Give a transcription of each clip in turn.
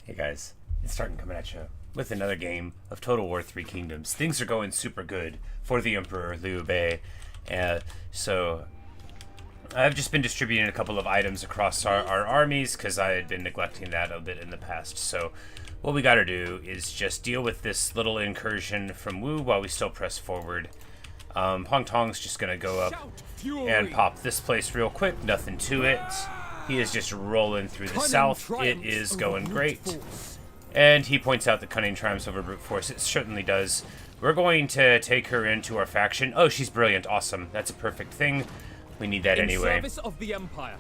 Hey guys, it's starting coming at you with another game of Total War 3 Kingdoms. Things are going super good for the Emperor Liu Bei. So I've just been distributing a couple of items across our armies because I had been neglecting that a bit in the past. So what we gotta do is just deal with this little incursion from Wu while we still press forward. Hong Tong's just gonna go up and pop this place real quick, nothing to it. He is just rolling through the south. It is going great. And he points out the cunning triumphs over brute force. It certainly does. We're going to take her into our faction. Oh, she's brilliant. Awesome. That's a perfect thing. We need that anyway. Service of the Empire.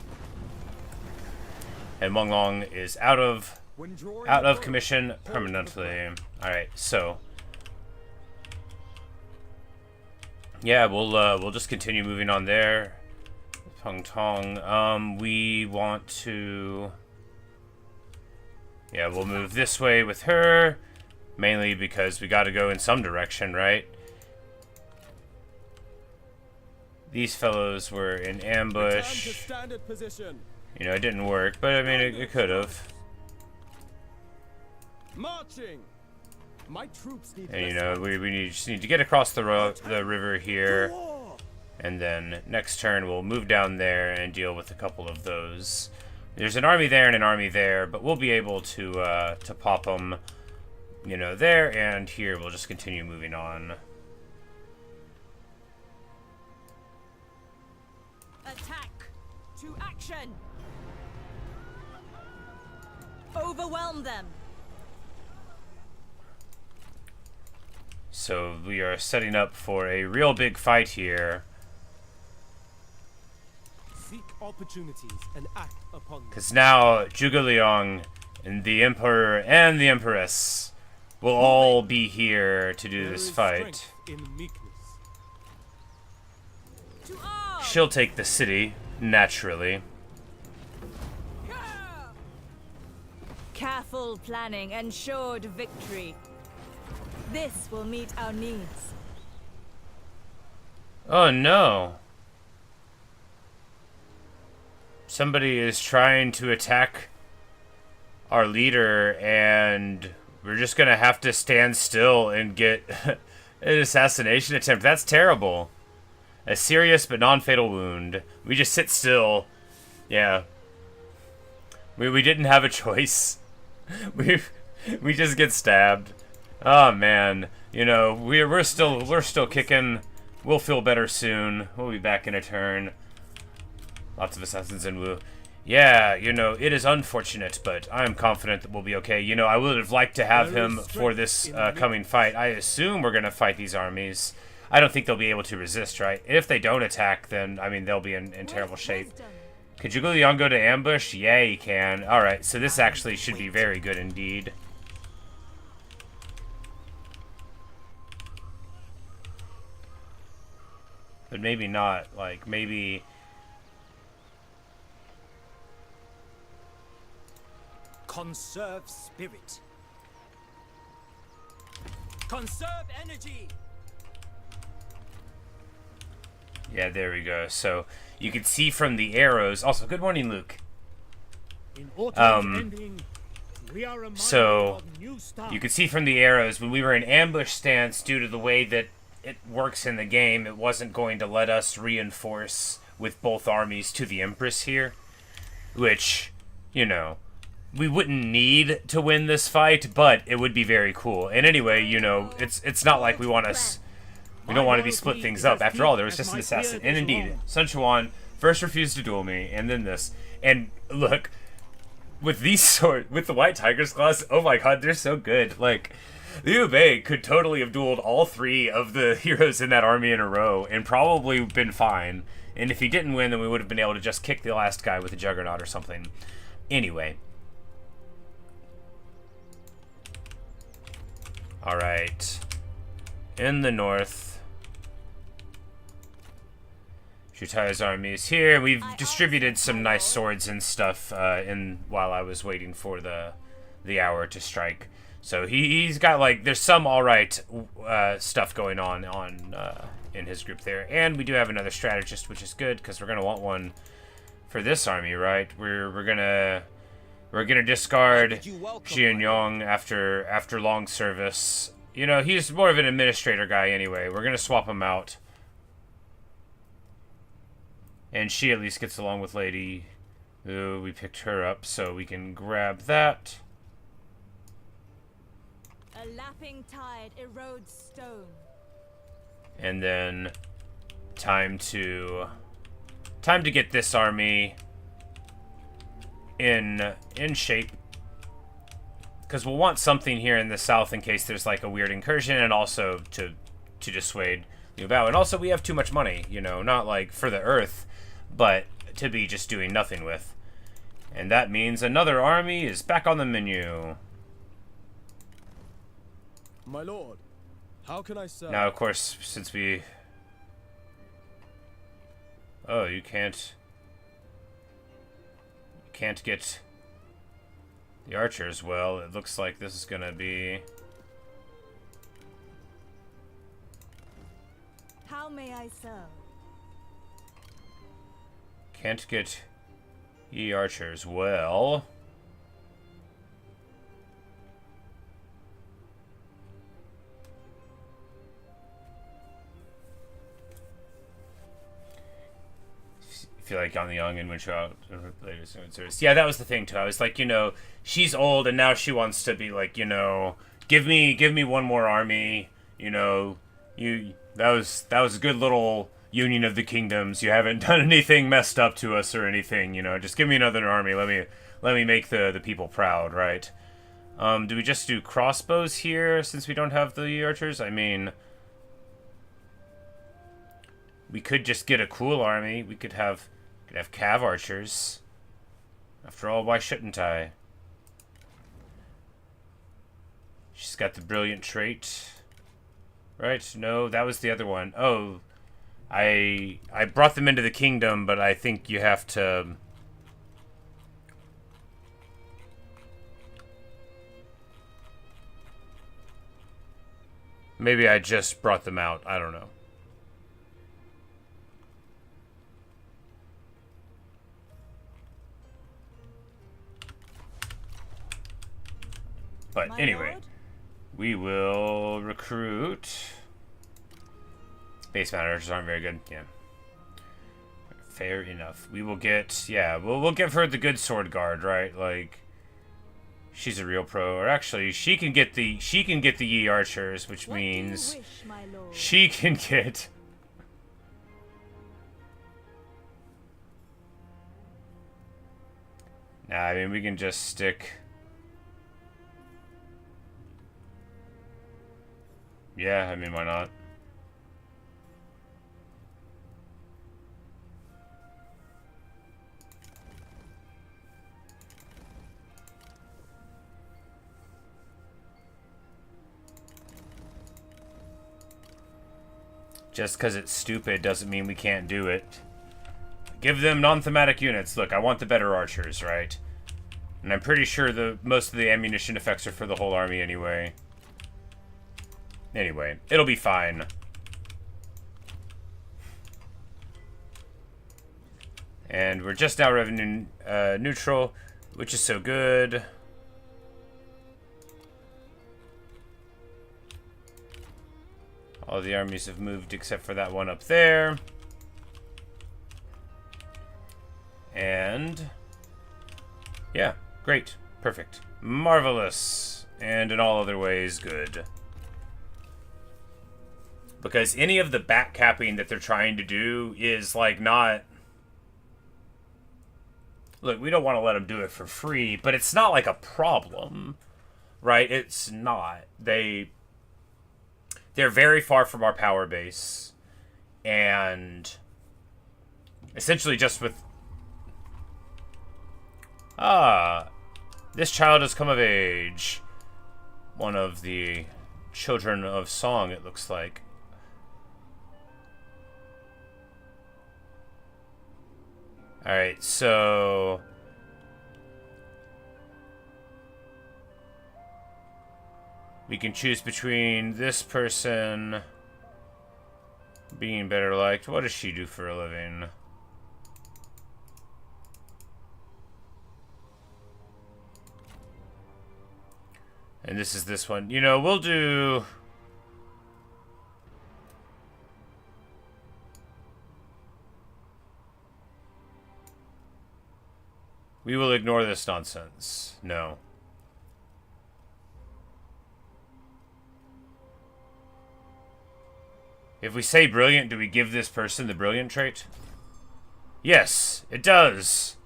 And Meng Long is out of commission permanently. Alright, so yeah, we'll just continue moving on there. Tong. We want to... Yeah, we'll move this way with her. Mainly because we gotta go in some direction, right? These fellows were in ambush. You know, it didn't work, but I mean, it could have. Marching. My troops need and you know, we just need to get across the river here. And then next turn we'll move down there and deal with a couple of those. There's an army there and an army there, but we'll be able to pop them, you know, there and here. We'll just continue moving on. Attack to action. Overwhelm them. So we are setting up for a real big fight here. Seek opportunities and act upon them. Because now Zhuge Liang and the Emperor and the Empress will all be here to do this fight. She'll take the city, naturally. Careful planning ensured victory. This will meet our needs. Oh no. Somebody is trying to attack our leader, and we're just gonna have to stand still and get an assassination attempt. That's terrible. A serious but non-fatal wound. We just sit still. Yeah. We didn't have a choice. We just get stabbed. Oh man. You know, we're still kicking. We'll feel better soon. We'll be back in a turn. Lots of assassins in Wu. Yeah, you know, it is unfortunate, but I am confident that we'll be okay. You know, I would have liked to have him for this coming fight. I assume we're going to fight these armies. I don't think they'll be able to resist, right? If they don't attack, then, I mean, they'll be in terrible shape. Could Zhuge Liang go to ambush? Yeah, he can. Alright, so this actually should be very good indeed. But maybe not. Like, maybe... Conserve spirit. Conserve energy. Yeah, there we go. So you can see from the arrows. Also, good morning, Luke. So you can see from the arrows when we were in ambush stance, due to the way that it works in the game, it wasn't going to let us reinforce with both armies to the Empress here, which, you know, we wouldn't need to win this fight, but it would be very cool. And anyway, you know, it's not like we don't want to be split things up. After all, there was just an assassin. And indeed, Sun Quan first refused to duel me, and then this. And look, with these with the White Tiger's Claws, oh my god, they're so good. Like, Liu Bei could totally have dueled all three of the heroes in that army in a row and probably been fine. And if he didn't win, then we would have been able to just kick the last guy with a Juggernaut or something. Anyway. Alright. In the north. Shutai's army is here. We've distributed some nice swords and stuff while I was waiting for the hour to strike. So he's got, like, there's some alright stuff going on in his group there. And we do have another strategist, which is good, because we're going to want one for this army, right? We're gonna We're gonna discard Xianyong after long service. You know, he's more of an administrator guy anyway. We're gonna swap him out. And she at least gets along with Lady. Ooh, we picked her up, so we can grab that. A lapping tide erodes stone. And then time to get this army in shape, because we'll want something here in the south in case there's like a weird incursion, and also to dissuade Liu Bao. And also we have too much money, you know, not like for the earth, but to be just doing nothing with. And that means another army is back on the menu. My lord, how can I serve? Now, of course, since we... Oh, you can't get the archers. Well, it looks like this is gonna be... How may I serve? Can't get ye archers. Well... I feel like on the young and when she out later service. Yeah, that was the thing too. I was like, you know, she's old and now she wants to be like, you know, give me one more army. You know, that was a good little union of the kingdoms. You haven't done anything messed up to us or anything. You know, just give me another army. Let me make the people proud, right? Do we just do crossbows here since we don't have the archers? I mean, we could just get a cool army. We could have cav archers. After all, why shouldn't I? She's got the brilliant trait. Right? No, that was the other one. Oh, I brought them into the kingdom, but I think you have to... Maybe I just brought them out. I don't know. But anyway, we will recruit. Base managers aren't very good. Yeah. Fair enough. We will get, yeah, we'll give her the good sword guard, right? Like, she's a real pro. Or actually, she can get the ye archers, which means she can get... Nah, I mean, we can just stick... Yeah, I mean, why not? Just because it's stupid doesn't mean we can't do it. Give them non-thematic units. Look, I want the better archers, right? And I'm pretty sure most of the ammunition effects are for the whole army anyway. Anyway, it'll be fine. And we're just now revenue neutral, which is so good. All the armies have moved except for that one up there. And yeah, great, perfect, marvelous, and in all other ways, good. Because any of the back capping that they're trying to do is like not... Look, we don't want to let them do it for free, but it's not like a problem, right? It's not. They're very far from our power base, and essentially just with... This child has come of age. One of the children of song, it looks like. Alright, so... we can choose between this person being better liked. What does she do for a living? And this is this one. You know, we'll do... We will ignore this nonsense. No. If we say brilliant, do we give this person the brilliant trait? Yes, it does.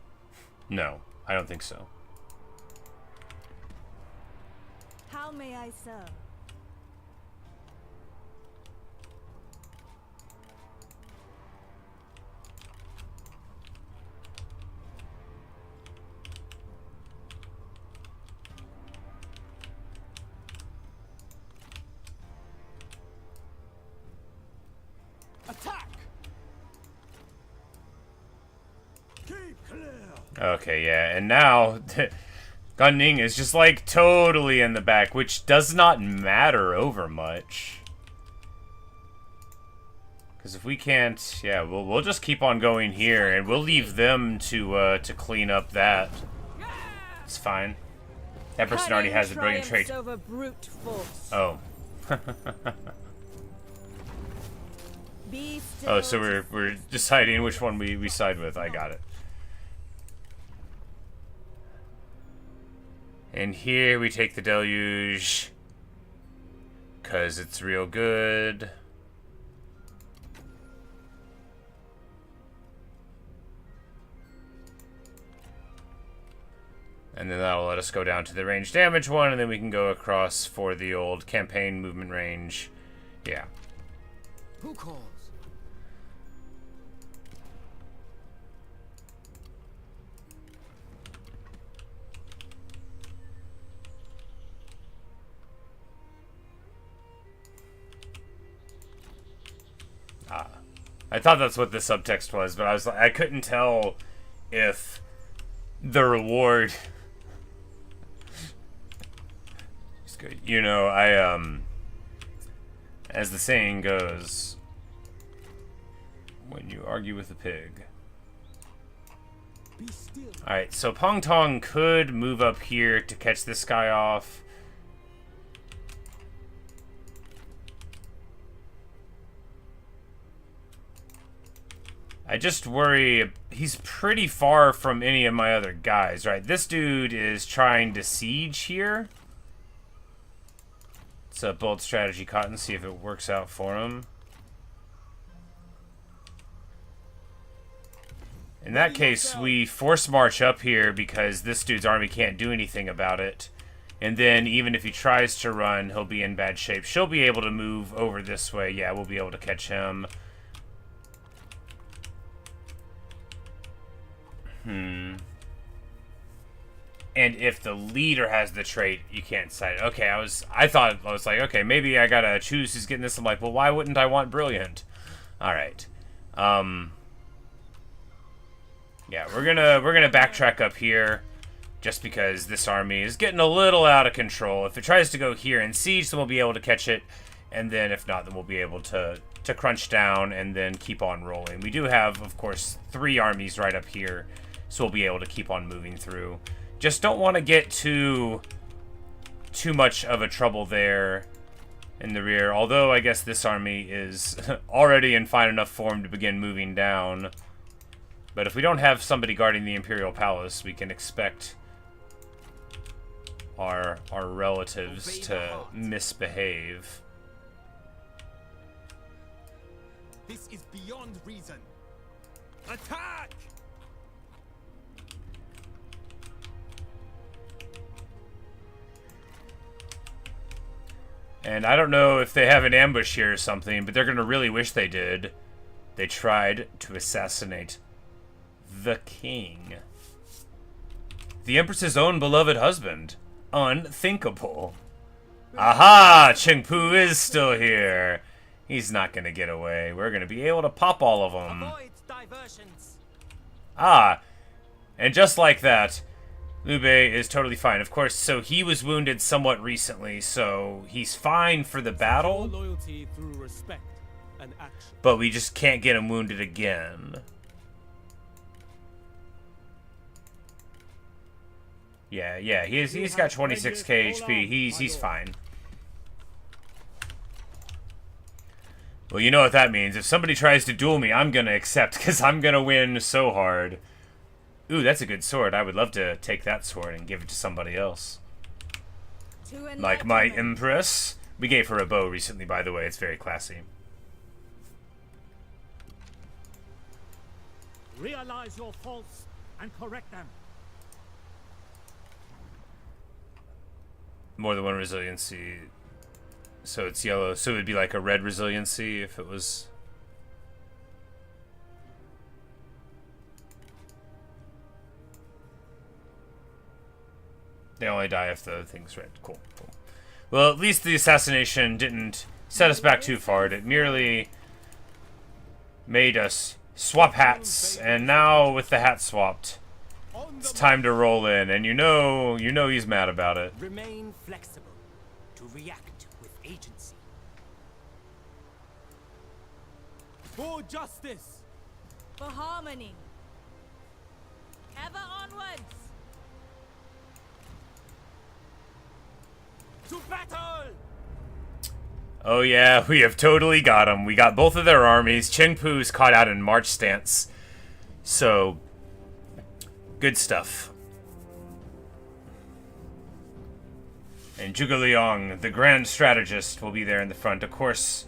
No, I don't think so. How may I serve? Attack! Keep clear! Okay, yeah, and now Gan Ning is just like totally in the back, which does not matter over much. Because if we can't, yeah, we'll just keep on going here, and we'll leave them to clean up that. It's fine. That person already has the brilliant trait. Over brute force. Oh. Be still Oh, so we're deciding which one we side with. I got it. And here we take the deluge, 'cause it's real good. And then that'll let us go down to the range damage one, and then we can go across for the old campaign movement range. Yeah. Who calls? I thought that's what the subtext was, but I couldn't tell if the reward. It's good. You know, as the saying goes, when you argue with a pig. Be still. Alright, so Pong Tong could move up here to catch this guy off. I just worry, he's pretty far from any of my other guys, right? This dude is trying to siege here. It's a bold strategy, Cotton, see if it works out for him. In that case, we force march up here because this dude's army can't do anything about it. And then even if he tries to run, he'll be in bad shape. She'll be able to move over this way. Yeah, we'll be able to catch him. And if the leader has the trait, you can't cite it. Okay, I was like, okay, maybe I gotta choose who's getting this. I'm like, well, why wouldn't I want brilliant? All right. Yeah, we're gonna backtrack up here, just because this army is getting a little out of control. If it tries to go here and siege, then we'll be able to catch it, and then if not, then we'll be able to crunch down and then keep on rolling. We do have, of course, 3 armies right up here, so we'll be able to keep on moving through. Just don't want to get too much of a trouble there in the rear. Although I guess this army is already in fine enough form to begin moving down. But if we don't have somebody guarding the Imperial Palace, we can expect our relatives to misbehave. This is beyond reason. Attack! And I don't know if they have an ambush here or something, but they're going to really wish they did. They tried to assassinate the king. The Empress's own beloved husband. Unthinkable. Aha! Chengpu is still here. He's not going to get away. We're going to be able to pop all of them. Avoid diversions. Ah, and just like that, Liu Bei is totally fine. Of course, so he was wounded somewhat recently, so he's fine for the battle. Loyalty through respect and action. But we just can't get him wounded again. Yeah, he's got 26k HP. He's fine. Well, you know what that means. If somebody tries to duel me, I'm gonna accept, because I'm gonna win so hard. Ooh, that's a good sword. I would love to take that sword and give it to somebody else. Like my Empress. We gave her a bow recently, by the way. It's very classy. Realize your faults and correct them. More than one resiliency. So it's yellow. So it would be like a red resiliency if it was... They only die if the thing's red. Cool. Well, at least the assassination didn't set us back too far. It merely made us swap hats, and now with the hat swapped, it's time to roll in, and you know he's mad about it. Remain flexible to react with agency. For justice! For harmony. Ever onwards. To battle! Oh yeah, we have totally got him. We got both of their armies. Qingpu's caught out in march stance. So, good stuff. And Zhuge Liang, the grand strategist, will be there in the front. Of course,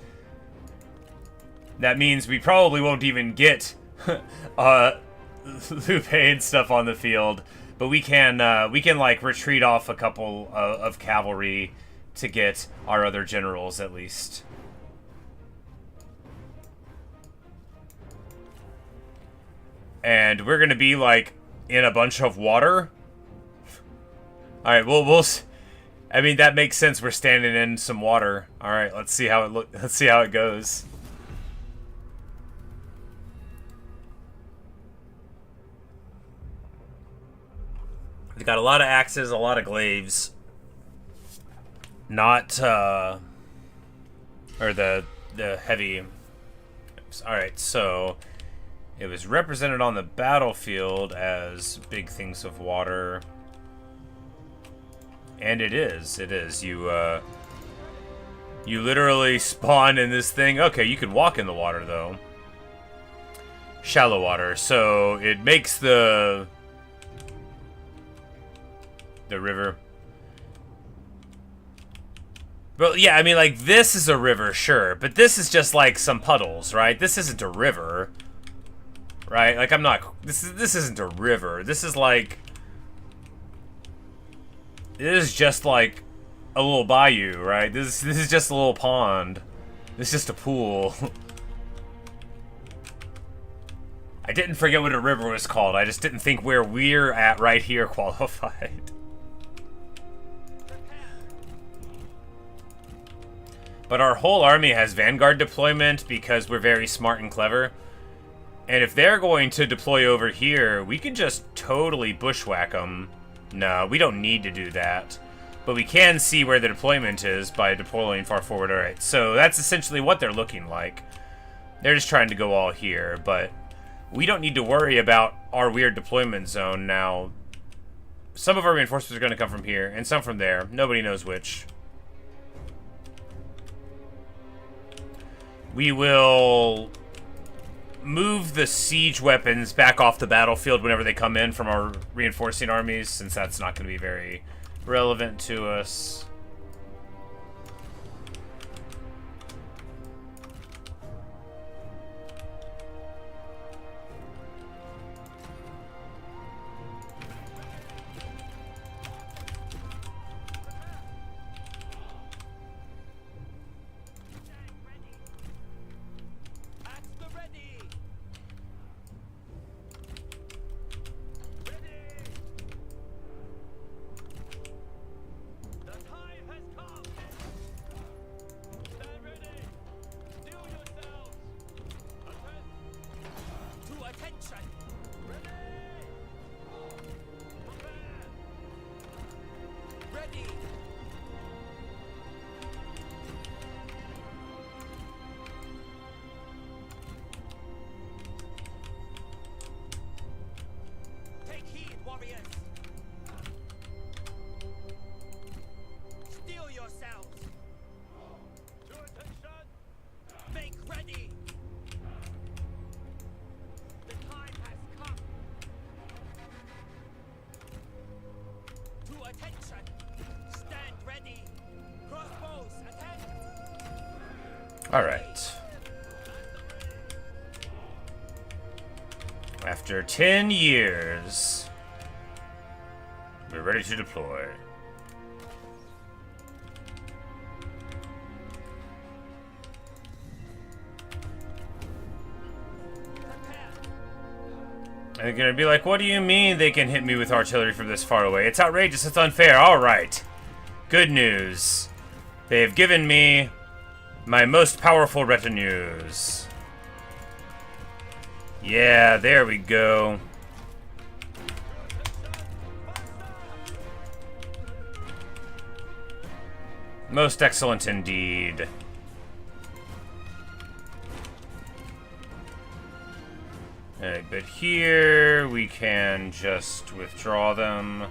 that means we probably won't even get Liu Bei and stuff on the field. But we can like retreat off a couple of cavalry to get our other generals at least. And we're gonna be like in a bunch of water. All right, we'll. I mean that makes sense. We're standing in some water. All right, let's see how it Let's see how it goes. They got a lot of axes, a lot of glaives. Not, or the heavy. Alright, so it was represented on the battlefield as big things of water. And it is. You literally spawn in this thing. Okay, you can walk in the water, though. Shallow water. So it makes the river. Well, yeah, I mean, like, this is a river, sure, but this is just, like, some puddles, right? This isn't a river, right? Like, I'm not... This isn't a river. This is, like... This is just, like, a little bayou, right? This is just a little pond. This is just a pool. I didn't forget what a river was called. I just didn't think where we're at right here qualified. But our whole army has vanguard deployment because we're very smart and clever. And if they're going to deploy over here, we can just totally bushwhack them. No, we don't need to do that. But we can see where the deployment is by deploying far forward. Alright, so that's essentially what they're looking like. They're just trying to go all here, but we don't need to worry about our weird deployment zone now. Some of our reinforcements are going to come from here, and some from there. Nobody knows which. We will move the siege weapons back off the battlefield whenever they come in from our reinforcing armies, since that's not going to be very relevant to us. Alright. After 10 years, we're ready to deploy. And they're gonna be like, what do you mean they can hit me with artillery from this far away? It's outrageous, it's unfair. Alright. Good news. They have given me my most powerful retinues. Yeah, there we go. Most excellent indeed. Alright, but here we can just withdraw them.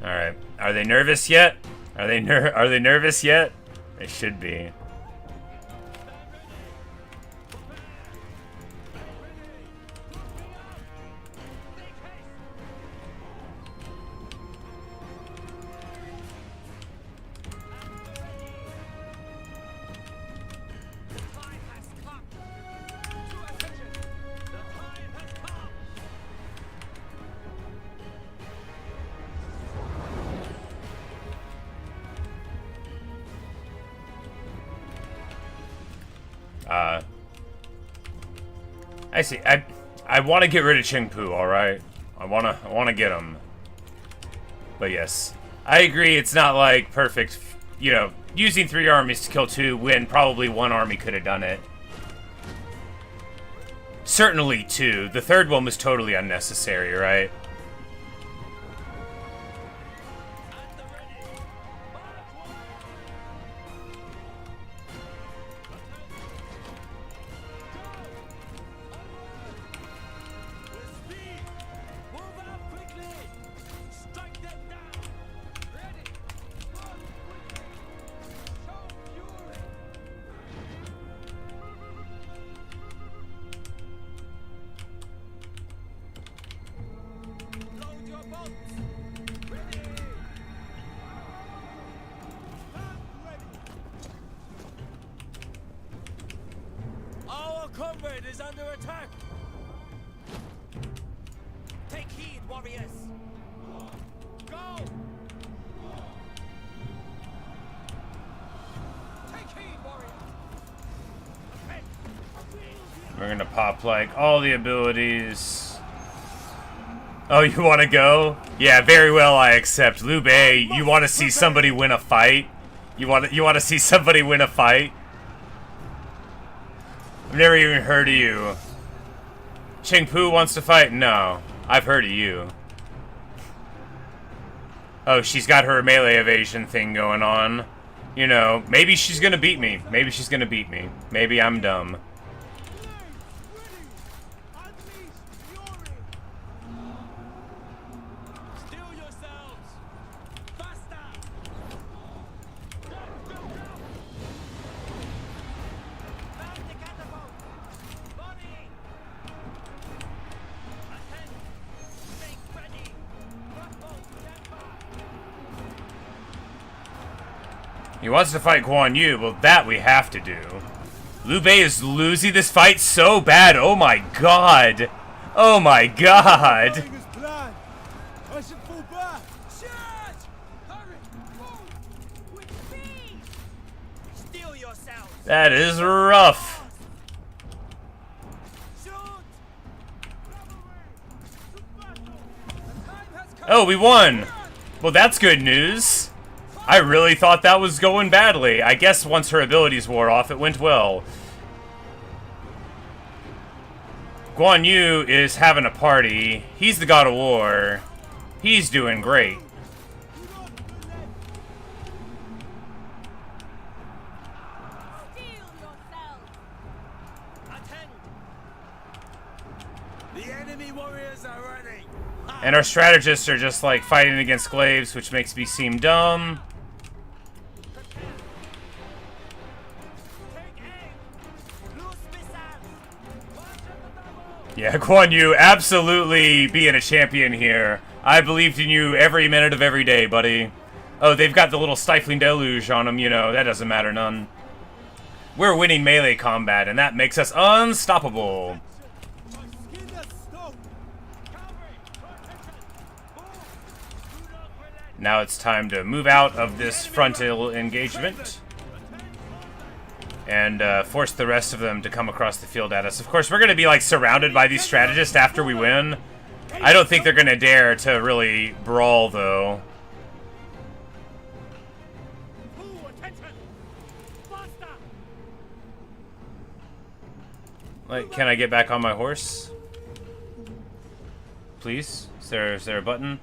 Alright, are they nervous yet? Are they nervous yet? They should be. I see. I want to get rid of Qingpu, alright? I wanna get him. But yes. I agree, it's not like perfect, you know, using 3 armies to kill 2 when probably 1 army could have done it. Certainly 2. The 3rd one was totally unnecessary, right? Comrade is under attack! Take heed, warriors! Go! Take heed, warriors! We're gonna pop, like, all the abilities. Oh, you wanna go? Yeah, very well, I accept. Liu Bei, you wanna see somebody win a fight? You wanna see somebody win a fight? I've never even heard of you. Qingpu wants to fight? No. I've heard of you. Oh, she's got her melee evasion thing going on. You know, maybe she's gonna beat me. Maybe she's gonna beat me. Maybe I'm dumb. He wants to fight Guan Yu. Well, that we have to do. Liu Bei is losing this fight so bad. Oh my god. Oh my god. That is rough. Oh, we won. Well, that's good news. I really thought that was going badly. I guess once her abilities wore off, it went well. Guan Yu is having a party. He's the god of war. He's doing great. The enemy warriors are running. And our strategists are just like fighting against glaives, which makes me seem dumb. Yeah, Guan Yu, absolutely being a champion here. I believed in you every minute of every day, buddy. Oh, they've got the little stifling deluge on them, you know, that doesn't matter none. We're winning melee combat, and that makes us unstoppable. Now it's time to move out of this frontal engagement and force the rest of them to come across the field at us. Of course, we're going to be like surrounded by these strategists after we win. I don't think they're going to dare to really brawl, though. Like, can I get back on my horse? Please? Is there a button?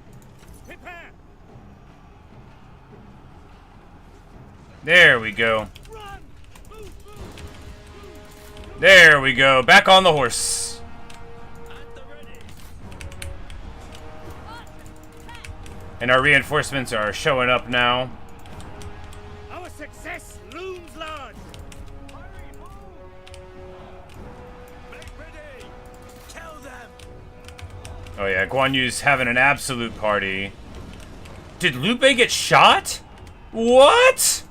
There we go. There we go. Back on the horse. And our reinforcements are showing up now. Our success looms large. Kill them. Oh yeah, Guan Yu's having an absolute party. Did Liu Bei get shot? What?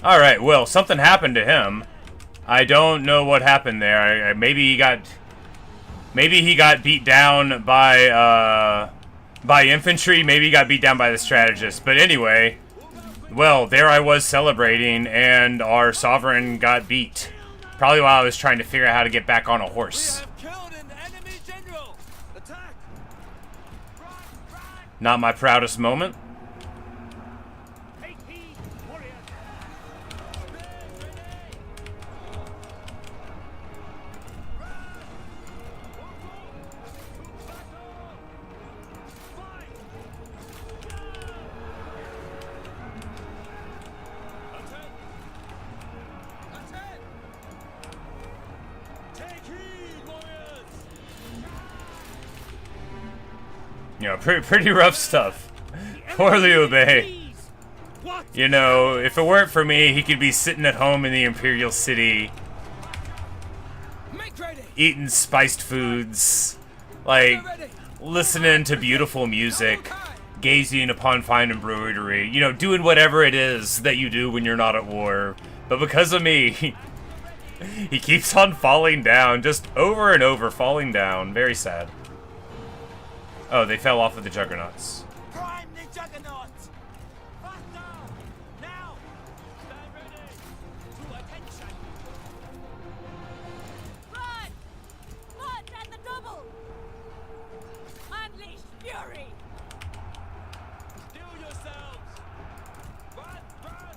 Alright, well, something happened to him. I don't know what happened there. Maybe he got beat down by infantry. Maybe he got beat down by the strategist. But anyway, well, there I was celebrating, and our sovereign got beat. Probably while I was trying to figure out how to get back on a horse. Not my proudest moment. You know, pretty rough stuff. Poor Liu Bei. You know, if it weren't for me, he could be sitting at home in the Imperial City, eating spiced foods, like, listening to beautiful music, gazing upon fine embroidery, you know, doing whatever it is that you do when you're not at war. But because of me, he keeps on falling down, just over and over falling down. Very sad. Oh, they fell off of the juggernauts. Prime the juggernauts. Faster! Now! Stand ready! To attention! Run! March at the double! Unleash fury! Still yourselves! Run! Run!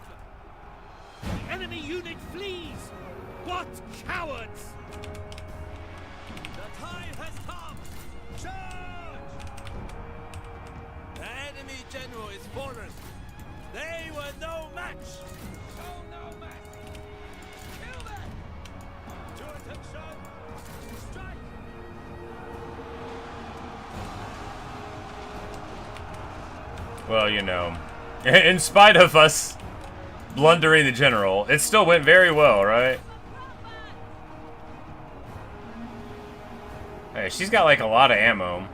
The enemy unit flees! What cowards! The time has come! Charge! The enemy general is fallen. They were no match. Show no match. Kill them. To attention. Strike. Well, you know, in spite of us blundering the general, it still went very well, right? Hey, she's got like a lot of ammo.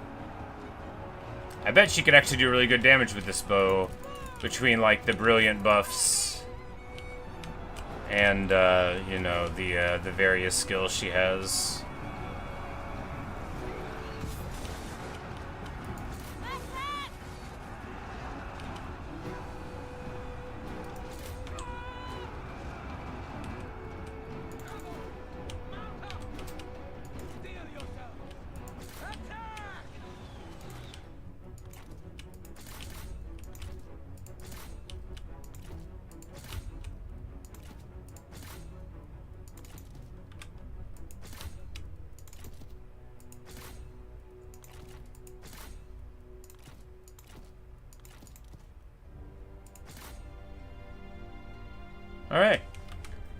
I bet she could actually do really good damage with this bow, between like the brilliant buffs and you know, the various skills she has. Alright.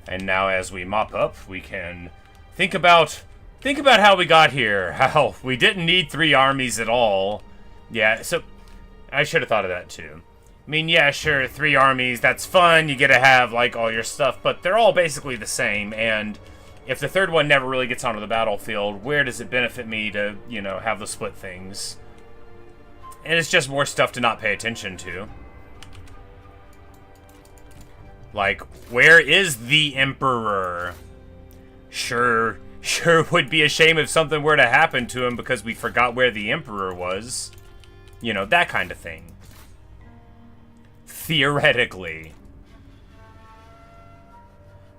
And now as we mop up, we can think about how we got here. How we didn't need 3 armies at all. Yeah, so I should have thought of that too. I mean, yeah, sure, 3 armies, that's fun. You get to have like all your stuff, but they're all basically the same. And if the third one never really gets onto the battlefield, where does it benefit me to, you know, have the split things? And it's just more stuff to not pay attention to. Like, where is the Emperor? Sure would be a shame if something were to happen to him because we forgot where the Emperor was. You know, that kind of thing. Theoretically.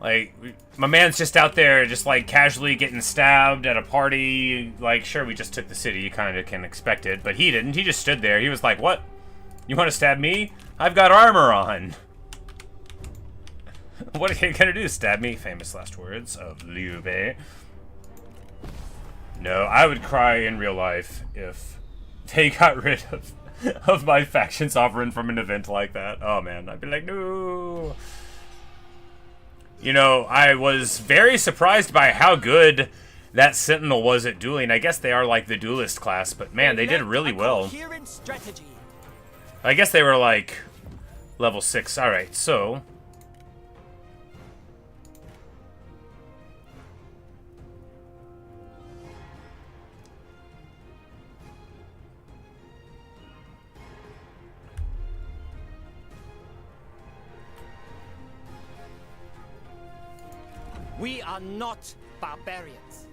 Like, my man's just out there just, like, casually getting stabbed at a party. Like, sure, we just took the city. You kind of can expect it. But he didn't. He just stood there. He was like, what? You want to stab me? I've got armor on. What are you gonna do? Stab me? Famous last words of Liu Bei. No, I would cry in real life if they got rid of my faction sovereign from an event like that. Oh man, I'd be like, no. You know, I was very surprised by how good that Sentinel was at dueling. I guess they are like the duelist class, but man, they did really well. I guess they were like level 6. Alright, so we are not barbarians.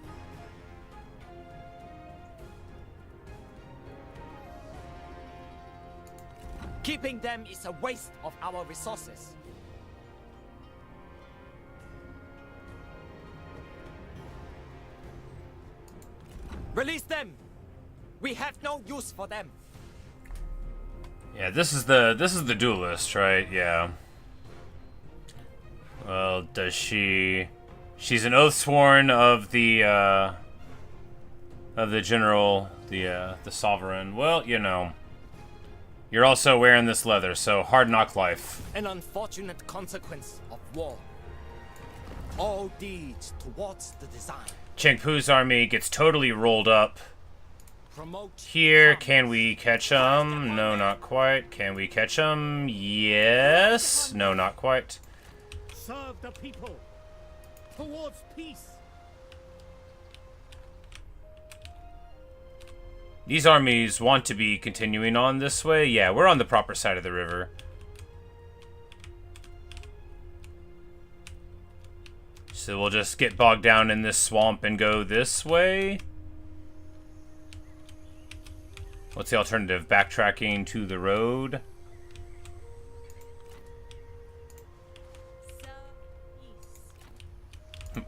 Keeping them is a waste of our resources. Release them! We have no use for them. yeah, this is the duelist, right? Yeah. Well, does she? She's an oathsworn of the general, the sovereign. Well, you know, you're also wearing this leather, so hard knock life. An unfortunate consequence of war. All deeds towards the design. Cheng Pu's army gets totally rolled up. Here, can we catch them? No, not quite. Can we catch them? Yes. No, not quite. Serve the people towards peace. These armies want to be continuing on this way. Yeah, we're on the proper side of the river. So we'll just get bogged down in this swamp and go this way. What's the alternative? Backtracking to the road.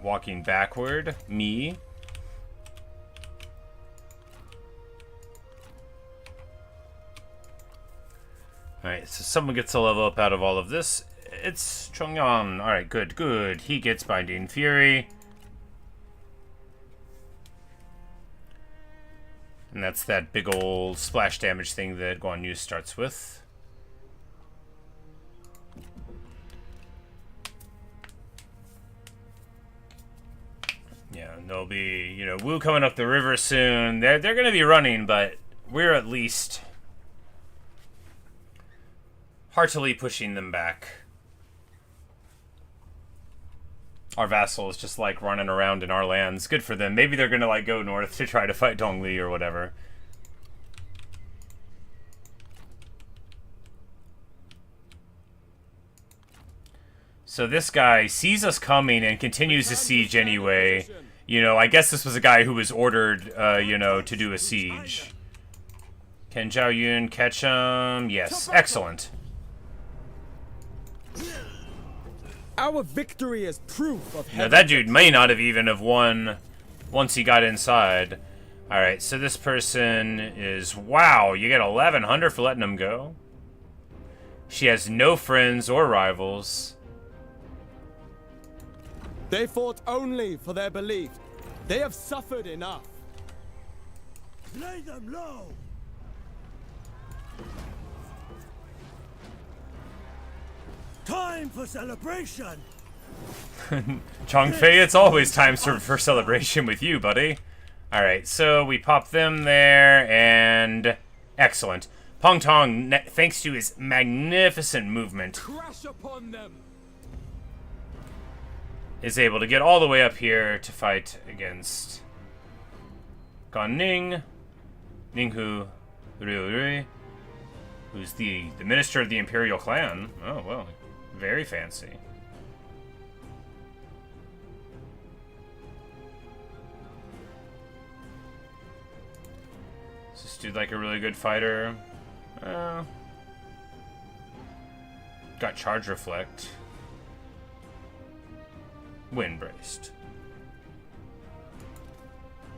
Walking backward. Me. Alright, so someone gets a level up out of all of this. It's Chongyan. Alright, good, good. He gets Binding Fury. And that's that big old splash damage thing that Guan Yu starts with. Yeah, and there'll be, you know, Wu coming up the river soon. They're going to be running, but we're at least heartily pushing them back. Our vassal is just like running around in our lands. Good for them. Maybe they're going to like go north to try to fight Dong Li or whatever. So this guy sees us coming and continues to siege anyway. You know, I guess this was a guy who was ordered, you know, to do a siege. Can Zhao Yun catch him? Yes. Excellent. Our victory is proof of Now that dude may not have even have won once he got inside. Alright, so this person is... Wow, you get 1,100 for letting him go? She has no friends or rivals. They fought only for their belief. They have suffered enough. Lay them low. Time for celebration. Chongfei, it's always time for celebration with you, buddy. Alright, so we pop them there, and... Excellent. Pong Tong, thanks to his magnificent movement... Crash upon them. is able to get all the way up here to fight against Gan Ning, Ninghu Ryuri, who's the minister of the Imperial Clan. Oh, well, very fancy. Is this dude like a really good fighter? Got charge reflect. Wind braced.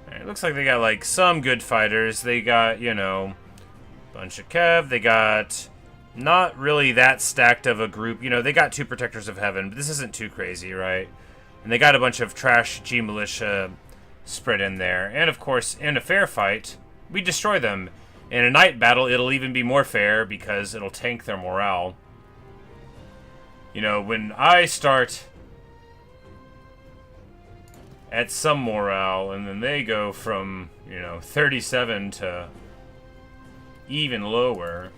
Alright, looks like they got like some good fighters. They got, you know, bunch of Kev. They got not really that stacked of a group. You know, they got 2 Protectors of Heaven, but this isn't too crazy, right? And they got a bunch of trash G militia spread in there. And of course, in a fair fight, we destroy them. In a night battle, it'll even be more fair because it'll tank their morale. You know, when I start at some morale, and then they go from, you know, 37 to even lower.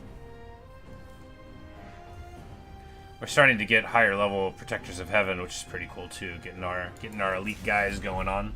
We're starting to get higher level Protectors of Heaven, which is pretty cool too, getting our elite guys going on.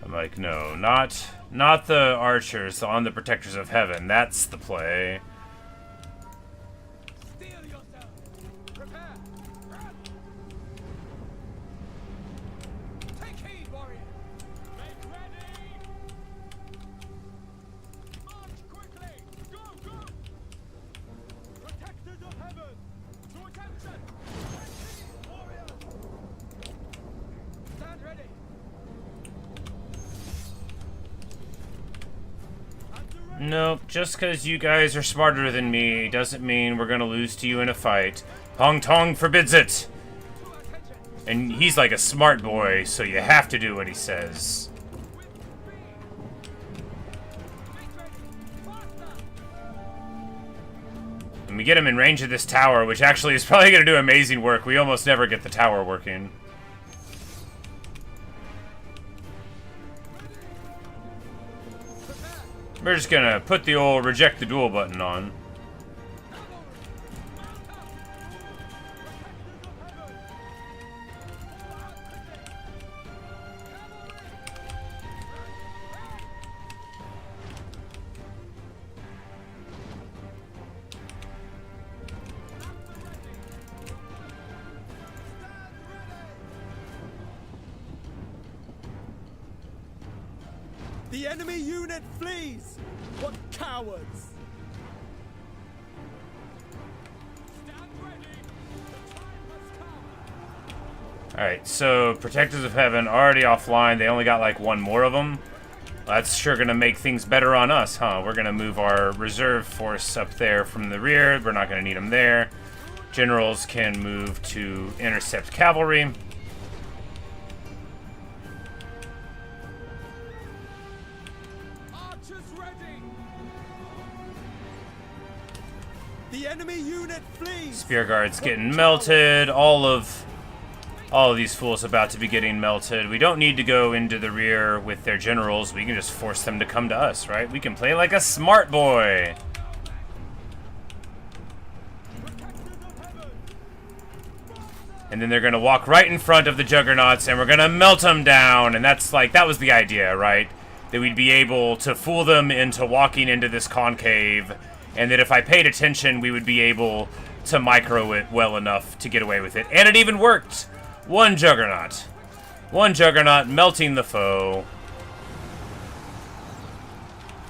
Like, no, not the archers on the Protectors of Heaven. That's the play. Steel yourself. Prepare. Run. Take heed, warrior. Make ready. March quickly. Go, go. Protectors of Heaven. To attention. Take heed, warrior. Stand ready. Nope, just because you guys are smarter than me doesn't mean we're gonna lose to you in a fight. Tong forbids it! And he's like a smart boy, so you have to do what he says. And we get him in range of this tower, which actually is probably gonna do amazing work. We almost never get the tower working. We're just gonna put the old reject the duel button on. The enemy unit flees! What cowards! Stand ready. The time has come. Alright, so Protectors of Heaven already offline. They only got like 1 more of them. That's sure gonna make things better on us, huh? We're gonna move our reserve force up there from the rear. We're not gonna need them there. Generals can move to intercept cavalry. Archers ready! The enemy unit flees! Spear guards getting melted. All of All of these fools about to be getting melted. We don't need to go into the rear with their generals. We can just force them to come to us, right? We can play like a smart boy. And then they're going to walk right in front of the juggernauts, and we're going to melt them down. And that's like, that was the idea, right? That we'd be able to fool them into walking into this concave, and that if I paid attention, we would be able to micro it well enough to get away with it. And it even worked. One juggernaut. One juggernaut melting the foe.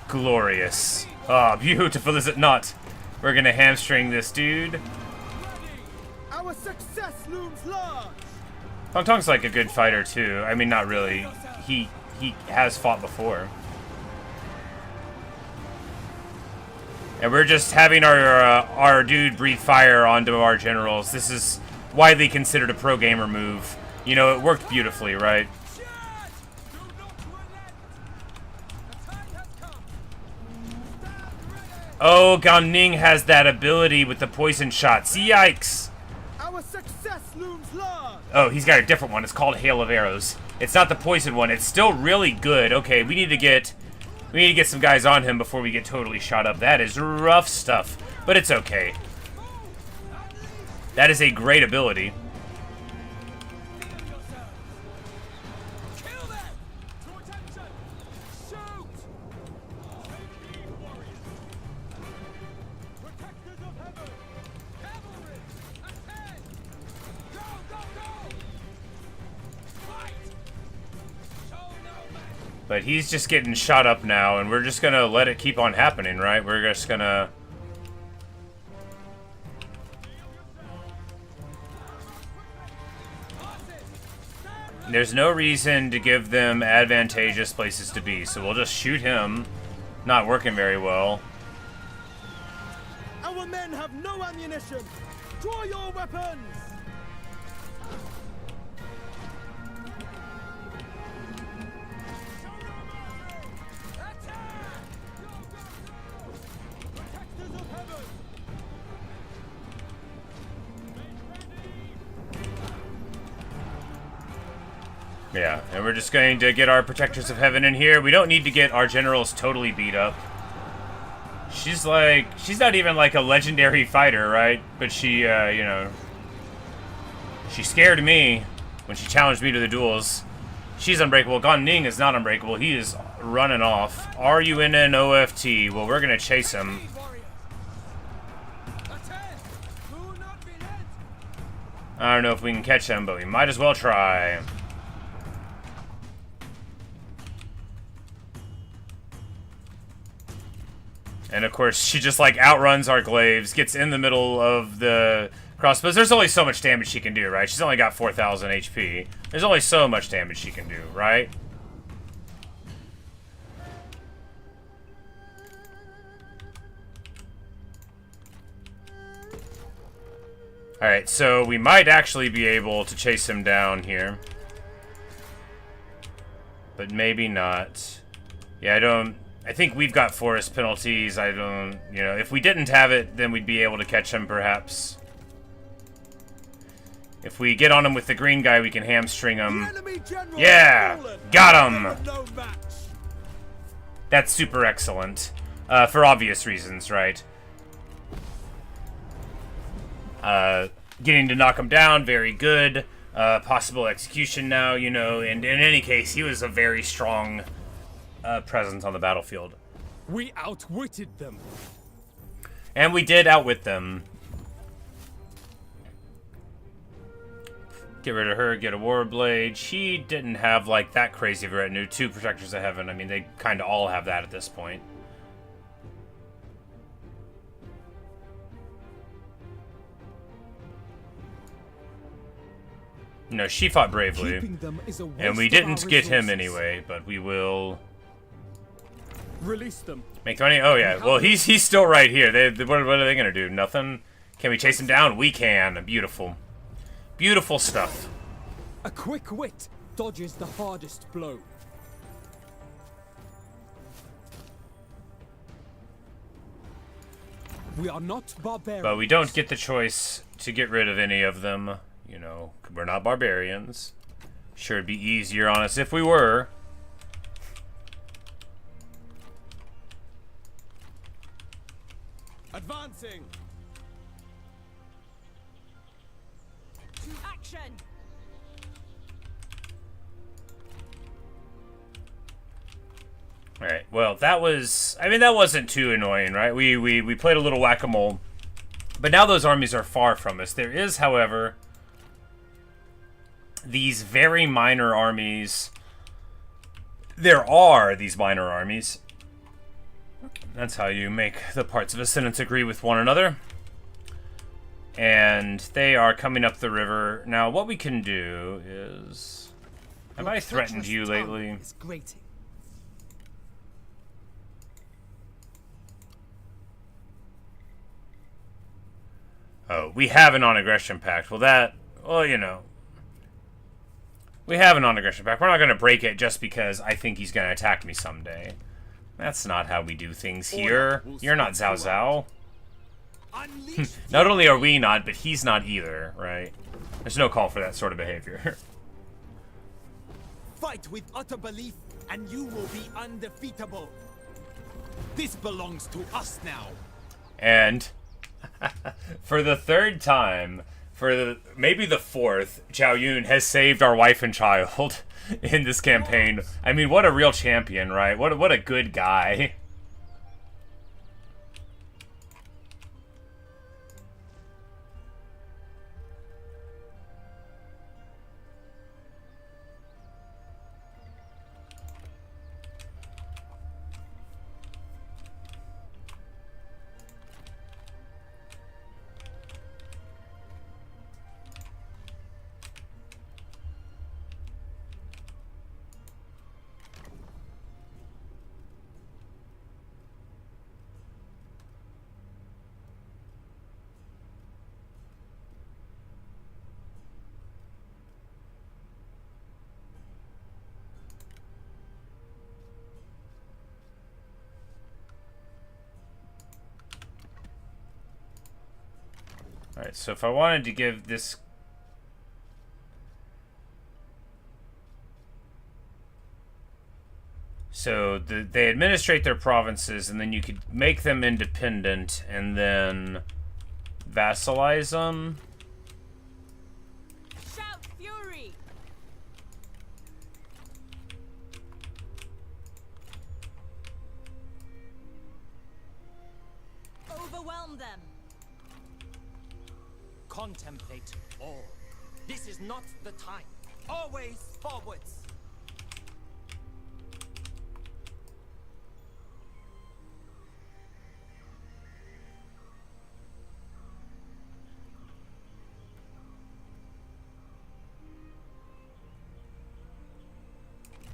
Glorious. Ah, beautiful, is it not? We're going to hamstring this dude. Our success looms large. Tong's like a good fighter too. I mean, not really. He has fought before. And we're just having our dude breathe fire onto our generals. This is widely considered a pro gamer move. You know, it worked beautifully, right? Oh, Gan Ning has that ability with the poison shots. Yikes! Our success looms large. Oh, he's got a different one. It's called Hail of Arrows. It's not the poison one. It's still really good. Okay, we need to get some guys on him before we get totally shot up. That is rough stuff, but it's okay. That is a great ability. But he's just getting shot up now, and we're just gonna let it keep on happening, right? We're just gonna... There's no reason to give them advantageous places to be, so we'll just shoot him. Not working very well. Our men have no ammunition. Draw your weapons. Yeah, and we're just going to get our Protectors of Heaven in here. We don't need to get our generals totally beat up. She's not even like a legendary fighter, right? But she, you know, she scared me when she challenged me to the duels. She's unbreakable. Gan Ning is not unbreakable. He is running off. RUNNOFT. Well, we're going to chase him. I don't know if we can catch him, but we might as well try. And of course, she just like outruns our glaives, gets in the middle of the crossbows. There's only so much damage she can do, right? She's only got 4,000 HP. There's only so much damage she can do, right? Alright, so we might actually be able to chase him down here. But maybe not. Yeah, I think we've got forest penalties. You know, if we didn't have it, then we'd be able to catch him, perhaps. If we get on him with the green guy, we can hamstring him. Yeah! Got him! That's super excellent. For obvious reasons, right? Getting to knock him down, very good. Possible execution now, you know, and in any case, he was a very strong presence on the battlefield. We outwitted them. And we did outwit them. Get rid of her, get a Warblade. She didn't have, like, that crazy of a retinue. 2 Protectors of Heaven. I mean, they kind of all have that at this point. No, she fought bravely. And we didn't get him anyway, but we will... Release them. Make money? Oh, yeah. Well, he's still right here. What are they going to do? Nothing? Can we chase him down? We can. Beautiful. Beautiful stuff. A quick wit dodges the hardest blow. We are not barbarians. But we don't get the choice to get rid of any of them. You know, we're not barbarians. Sure, it'd be easier on us if we were. Advancing. To action! Alright, well, that was... I mean, that wasn't too annoying, right? We played a little whack-a-mole. But now those armies are far from us. There is, however, these very minor armies. There are these minor armies. That's how you make the parts of a sentence agree with one another. And they are coming up the river. Now, what we can do is... Have I threatened you lately? Is grating. Oh, we have a non-aggression pact. Well, that... Well, you know. We have a non-aggression pact. We're not going to break it just because I think he's going to attack me someday. That's not how we do things here. You're not Zhao Zhao. Not only are we not, but he's not either, right? There's no call for that sort of behavior. Fight with utter belief, and you will be undefeatable. This belongs to us now. And for the third time, maybe the fourth, Zhao Yun has saved our wife and child in this campaign. I mean, what a real champion, right? What a good guy. Alright, so if I wanted to give this... So they administrate their provinces, and then you could make them independent, and then vassalize them. Shout fury! Overwhelm them! Contemplate all. This is not the time. Always forwards.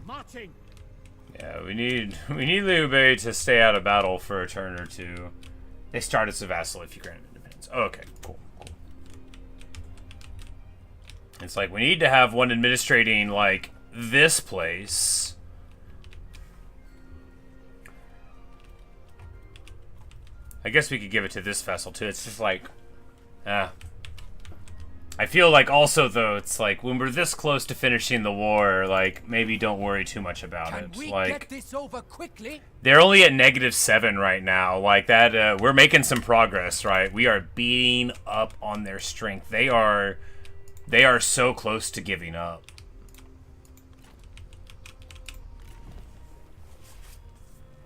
Marching. Yeah, we need Liu Bei to stay out of battle for a turn or two. They start as a vassal if you grant independence. Oh, okay, cool. It's like, we need to have one administrating, like, this place. I guess we could give it to this vessel, too. It's just like, I feel like also, though, it's like, when we're this close to finishing the war, like, maybe don't worry too much about it. Can we Like, get this over quickly? they're only at -7 right now. Like, that, we're making some progress, right? We are beating up on their strength. They are so close to giving up.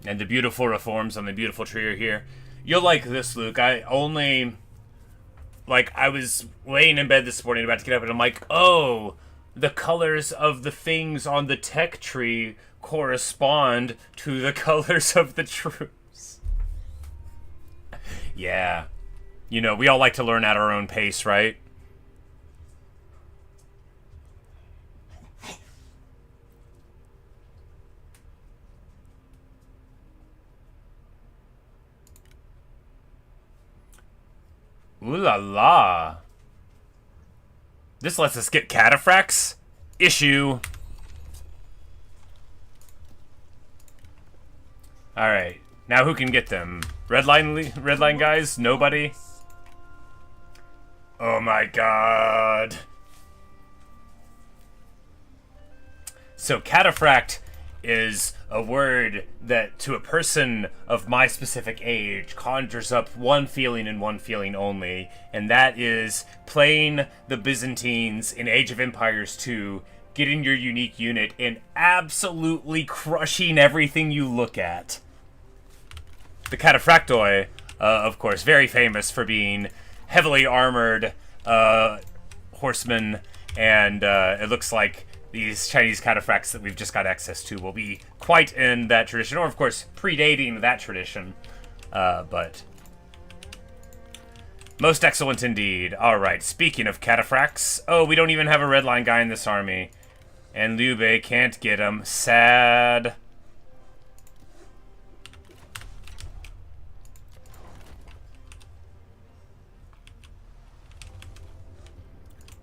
And the beautiful reforms on the beautiful tree are here. You'll like this, Luke. I was laying in bed this morning about to get up, and I'm like, oh, the colors of the things on the tech tree correspond to the colors of the troops. Yeah. You know, we all like to learn at our own pace, right? Ooh la la. This lets us get cataphracts? Issue. Alright. Now who can get them? Red line guys? Nobody? Oh my god. So cataphract is a word that, to a person of my specific age, conjures up one feeling and one feeling only, and that is playing the Byzantines in Age of Empires 2, getting your unique unit, and absolutely crushing everything you look at. The cataphractoi, of course, very famous for being heavily armored horsemen, and it looks like these Chinese cataphracts that we've just got access to will be quite in that tradition, or of course predating that tradition, but most excellent indeed. Alright, speaking of cataphracts, oh, we don't even have a red line guy in this army, and Liu Bei can't get him. Sad.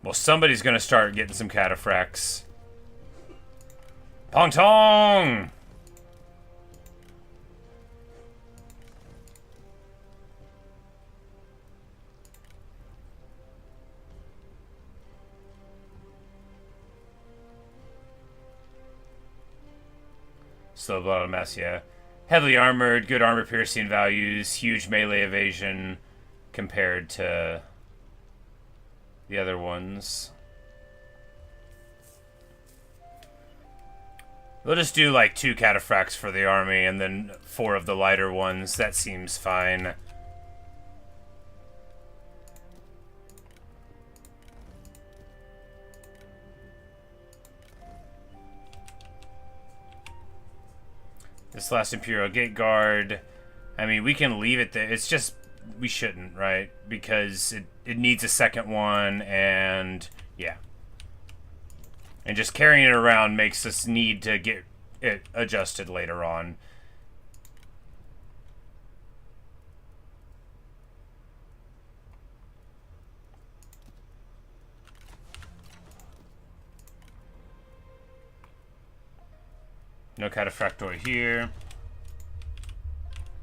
Well, somebody's gonna start getting some cataphracts. Pong Tong! Slow blood on mass, yeah. Heavily armored, good armor piercing values, huge melee evasion compared to the other ones. We'll just do like 2 cataphracts for the army and then 4 of the lighter ones. That seems fine. This last Imperial Gate Guard, I mean, we can leave it there. It's just, we shouldn't, right? Because it needs a second one, and yeah. And just carrying it around makes us need to get it adjusted later on. No cataphractoi here.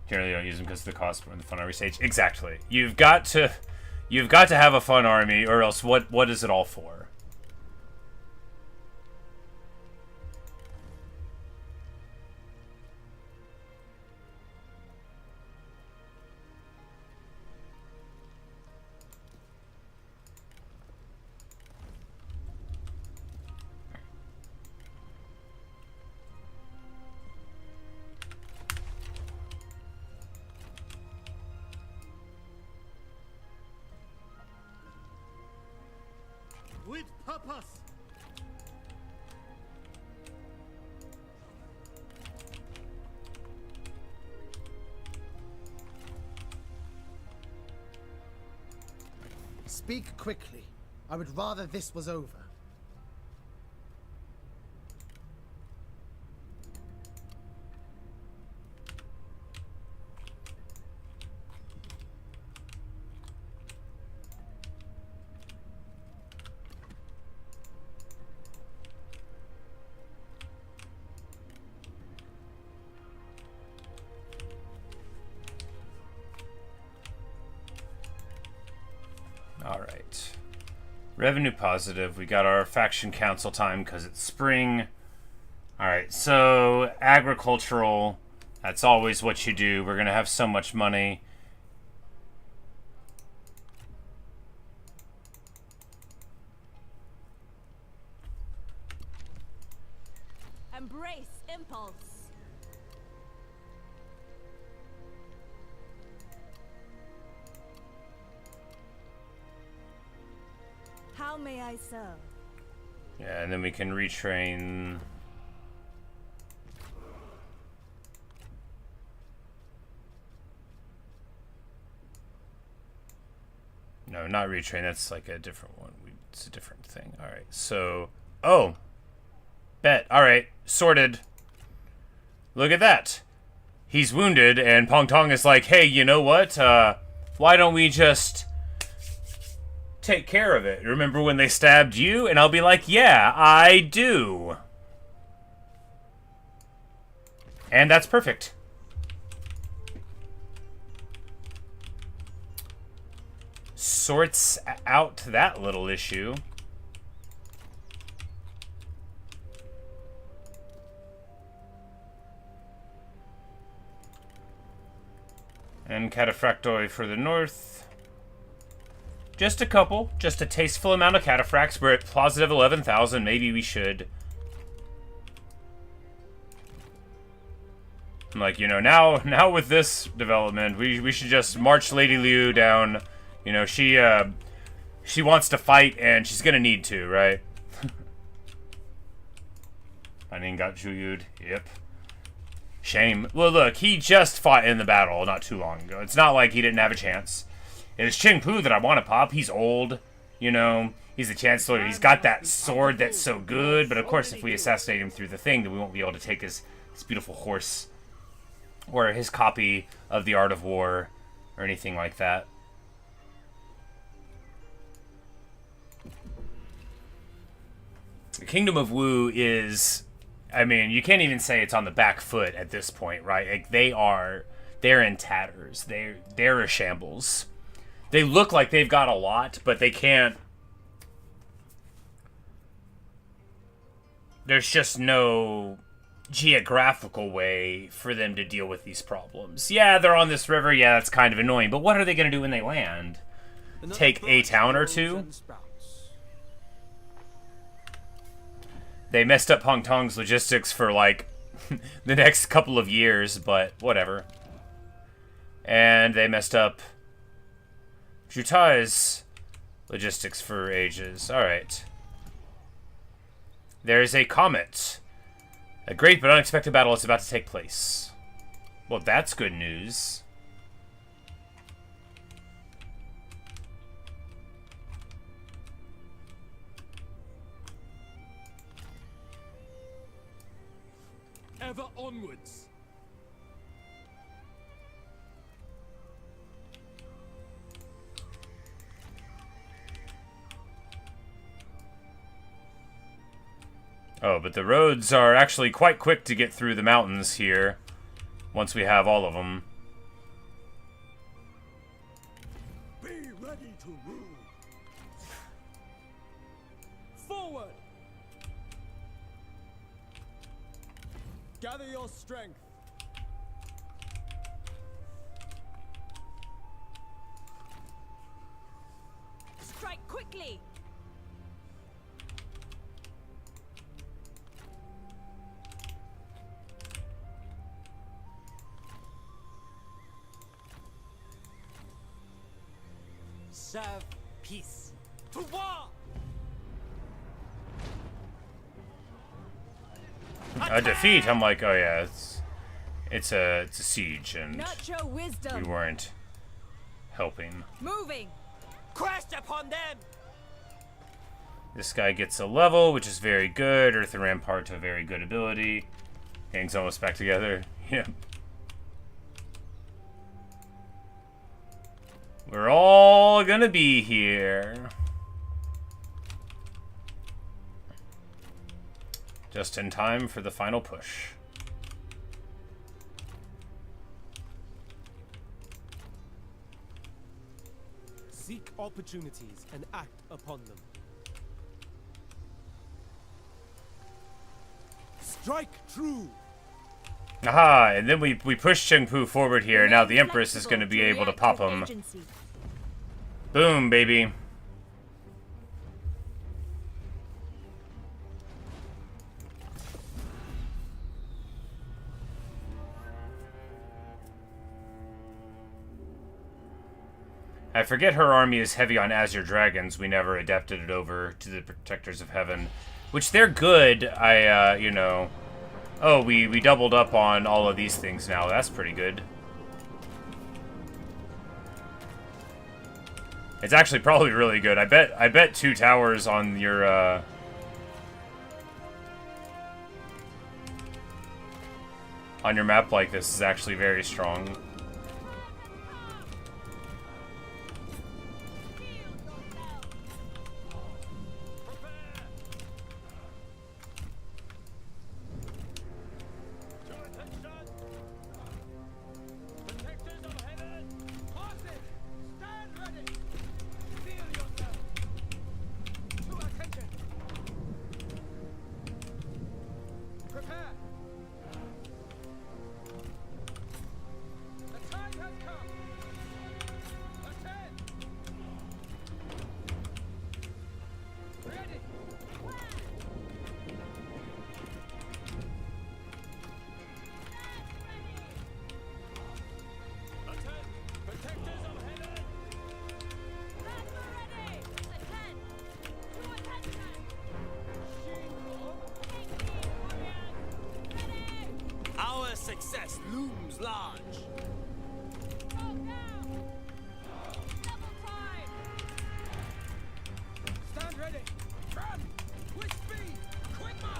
Generally don't use them because of the cost in the fun army stage. Exactly. You've got to have a fun army, or else what is it all for? With purpose. Speak quickly. I would rather this was over. Alright. Revenue positive. We got our faction council time because it's spring. Alright, so agricultural. That's always what you do. We're going to have so much money. Embrace impulse. How may I serve? Yeah, and then we can retrain. No, not retrain. That's like a different one. It's a different thing. All right. So, oh, bet. All right, sorted. Look at that. He's wounded, and Pong Tong is like, hey, you know what? Why don't we just take care of it? Remember when they stabbed you? And I'll be like, yeah, I do. And that's perfect. Sorts out that little issue. And cataphractoi for the north. Just a couple. Just a tasteful amount of cataphracts. We're at positive 11,000. Maybe we should. Like, you know, now with this development, we should just march Lady Liu down. You know, she wants to fight, and she's gonna need to, right? Panin got Juyud. Yep. Shame. Well, look, he just fought in the battle not too long ago. It's not like he didn't have a chance. It's Qingpu that I want to pop. He's old, you know. He's the Chancellor. He's got that sword that's so good. But, of course, if we assassinate him through the thing, then we won't be able to take his beautiful horse. Or his copy of The Art of War. Or anything like that. The Kingdom of Wu is... I mean, you can't even say it's on the back foot at this point, right? Like, they're in tatters. They're a shambles. They look like they've got a lot, but they can't... There's just no geographical way for them to deal with these problems. Yeah, they're on this river. Yeah, that's kind of annoying. But what are they going to do when they land? Take a town or two? They messed up Hong Tong's logistics for, like, the next couple of years, but whatever. And they messed up Jutai's logistics for ages. Alright. There's a comet. A great but unexpected battle is about to take place. Well, that's good news. Ever onwards. Oh, but the roads are actually quite quick to get through the mountains here. Once we have all of them. Be ready to rule. Forward. Gather your strength. Strike quickly. Serve peace. To war! A defeat, I'm like, oh yeah, it's a siege, and Nurture wisdom. we weren't helping. Moving. Crash upon them! This guy gets a level, which is very good. Earthen Rampart to a very good ability. Gang's almost back together. Yeah. We're all gonna be here. Just in time for the final push. Seek opportunities and act upon them. Strike true. Aha, and then we push Qingpu forward here. Now the Empress is going to be able to pop him. Boom, baby. I forget her army is heavy on Azure Dragons. We never adapted it over to the Protectors of Heaven. Which, they're good. You know... Oh, we doubled up on all of these things now. That's pretty good. It's actually probably really good. I bet 2 towers on your, on your map like this is actually very strong. success looms large. Stand ready. Run. With speed. Quick march.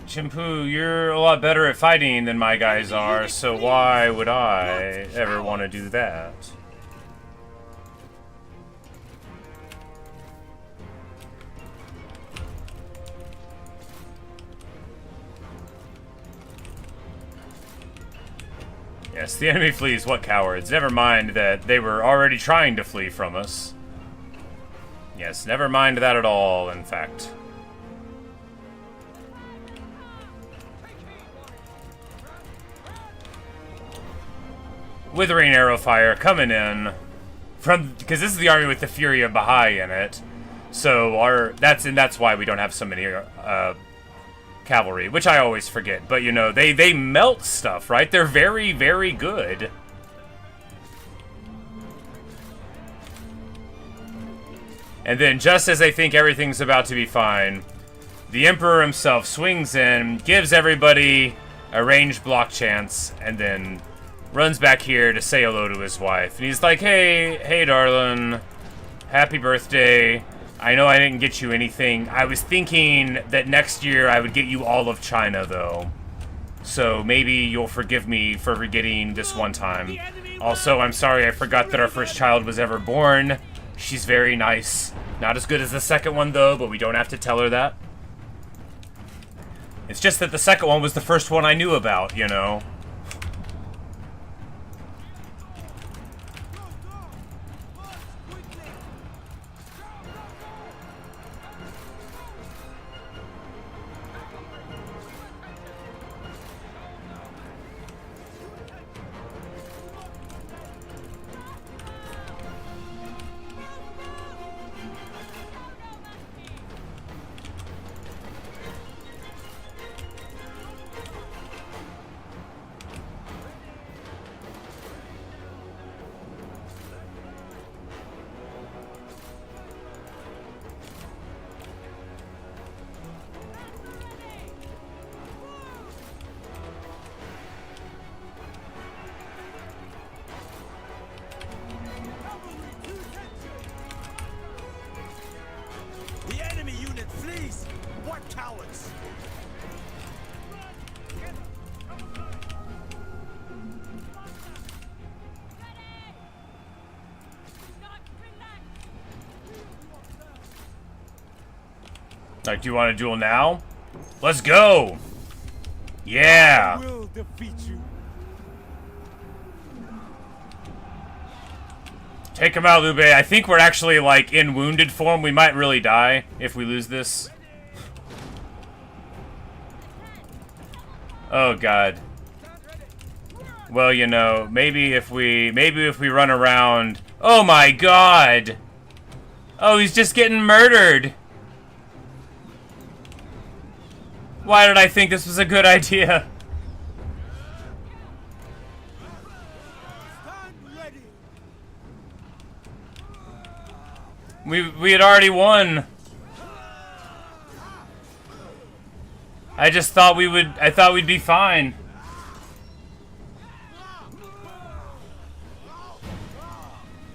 Chimpu, you're a lot better at fighting than my guys are, so why would I ever want to do that? Yes, the enemy flees, what cowards. Never mind that they were already trying to flee from us. Yes, never mind that at all, in fact. Withering arrow fire coming in from, because this is the army with the Fury of Bahai in it. So that's why we don't have so many cavalry, which I always forget. But you know, they melt stuff, right? They're very, very good. And then just as they think everything's about to be fine, the Emperor himself swings in, gives everybody a ranged block chance, and then runs back here to say hello to his wife. And he's like, hey, darling. Happy birthday. I know I didn't get you anything. I was thinking that next year I would get you all of China, though. So maybe you'll forgive me for forgetting this one time. Also, I'm sorry I forgot that our first child was ever born. She's very nice. Not as good as the second one, though, but we don't have to tell her that. It's just that the second one was the first one I knew about, you know? The enemy unit flees! What cowards! Like, do you want to duel now? Let's go! Yeah! I will defeat you. Take him out, Liu Bei. I think we're actually, like, in wounded form. We might really die if we lose this. Oh, God. Well, you know, maybe if we run around... Oh, my God! Oh, he's just getting murdered! Why did I think this was a good idea? We had already won. I just thought I thought we'd be fine.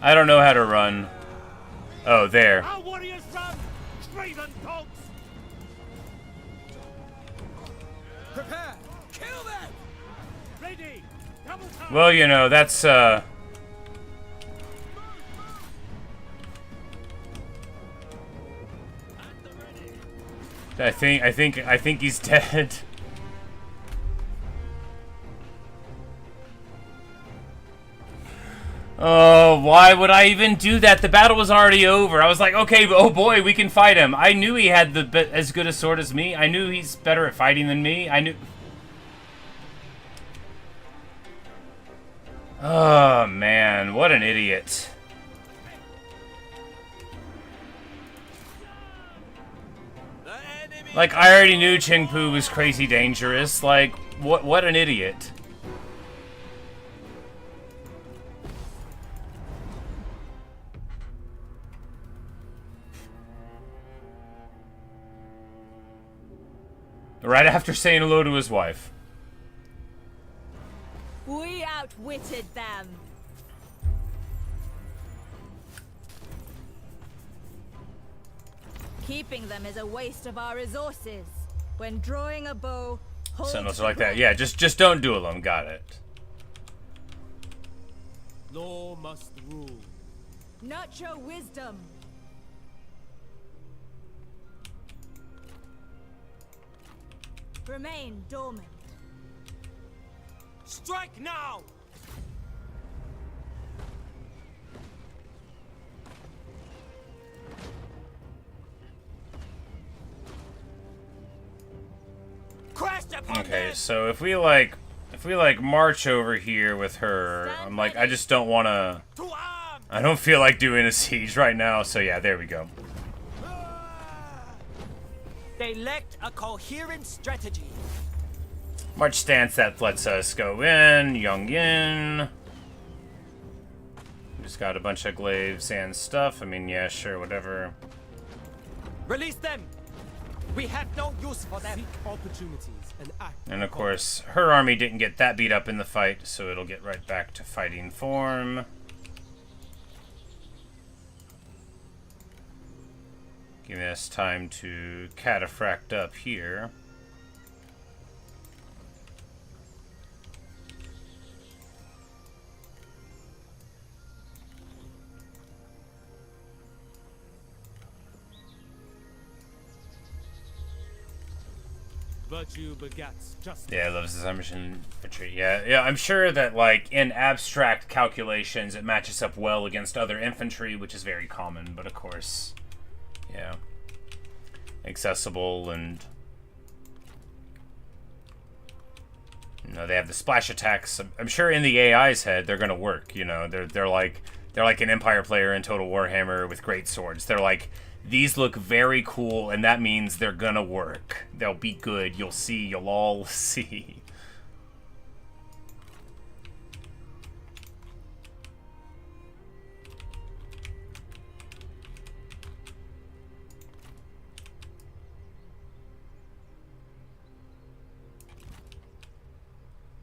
I don't know how to run. Oh, there. Our warriors run! Craven dogs! Prepare. Kill them. Ready! Double time! Well, you know, that's I think he's dead. Oh, why would I even do that? The battle was already over. I was like, okay, oh boy, we can fight him. I knew he had as good a sword as me. I knew he's better at fighting than me. I knew. Oh man, what an idiot. Like, I already knew Qingpu was crazy dangerous. Like, what an idiot. Right after saying hello to his wife. We outwitted them. Keeping them is a waste of our resources. When drawing a bow, hold Sentinels are your like that. breath. Yeah, just don't duel them. Got it. Law must rule. Nurture wisdom. Remain dormant. Strike now! Crash upon Okay, them! so if we like march over here with her, I'm like, I just don't want to. To arms! I don't feel like doing a siege right now. So yeah, there we go. They lacked a coherent strategy. March stance that lets us go in. Young Yin. Just got a bunch of glaives and stuff. I mean, yeah, sure, whatever. Release them! We have no use for them. Seek opportunities and act. And of course, her army didn't get that beat up in the fight, so it'll get right back to fighting form. Giving us time to cataphract up here. Virtue begats justice. Yeah, I love this mission infantry. Yeah, I'm sure that, like, in abstract calculations, it matches up well against other infantry, which is very common, but of course, yeah. Accessible and... You know, they have the splash attacks. I'm sure in the AI's head, they're gonna work, you know. They're like an Empire player in Total Warhammer with great swords. They're like, these look very cool, and that means they're gonna work. They'll be good. You'll see. You'll all see.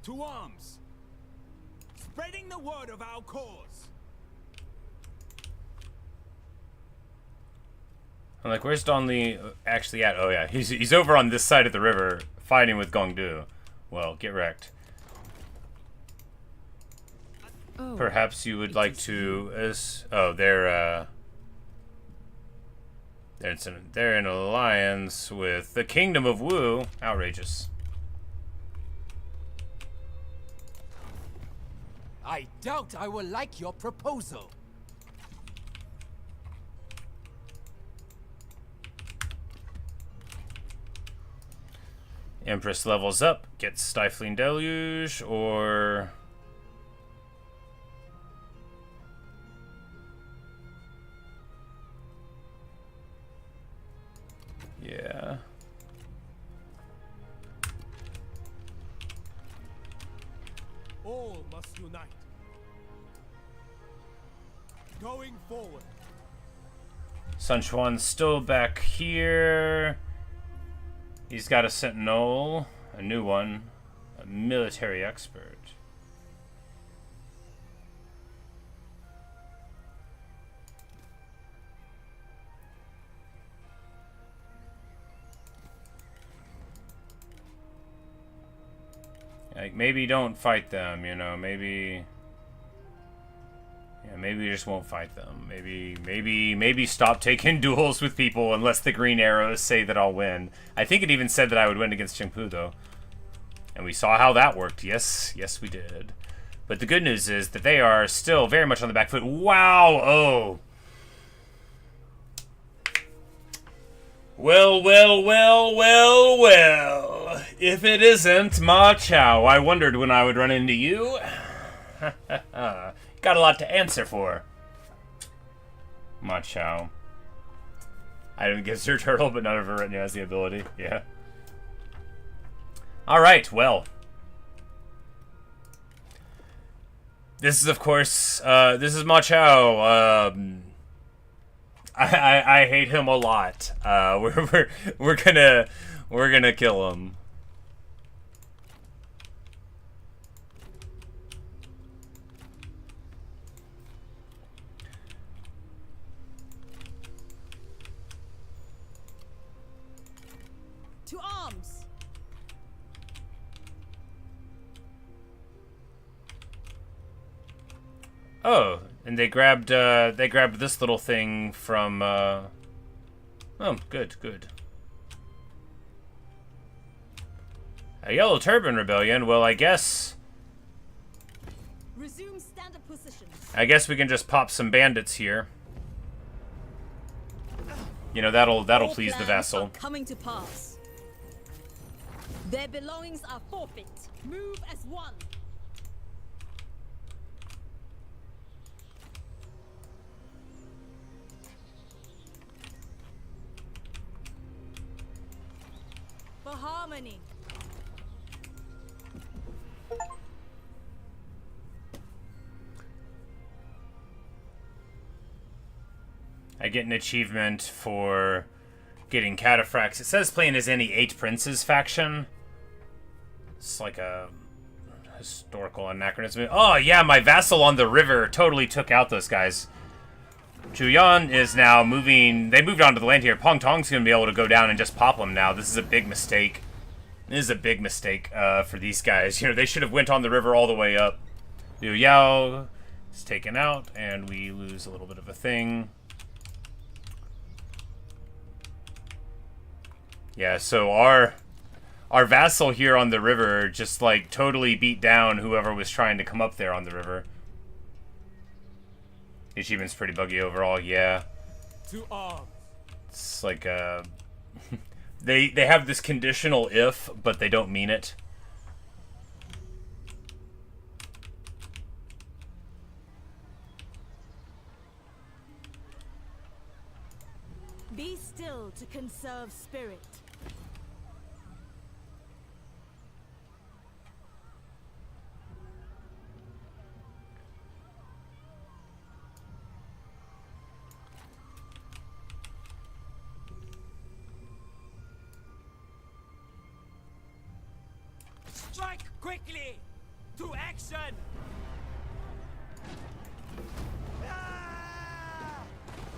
To arms! Spreading the word of our cause! I'm like, where's Don Lee actually at? Oh yeah, he's over on this side of the river fighting with Gongdu. Well, get wrecked. Oh, Perhaps you would like to... Oh, they're in alliance with the Kingdom of Wu. Outrageous. I doubt I will like your proposal. Empress levels up, gets Stifling Deluge, or... Yeah. All must unite. Going forward. Sun Chuan's still back here. He's got a sentinel, a new one, a military expert. Like, maybe don't fight them, you know, maybe... Yeah, maybe we just won't fight them. Maybe stop taking duels with people unless the green arrows say that I'll win. I think it even said that I would win against Qingpu, though. And we saw how that worked. Yes, we did. But the good news is that they are still very much on the back foot. Wow! Oh! Well. If it isn't Ma Chao, I wondered when I would run into you. Got a lot to answer for. Ma Chao. Item gives her turtle, but none of her retinue has the ability. Yeah. Alright, well. This is, of course, this is Ma Chao. I hate him a lot. We're gonna kill him. To arms! Oh, and they grabbed this little thing from oh, good. A Yellow Turban Rebellion. Well, I guess Resume standard positions. we can just pop some bandits here. You know, that'll All please the plans vassal. are coming to pass. Their belongings are forfeit. Move as one. For harmony. I get an achievement for getting cataphracts. It says playing as any 8 princes faction. It's like a historical anachronism. Oh yeah, my vassal on the river totally took out those guys. Juyan is now moving. They moved onto the land here. Pong Tong's going to be able to go down and just pop them now. This is a big mistake. This is a big mistake for these guys. You know, they should have went on the river all the way up. Liu Yao is taken out, and we lose a little bit of a thing. Yeah, so our vassal here on the river just, like, totally beat down whoever was trying to come up there on the river. The achievement's pretty buggy overall, yeah. To arms. It's like, they have this conditional if, but they don't mean it. Be still to conserve spirit. Strike quickly! To action!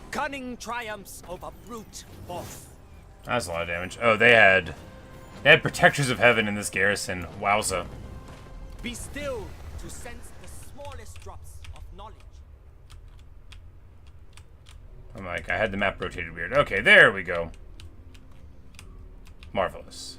Cunning triumphs over brute force. That's a lot of damage. Oh, they had Protectors of Heaven in this garrison. Wowza. Be still to sense the smallest drops of knowledge. I'm like, I had the map rotated weird. Okay, there we go. Marvelous.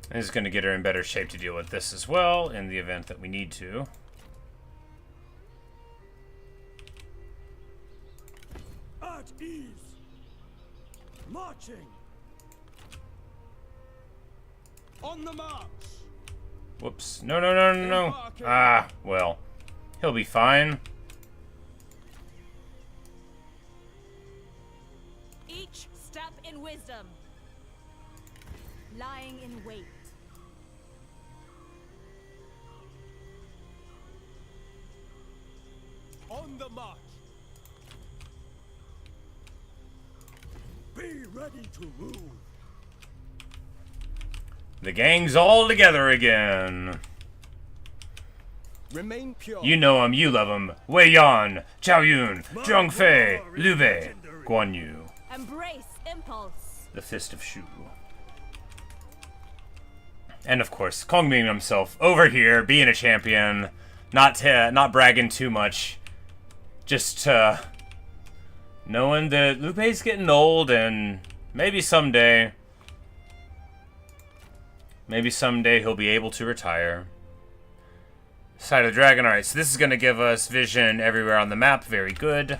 This is going to get her in better shape to deal with this as well, in the event that we need to. At ease. Marching. On the march. Whoops. No. Ah, well. He'll be fine. Each step in wisdom. Lying in wait. On the march. Be ready to move. The gang's all together again. Remain pure. You know him, you love him. Wei Yan, Zhao Yun, Zhang Fei, Liu Bei, Guan Yu. Embrace impulse. The Fist of Shu. And of course, Kong being himself over here, being a champion, not bragging too much, just knowing that Liu Bei's getting old, and maybe someday he'll be able to retire. Side of the dragon. Alright, so this is going to give us vision everywhere on the map. Very good.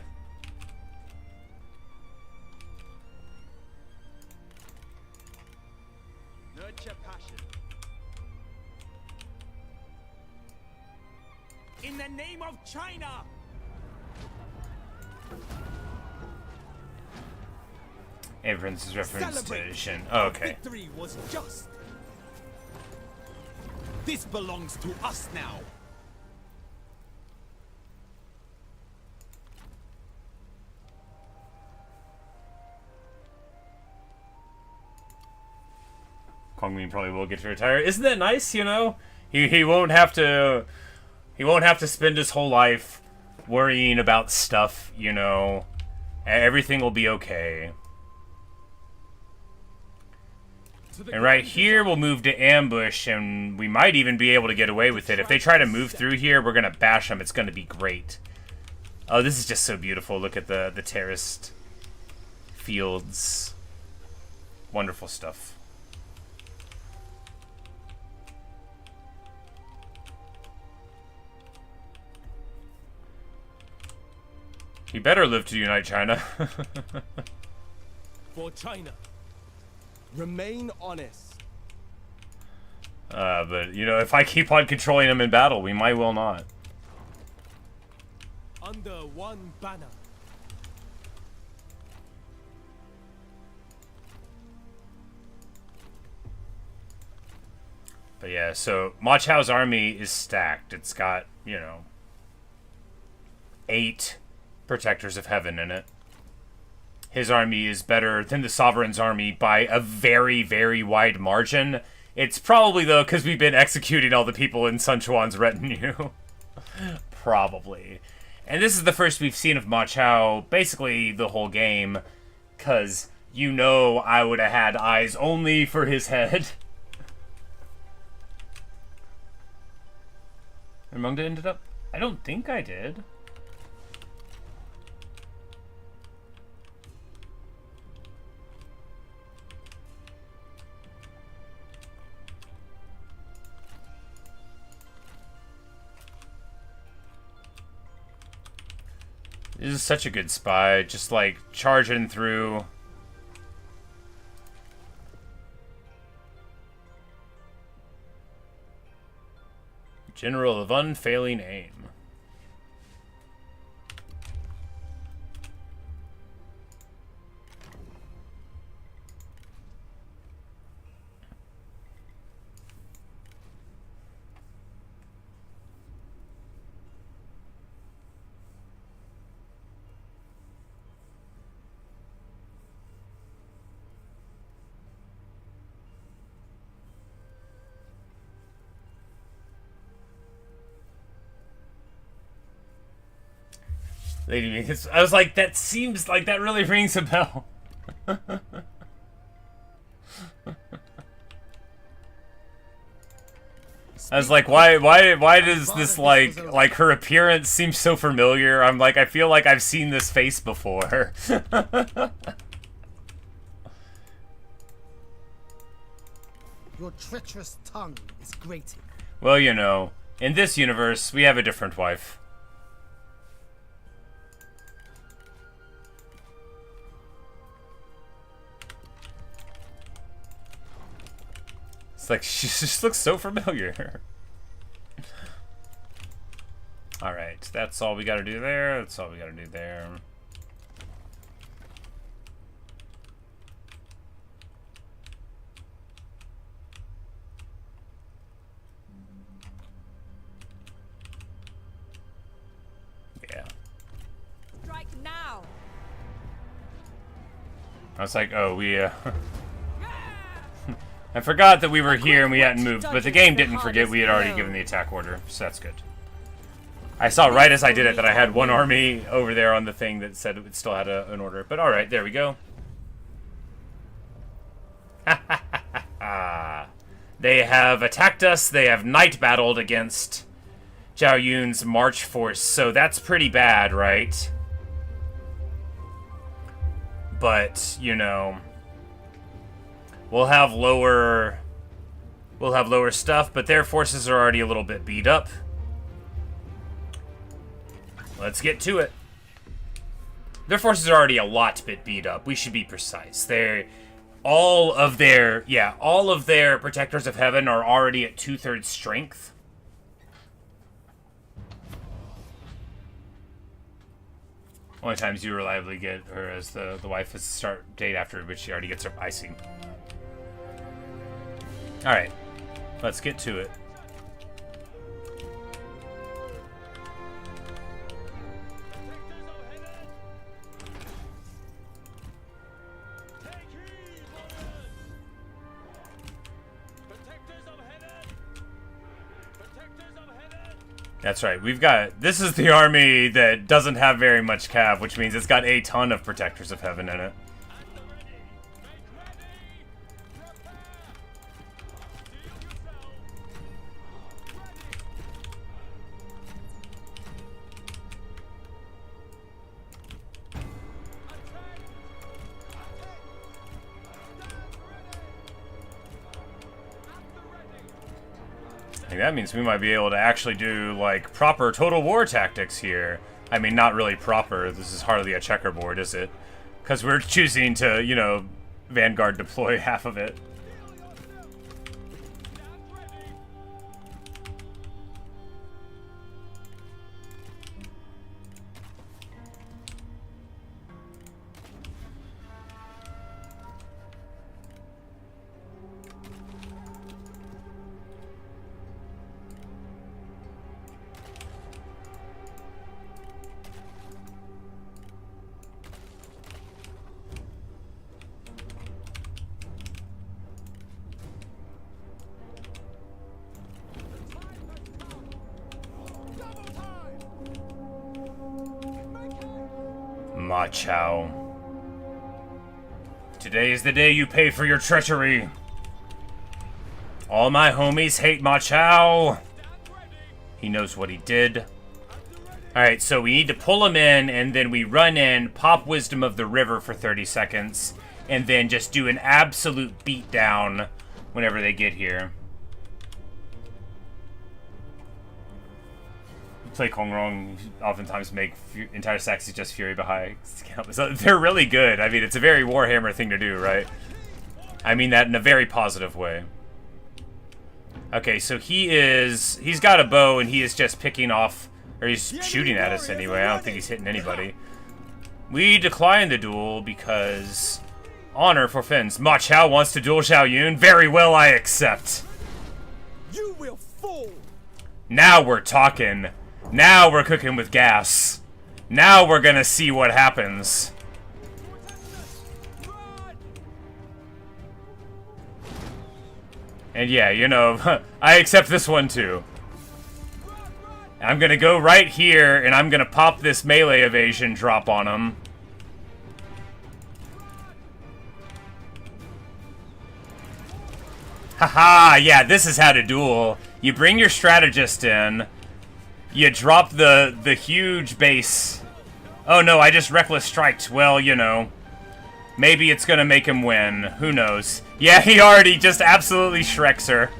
Nurture passion. In the name of China! Abrams' reference to Celebrate. Shin. Our Oh, okay. victory was just. This belongs to us now. Kongmin probably will get to retire. Isn't that nice, you know? He won't have to spend his whole life worrying about stuff, you know. Everything will be okay. And right here, we'll move to ambush, and we might even be able to get away with it. If they try to move through here, we're going to bash them. It's going to be great. Oh, this is just so beautiful. Look at the terraced fields. Wonderful stuff. He better live to unite China. For China. Remain honest. But, you know, if I keep on controlling him in battle, we might well not. Under one banner. But yeah, so Ma Chao's army is stacked. It's got, you know, 8 protectors of heaven in it. His army is better than the Sovereign's army by a very, very wide margin. It's probably, though, because we've been executing all the people in Sun Chuan's retinue. Probably. And this is the first we've seen of Ma Chao, basically the whole game, because you know I would have had eyes only for his head. And Mungda ended up... I don't think I did. This is such a good spy, just like charging through. General of unfailing aim. Lady Means. I was like, that seems like that really rings a bell. I was like, why does this like her appearance seem so familiar? I'm like, I feel like I've seen this face before. Your treacherous tongue is grating. Well, you know, in this universe, we have a different wife. It's like, she just looks so familiar. Alright, that's all we gotta do there. That's all we gotta do there. Yeah. Strike now. I was like, oh, we, I forgot that we were here and we hadn't moved, but the game didn't forget we had already given the attack order, so that's good. I saw right as I did it that I had one army over there on the thing that said it still had an order, but alright, there we go. They have attacked us, they have night battled against Zhao Yun's march force, so that's pretty bad, right? But, you know... We'll have lower stuff, but their forces are already a little bit beat up. Let's get to it. Their forces are already a lot bit beat up. We should be precise. All of their protectors of heaven are already at 2/3 strength. Only times you reliably get her as the wife is start date after, but she already gets her icing. Alright, let's get to it. That's right, this is the army that doesn't have very much cav, which means it's got a ton of Protectors of Heaven in it. That means we might be able to actually do, like, proper total war tactics here. I mean, not really proper. This is hardly a checkerboard, is it? Because we're choosing to, you know, Vanguard deploy half of it. Ma Chao. Today is the day you pay for your treachery. All my homies hate Ma Chao. He knows what he did. Alright, so we need to pull him in, and then we run in, pop Wisdom of the River for 30 seconds, and then just do an absolute beatdown whenever they get here. Play Kongrong, oftentimes make entire stacks just Fury behind. So they're really good. I mean, it's a very Warhammer thing to do, right? I mean that in a very positive way. Okay, so he's got a bow and he is just picking off, or he's shooting at us anyway. I don't think he's hitting anybody. We decline the duel because honor forfends. Ma Chao wants to duel Xiao Yun. Very well, I accept. You will fall. Now we're talking. Now we're cooking with gas. Now we're gonna see what happens. And yeah, you know, I accept this one too. I'm gonna go right here, and I'm gonna pop this melee evasion drop on him. Haha, yeah, this is how to duel. You bring your strategist in. You drop the huge base. Oh no, I just reckless striked. Well, you know. Maybe it's gonna make him win. Who knows? Yeah, he already just absolutely shreks her.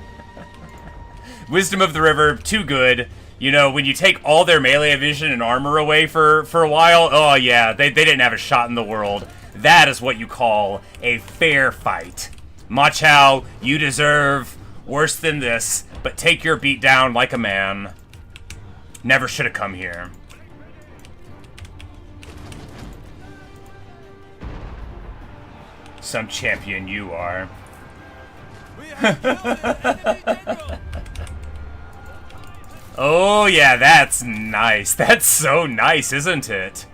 Wisdom of the River, too good. You know, when you take all their melee vision and armor away for a while, oh yeah, they didn't have a shot in the world. That is what you call a fair fight. Ma Chao, you deserve worse than this, but take your beat down like a man. Never should have come here. Some champion you are. Oh yeah, that's nice. That's so nice, isn't it?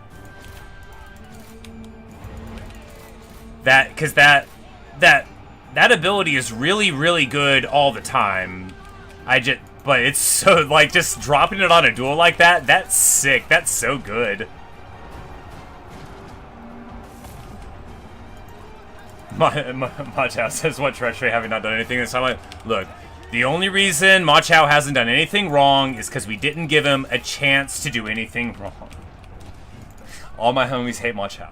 Because that ability is really, really good all the time. But it's so, like, just dropping it on a duel like that, that's sick. That's so good. Ma Chao says, what treachery, having not done anything this time? Look, the only reason Ma Chao hasn't done anything wrong is because we didn't give him a chance to do anything wrong. All my homies hate Ma Chao.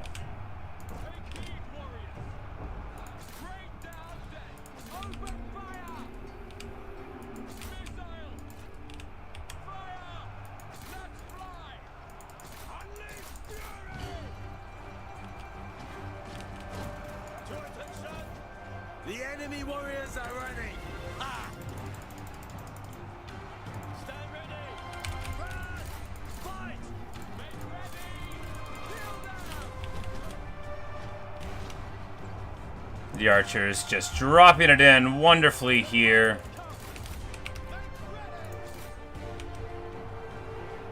Enemy warriors are ready. Ha! Stand ready. Run! Fight! Make ready. Kneel down. The archers just dropping it in wonderfully here.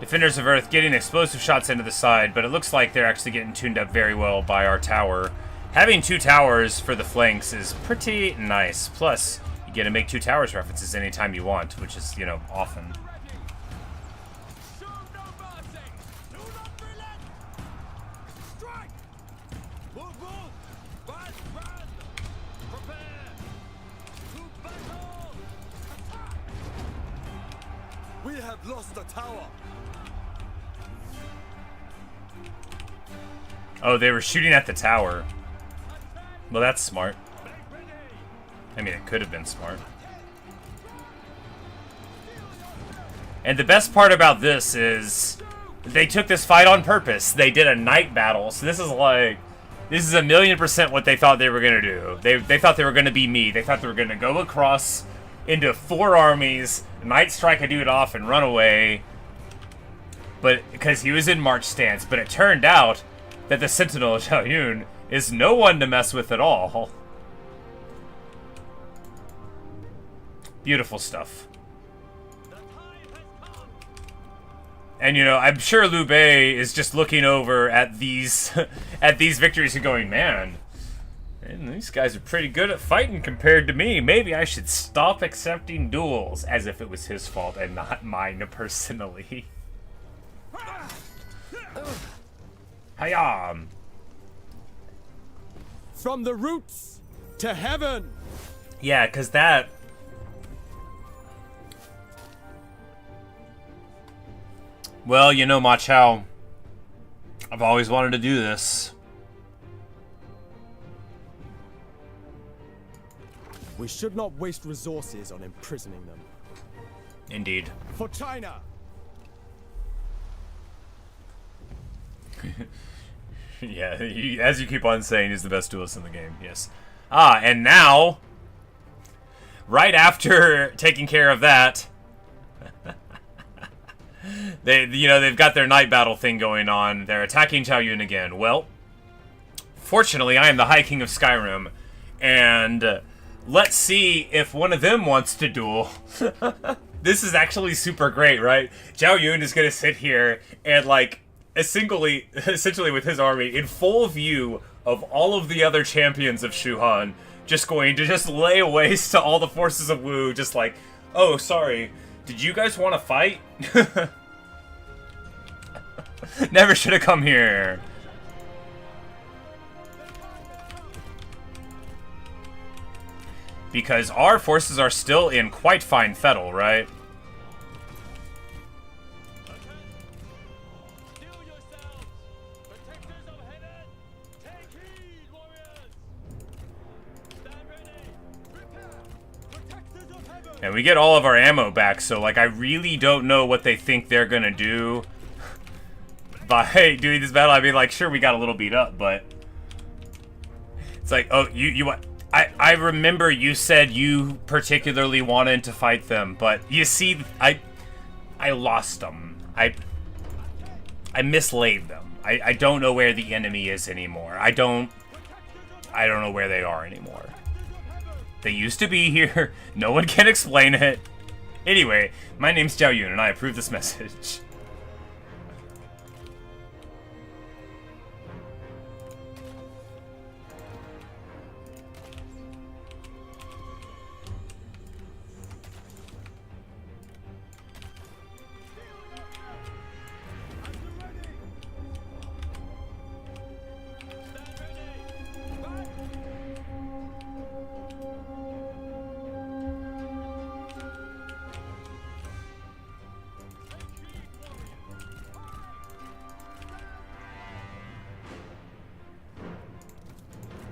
Defenders of Earth getting explosive shots into the side, but it looks like they're actually getting tuned up very well by our tower. Having 2 towers for the flanks is pretty nice. Plus, you get to make 2 towers references anytime you want, which is, you know, often. Show no mercy. Do not relent. Strike. Move, move. Run, run. Prepare. To battle. Attack. We have lost the tower. Oh, they were shooting at the tower. Well, that's smart. I mean, it could have been smart. And the best part about this is they took this fight on purpose. They did a night battle. So this is like, this is 1,000,000% what they thought they were going to do. They thought they were going to be me. They thought they were going to go across into 4 armies, night strike a dude off and run away. But because he was in march stance. But it turned out that the Sentinel Zhao Yun is no one to mess with at all. Beautiful stuff. And you know, I'm sure Liu Bei is just looking over at these at these victories and going, man, these guys are pretty good at fighting compared to me. Maybe I should stop accepting duels, as if it was his fault and not mine personally. Hayam. From the roots to heaven. Yeah, because that... Well, you know, Ma Chao, I've always wanted to do this. We should not waste resources on imprisoning them. Indeed. For China! Yeah, as you keep on saying, he's the best duelist in the game, yes. Ah, and now, right after taking care of that, they've got their night battle thing going on. They're attacking Zhao Yun again. Well, fortunately, I am the High King of Skyrim, and let's see if one of them wants to duel. This is actually super great, right? Zhao Yun is gonna sit here and, like, essentially with his army in full view of all of the other champions of Shuhan, just going to just lay waste to all the forces of Wu, just like, oh, sorry, did you guys want to fight? Never should have come here. Because our forces are still in quite fine fettle, right? And we get all of our ammo back, so, like, I really don't know what they think they're gonna do by doing this battle. I mean, like, sure, we got a little beat up, but it's like, oh, I remember you said you particularly wanted to fight them, but you see, I lost them. I mislaid them. I don't know where the enemy is anymore. I don't know where they are anymore. They used to be here. No one can explain it. Anyway, my name's Zhao Yun, and I approve this message.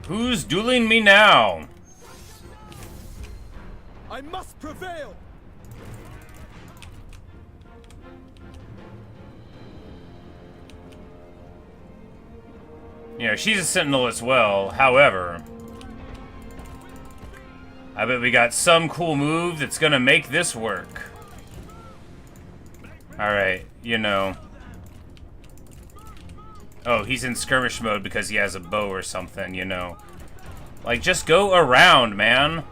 Who's dueling me now? I must prevail! You know, she's a sentinel as well, however... I bet we got some cool move that's gonna make this work. Alright, you know. Oh, he's in skirmish mode because he has a bow or something, you know. Like, just go around, man.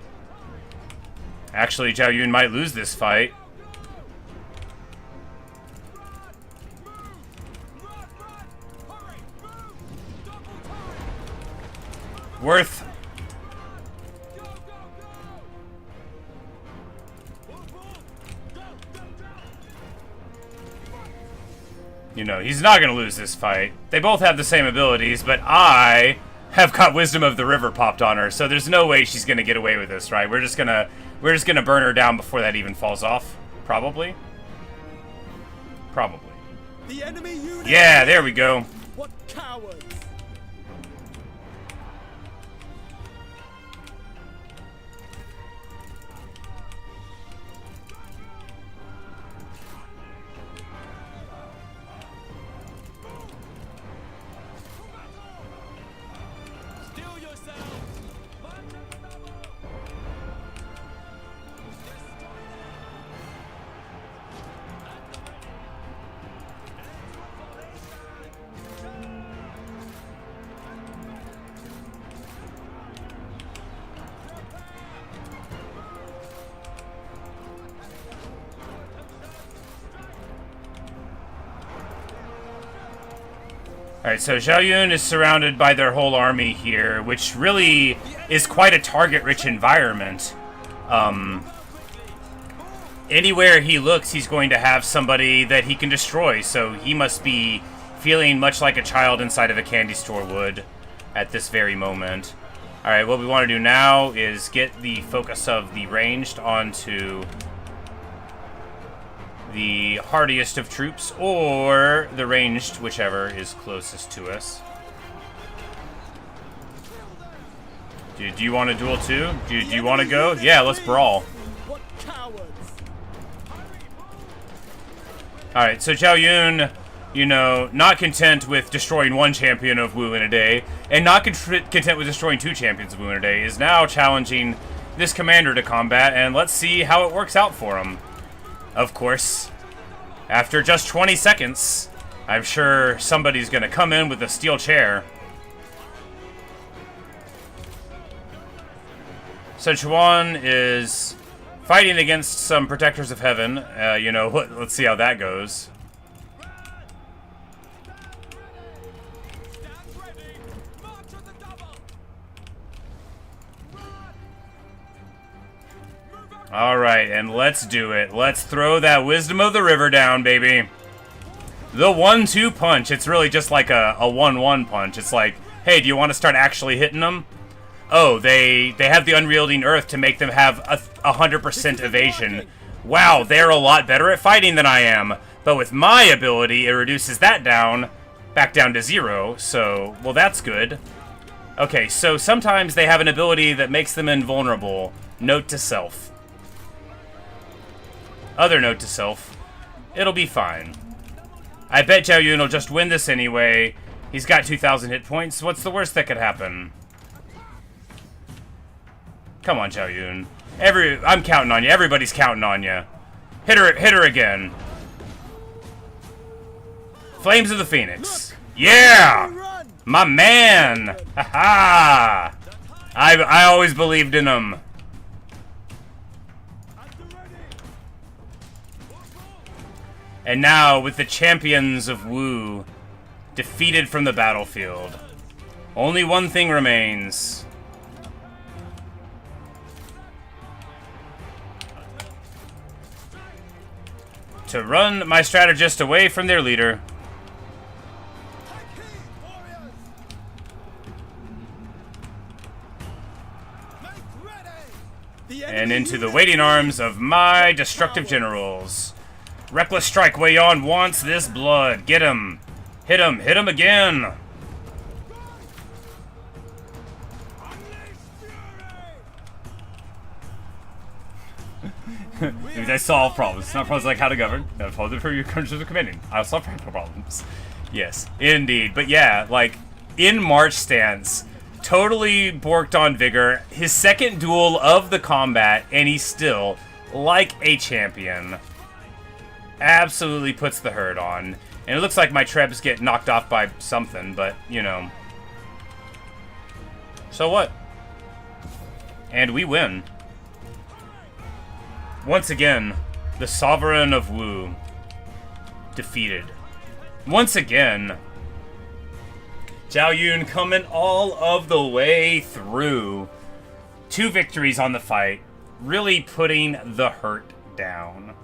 Actually, Zhao Yun might lose this fight. Worth. You know, he's not gonna lose this fight. They both have the same abilities, but I have got Wisdom of the River popped on her, so there's no way she's gonna get away with this, right? We're just gonna burn her down before that even falls off. Probably. Probably. The enemy unit. Yeah, there we go. What cowards! Steel yourself! March on the double! Destroy them! Alright, so Zhao Yun is surrounded by their whole army here, which really is quite a target-rich environment. Anywhere he looks, he's going to have somebody that he can destroy, so he must be feeling much like a child inside of a candy store would at this very moment. Alright, what we want to do now is get the focus of the ranged onto the hardiest of troops, or the ranged, whichever is closest to us. Do you want to duel too? Do you want to go? Yeah, let's brawl. What cowards! Alright, so Zhao Yun, you know, not content with destroying one champion of Wu in a day, and not content with destroying two champions of Wu in a day, is now challenging this commander to combat, and let's see how it works out for him. Of course, after just 20 seconds, I'm sure somebody's gonna come in with a steel chair. So Chuan is fighting against some protectors of heaven. You know, let's see how that goes. Stand ready! March on the double! Alright, and let's do it. Let's throw that Wisdom of the River down, baby. The 1-2 punch. It's really just like a 1-1 punch. It's like, hey, do you want to start actually hitting them? Oh, they have the Unwielding Earth to make them have 100% evasion. Wow, they're a lot better at fighting than I am. But with my ability, it reduces that down, back down to 0. So, well, that's good. Okay, so sometimes they have an ability that makes them invulnerable. Note to self. Other note to self. It'll be fine. I bet Zhao Yun will just win this anyway. He's got 2,000 hit points. What's the worst that could happen? Come on, Zhao Yun. I'm counting on you. Everybody's counting on you. Hit her again. Flames of the Phoenix. Yeah! My man! Ha-ha! I always believed in him. And now, with the champions of Wu defeated from the battlefield, only one thing remains. To run my strategist away from their leader. And into the waiting arms of my destructive generals. Reckless Strike Wei Yan wants this blood. Get him. Hit him. Hit him again. I solve problems. Not problems like how to govern. No, problems for your countries of commanding. I'll solve practical problems. Yes, indeed. But yeah, like, in March stance, totally borked on vigor. His second duel of the combat, and he's still, like a champion, absolutely puts the hurt on. And it looks like my trebs get knocked off by something, but, you know. So what? And we win. Once again, the Sovereign of Wu defeated. Once again, Zhao Yun coming all of the way through. 2 victories on the fight, really putting the hurt down.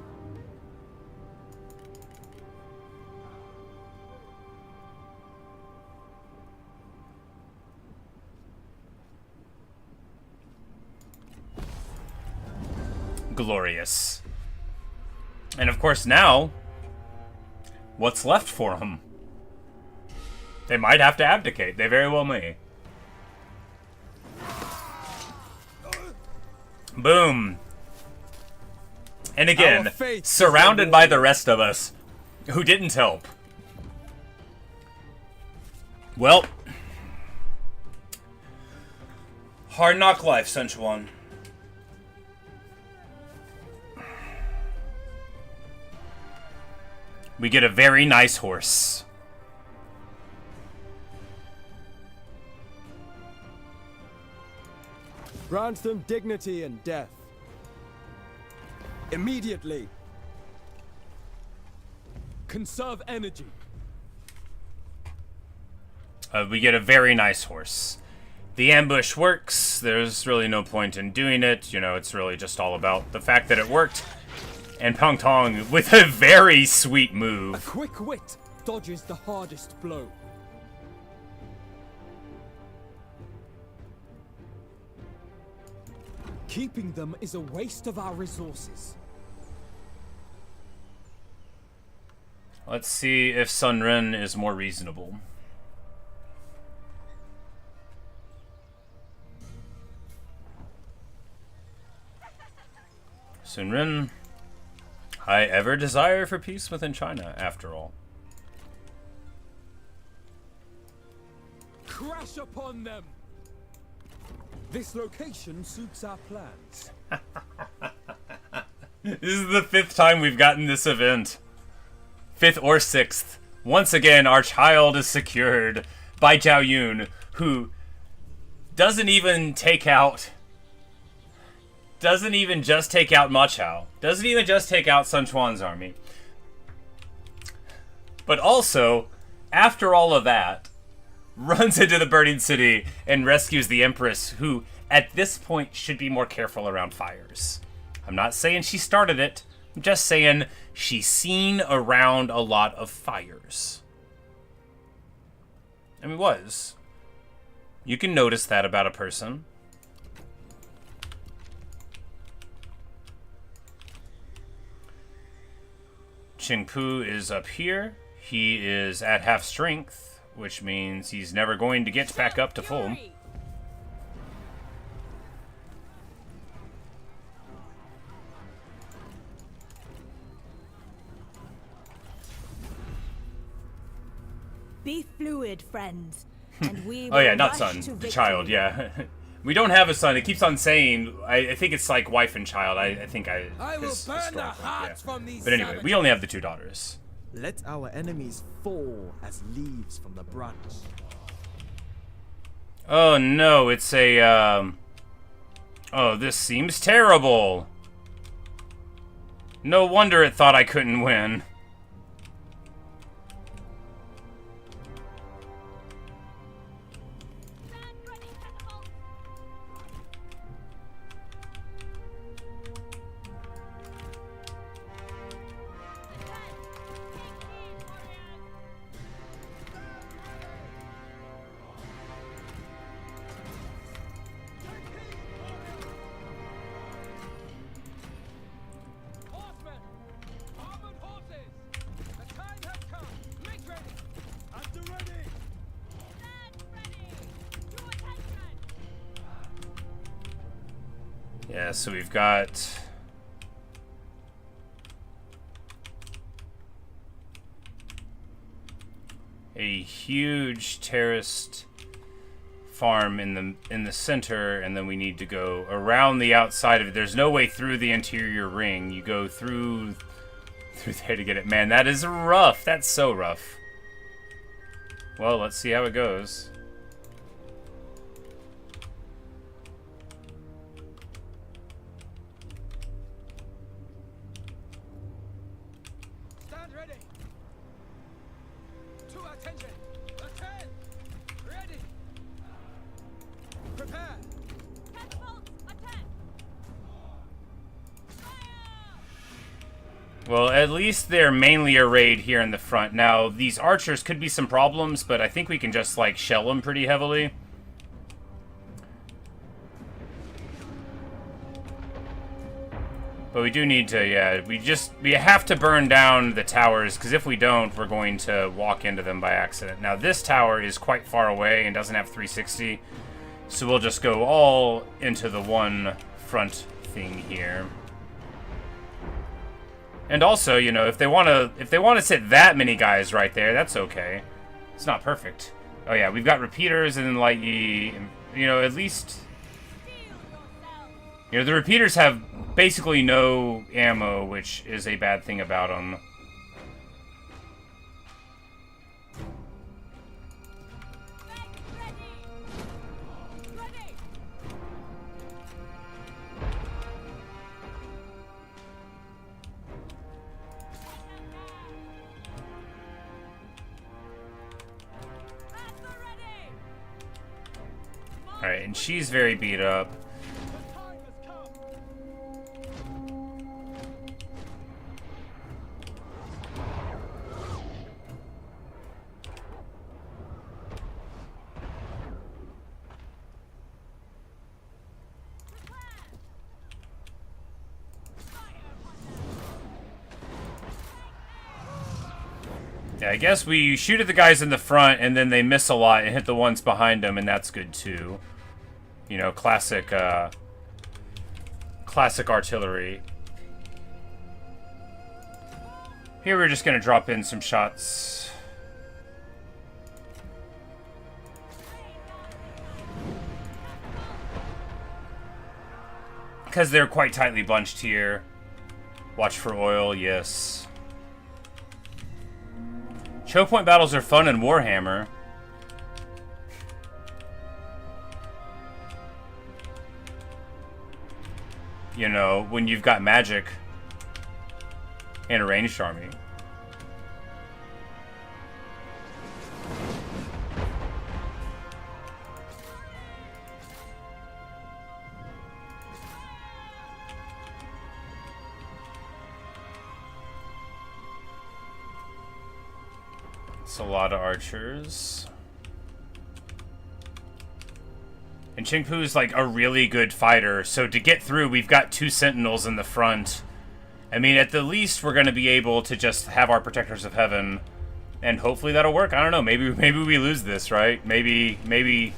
Glorious. And of course now, what's left for them? They might have to abdicate. They very well may. Boom. And again, surrounded by the rest of us who didn't help. Well, hard knock life, Senchuan. We get a very nice horse. Grant them dignity and death. Immediately. Conserve energy. We get a very nice horse. The ambush works. There's really no point in doing it. You know, it's really just all about the fact that it worked. And Pong Tong with a very sweet move. A quick wit dodges the hardest blow. Keeping them is a waste of our resources. Let's see if Sun Ren is more reasonable. Sun Ren, I ever desire for peace within China, after all. Crash upon them! This location suits our plans. This is the 5th time we've gotten this event. 5th or 6th. Once again, our child is secured by Zhao Yun, who doesn't even just take out Ma Chao. Doesn't even just take out Sun Quan's army. But also, after all of that, runs into the burning city and rescues the Empress, who at this point should be more careful around fires. I'm not saying she started it. I'm just saying she's seen around a lot of fires. I mean, was. You can notice that about a person. Qingpu is up here. He is at half strength, which means he's never going to get back up to full. Be fluid, friends, and we Oh yeah, will not rush son, to the victory. child, yeah. We don't have a son. It keeps on saying, I think it's like wife and child. I think I will is burn the historical, hearts yeah. from these But anyway, savages. we only have the 2 daughters. Let our enemies fall as leaves from the branch. Oh no, it's a, Oh, this seems terrible. No wonder it thought I couldn't win. Horsemen! Armored horses! The time has come! Make ready! At the ready! Stand ready! To attention! Yeah, so we've got... a huge terraced farm in the center, and then we need to go around the outside of it. There's no way through the interior ring. You go through there to get it. Man, that is rough. That's so rough. Well, let's see how it goes. Stand ready. To attention. Attend. Ready. Prepare. Catapults, attack! Well, at least they're mainly arrayed here in the front. Now, these archers could be some problems, but I think we can just, like, shell them pretty heavily. But we do need to, yeah, we have to burn down the towers, because if we don't, we're going to walk into them by accident. Now, this tower is quite far away and doesn't have 360, so we'll just go all into the one front thing here. And also, you know, if they want to sit that many guys right there, that's okay. It's not perfect. Oh yeah, we've got repeaters and then, like, you know, at least, you know, the repeaters have basically no ammo, which is a bad thing about them. Alright, and she's very beat up. Yeah, I guess we shoot at the guys in the front, and then they miss a lot and hit the ones behind them, and that's good too. You know, classic artillery. Here we're just gonna drop in some shots. Because they're quite tightly bunched here. Watch for oil, yes. Choke point battles are fun in Warhammer. You know, when you've got magic and a ranged army. It's a lot of archers. And Qingpu's like a really good fighter, so to get through, we've got 2 sentinels in the front. I mean, at the least, we're going to be able to just have our Protectors of Heaven, and hopefully that'll work. I don't know, maybe we lose this, right? Maybe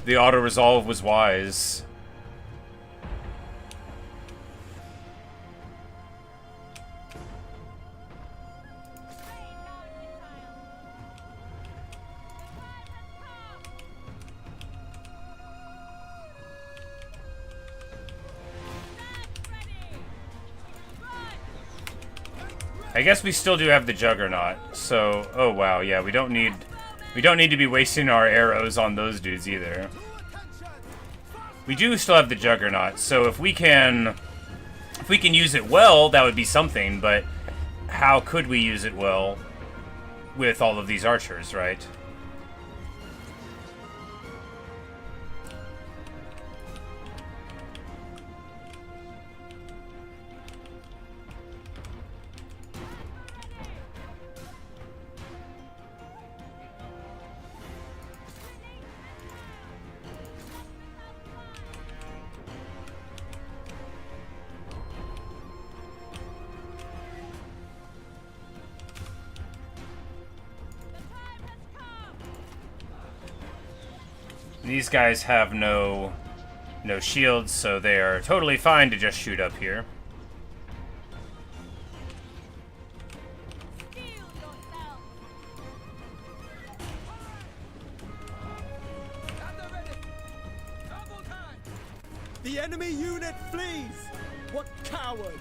the auto-resolve was wise. I guess we still do have the Juggernaut, so oh wow, yeah, we don't need to be wasting our arrows on those dudes either. We do still have the Juggernaut, so if we can use it well, that would be something, but how could we use it well with all of these archers, right? These guys have no shields, so they are totally fine to just shoot up here. The enemy unit flees! What cowards!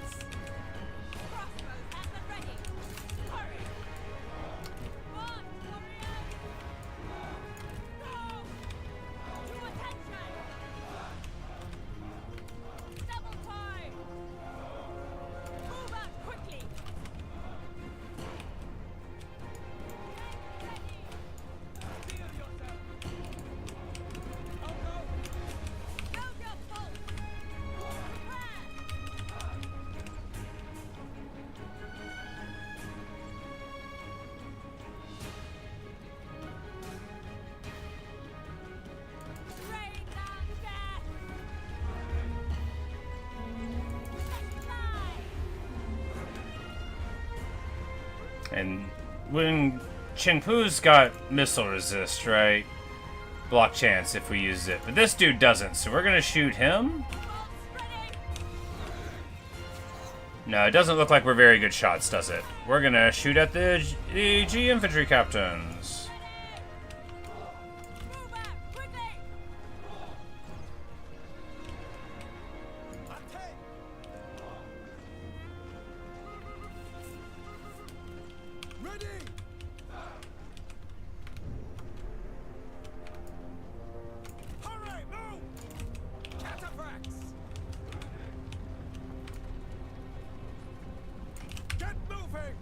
Crossbows at the ready. Hurry! On, warriors! Go! To attention! Double time! Move out quickly! Build your bolt! Rain down death! Let's fly! And when Chengpu's got missile resist, right? Block chance if we use it. But this dude doesn't, so we're gonna shoot him? No, it doesn't look like we're very good shots, does it? We're gonna shoot at the G infantry captains. Move out quickly! Ready! Hurry, move! Cataphracts! Get moving!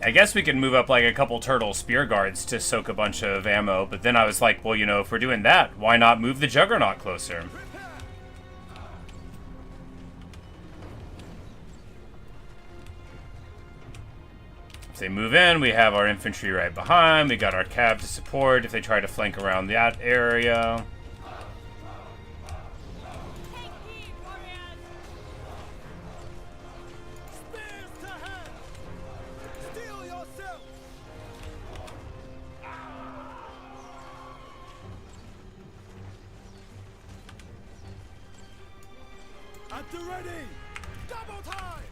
I guess we could move up like a couple turtle spear guards to soak a bunch of ammo, but then I was like, well, you know, if we're doing that, why not move the Juggernaut closer? If they move in, we have our infantry right behind. We got our cav to support if they try to flank around that area. Take heed, warriors! Spears to hand! Steel yourself! At the ready! Double time!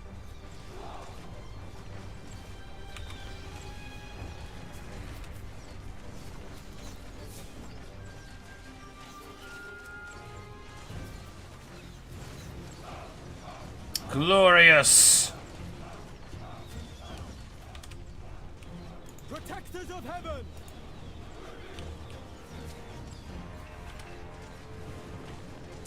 Glorious! Protectors of heaven!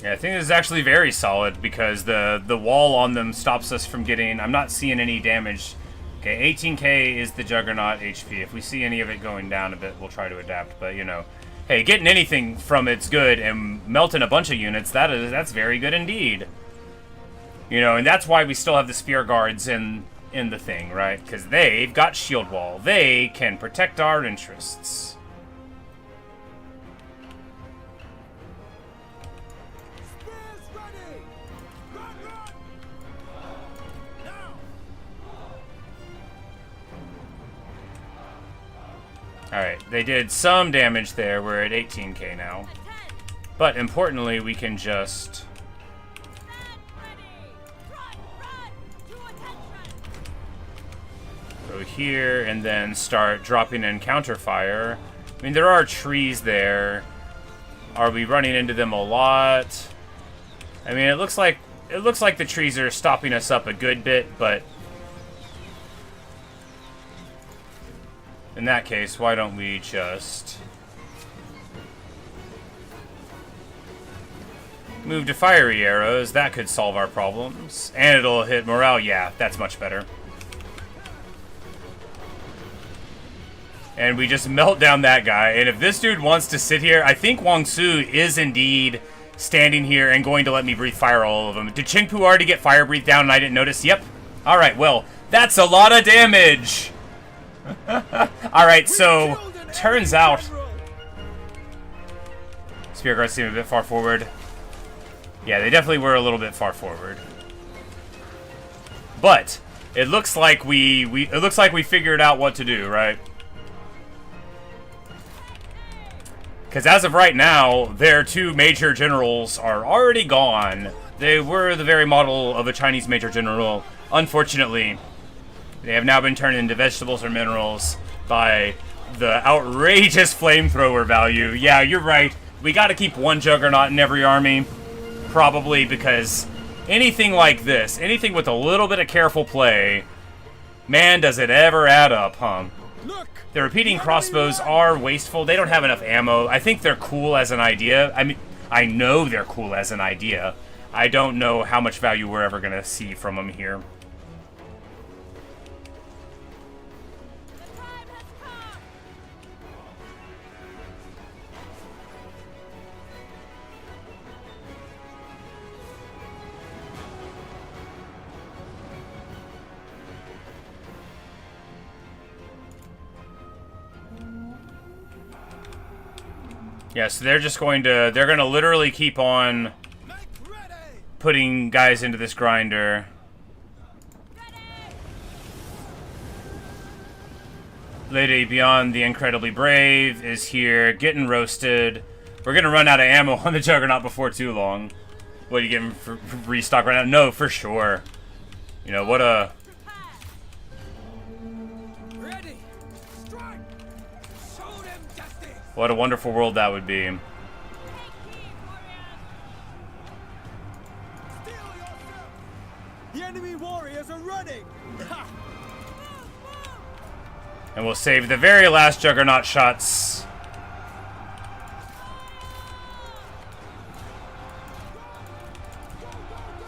Yeah, I think this is actually very solid because the wall on them stops us from getting... I'm not seeing any damage. Okay, 18k is the Juggernaut HP. If we see any of it going down a bit, we'll try to adapt. But, you know, hey, getting anything from it's good, and melting a bunch of units, that's very good indeed. You know, and that's why we still have the Spear Guards in the thing, right? Because they've got Shield Wall. They can protect our interests. Spears ready! Run, run! Now! Alright, they did some damage there. We're at 18k now. Attend! But importantly, we can just... Stand ready! Run! To attention! go here and then start dropping in counterfire. I mean, there are trees there. Are we running into them a lot? I mean, it looks like the trees are stopping us up a good bit, but in that case, why don't we just move to fiery arrows? That could solve our problems. And it'll hit morale. Yeah, that's much better. And we just melt down that guy. And if this dude wants to sit here, I think Wang Su is indeed standing here and going to let me breathe fire all of them. Did Chengpu already get fire breathed down and I didn't notice? Yep. Alright, well, that's a lot of damage. Alright, so, turns out... Spear Guards seem a bit far forward. Yeah, they definitely were a little bit far forward. But, it looks like we figured out what to do, right? Because as of right now, their two major generals are already gone. They were the very model of a Chinese major general. Unfortunately, they have now been turned into vegetables or minerals by the outrageous flamethrower value. Yeah, you're right. we got to keep one Juggernaut in every army, probably, because anything like this, anything with a little bit of careful play, man, does it ever add up, huh? Look! The repeating crossbows are wasteful. They don't have enough ammo. I think they're cool as an idea. I mean, I know they're cool as an idea. I don't know how much value we're ever going to see from them here. Yeah, so they're just going to, they're going to literally keep on putting guys into this grinder. Lady Beyond the Incredibly Brave is here, getting roasted. We're going to run out of ammo on the Juggernaut before too long. What, you getting for restock right now? No, for sure. You know, what a... What a wonderful world that would be. The enemy warriors are running! And we'll save the very last Juggernaut shots.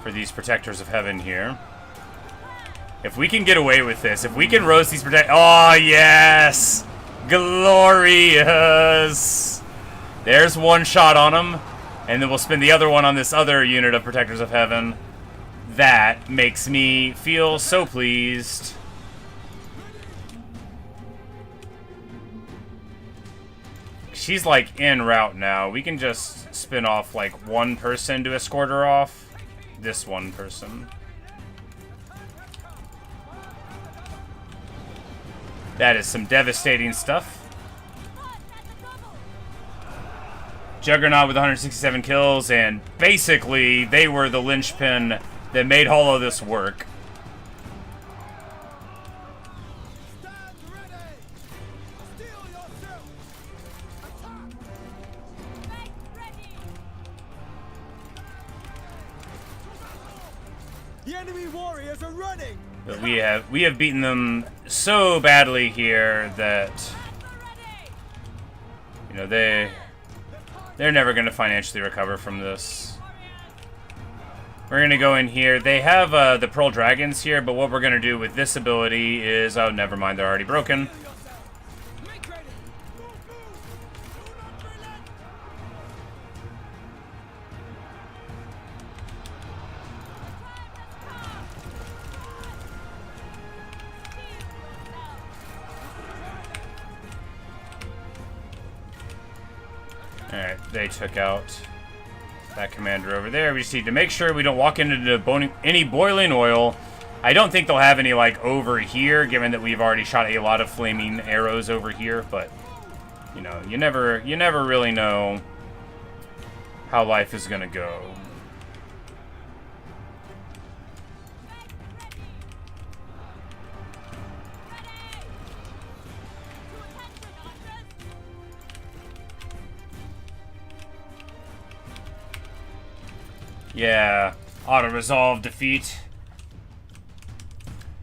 For these Protectors of Heaven here. If we can get away with this, if we can roast these oh, yes! Glorious! There's one shot on him, and then we'll spin the other one on this other unit of Protectors of Heaven. That makes me feel so pleased. She's like en route now. We can just spin off like one person to escort her off. This one person. That is some devastating stuff. Juggernaut with 167 kills, and basically they were the linchpin that made all of this work. The enemy warriors are running! But we have beaten them so badly here that, you know, they're never going to financially recover from this. We're going to go in here. They have the Pearl Dragons here, but what we're going to do with this ability is, oh, never mind, they're already broken. Alright, they took out that commander over there. We just need to make sure we don't walk into any boiling oil. I don't think they'll have any, like, over here, given that we've already shot a lot of flaming arrows over here, but, you know, you never really know how life is gonna go. Yeah, auto-resolve, defeat.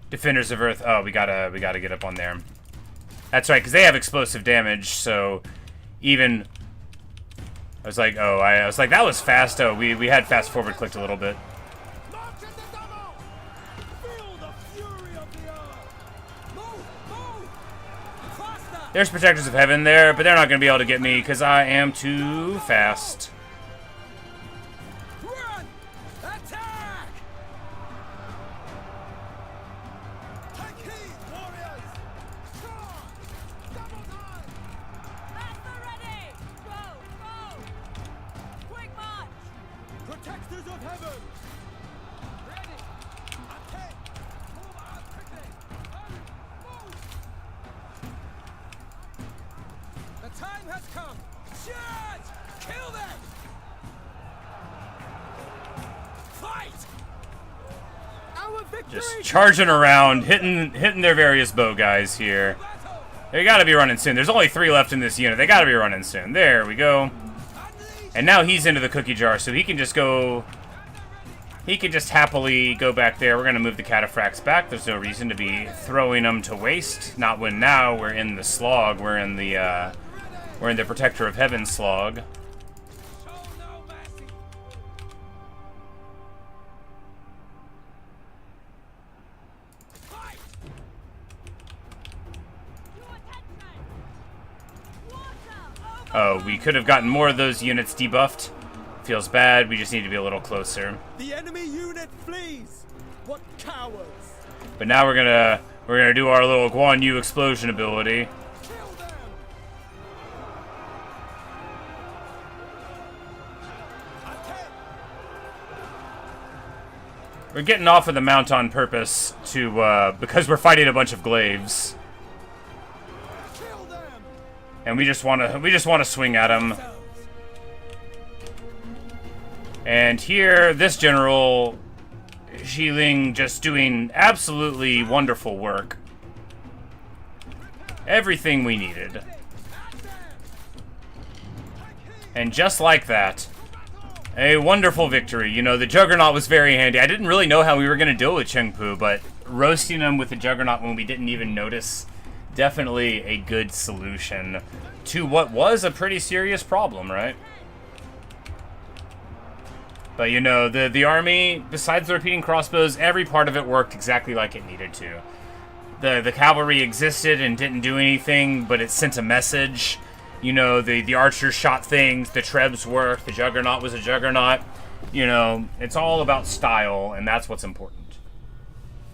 Defenders of Earth. Oh, we gotta get up on there. That's right, because they have explosive damage, so even... I was like, that was fast. Oh, we had fast forward clicked a little bit. There's Protectors of Heaven there, but they're not going to be able to get me because I am too fast. Just charging around, hitting their various bow guys here. They gotta be running soon. There's only 3 left in this unit. They gotta be running soon. There we go. And now he's into the cookie jar, so he can just go... He can just happily go back there. We're going to move the cataphracts back. There's no reason to be throwing them to waste. Not when now we're in the slog. We're in the Protector of Heaven slog. Show no mercy. Fight! Oh, we could have gotten more of those units debuffed. Feels bad. We just need to be a little closer. The enemy unit flees! What cowards! But now we're gonna do our little Guan Yu explosion ability. Kill them! Attack! We're getting off of the mount on purpose to because we're fighting a bunch of glaives, Kill them! and we just wanna swing at them. And here, this general, Xiling, just doing absolutely wonderful work. Everything we needed. And just like that, a wonderful victory. You know, the Juggernaut was very handy. I didn't really know how we were going to deal with Chengpu, but roasting him with the Juggernaut when we didn't even notice, definitely a good solution to what was a pretty serious problem, right? But, you know, the army, besides the repeating crossbows, every part of it worked exactly like it needed to. The cavalry existed and didn't do anything, but it sent a message. You know, the archers shot things, the trebs worked, the Juggernaut was a Juggernaut. You know, it's all about style, and that's what's important.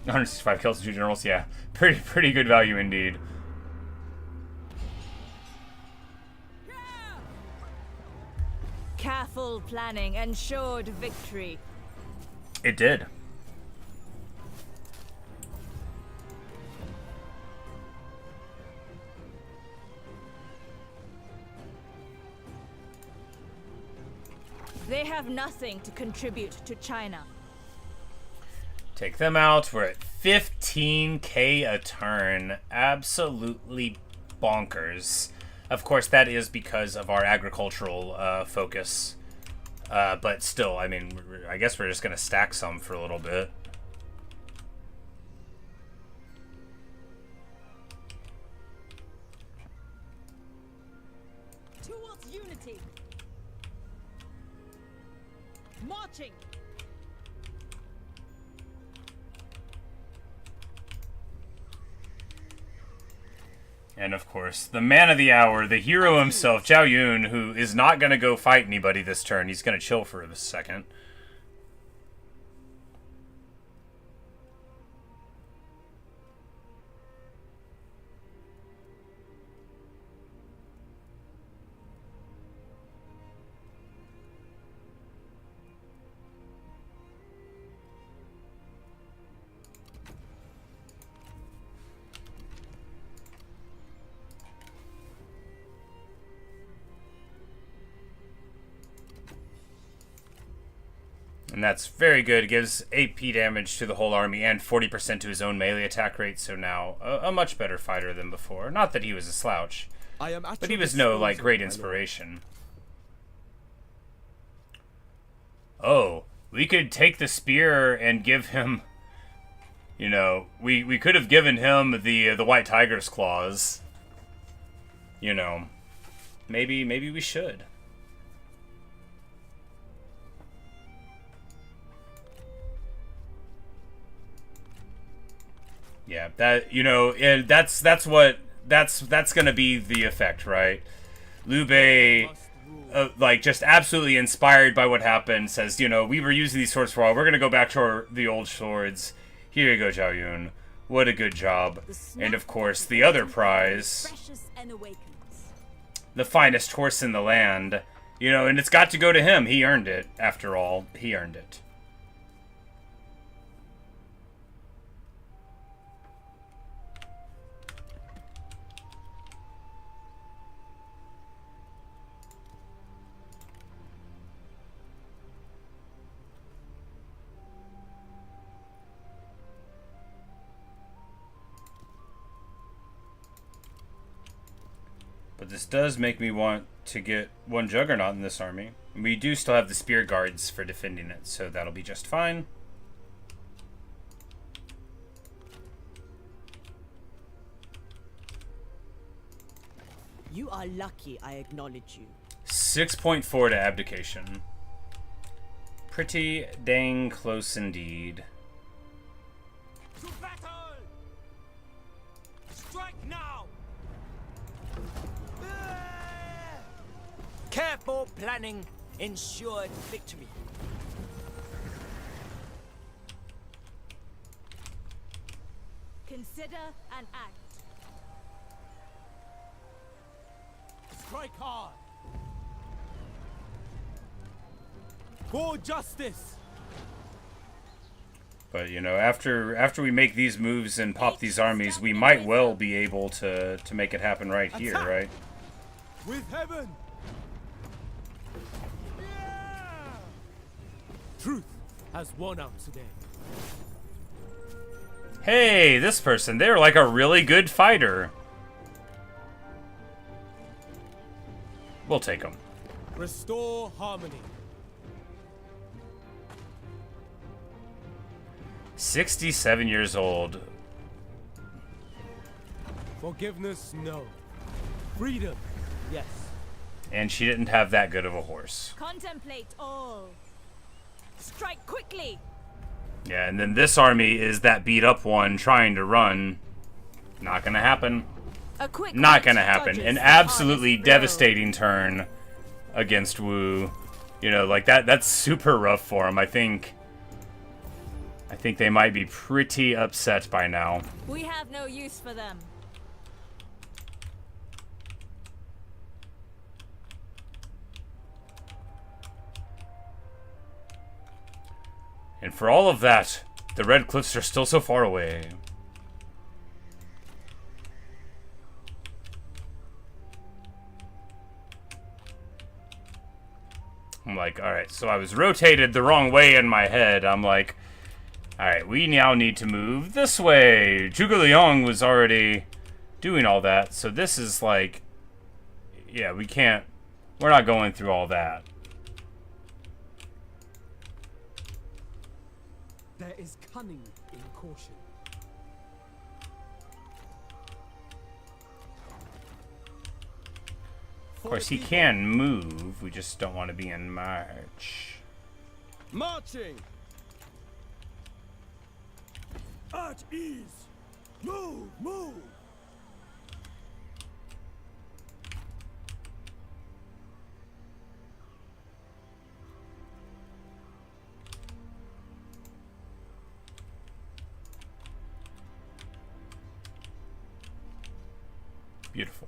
165 kills to 2 generals, yeah. Pretty good value indeed. Careful planning ensured victory. It did. They have nothing to contribute to China. Take them out. We're at 15k a turn. Absolutely bonkers. Of course, that is because of our agricultural focus. But still, I mean, I guess we're just going to stack some for a little bit. Towards unity. Marching. And of course, the man of the hour, the hero himself, Zhao Yun, who is not going to go fight anybody this turn. He's going to chill for a second. And that's very good. It gives 8p damage to the whole army and 40% to his own melee attack rate, so now a much better fighter than before. Not that he was a slouch, but he was no, like, great inspiration. Oh, we could take the spear and give him, you know, we could have given him the White Tiger's claws. You know, maybe we should. Yeah, that, you know, and that's gonna be the effect, right? Liu Bei, like, just absolutely inspired by what happened, says, you know, we were using these swords for a while. We're gonna go back to the old swords. Here you go, Zhao Yun. What a good job. And of course, the other prize, the finest horse in the land. You know, and it's got to go to him. He earned it. After all, he earned it. But this does make me want to get one Juggernaut in this army. We do still have the Spear Guards for defending it, so that'll be just fine. You are lucky I acknowledge you. 6.4 to abdication. Pretty dang close indeed. To battle! Strike now! Careful planning ensured victory. Consider and act. Strike hard. For justice. But, you know, after we make these moves and pop these armies, we might well be able to make it happen right here, right? With heaven. Truth has won out today. Hey, this person, they're like a really good fighter. We'll take them. Restore harmony. 67 years old. Forgiveness, no. Freedom, yes. And she didn't have that good of a horse. Contemplate all. Strike quickly. Yeah, and then this army is that beat up one trying to run. Not gonna happen. A quick Not march gonna happen. dodges An the absolutely hardest blow. devastating turn against Wu. You know, like that's super rough for him. I think they might be pretty upset by now. We have no use for them. And for all of that, the Red Cliffs are still so far away. I'm like, alright, so I was rotated the wrong way in my head. I'm like, alright, we now need to move this way. Zhuge Liang was already doing all that, so this is like, yeah, we're not going through all that. There is cunning in caution. Of course, he can move. We just don't want to be in march. Marching. At ease. Move, move. Beautiful.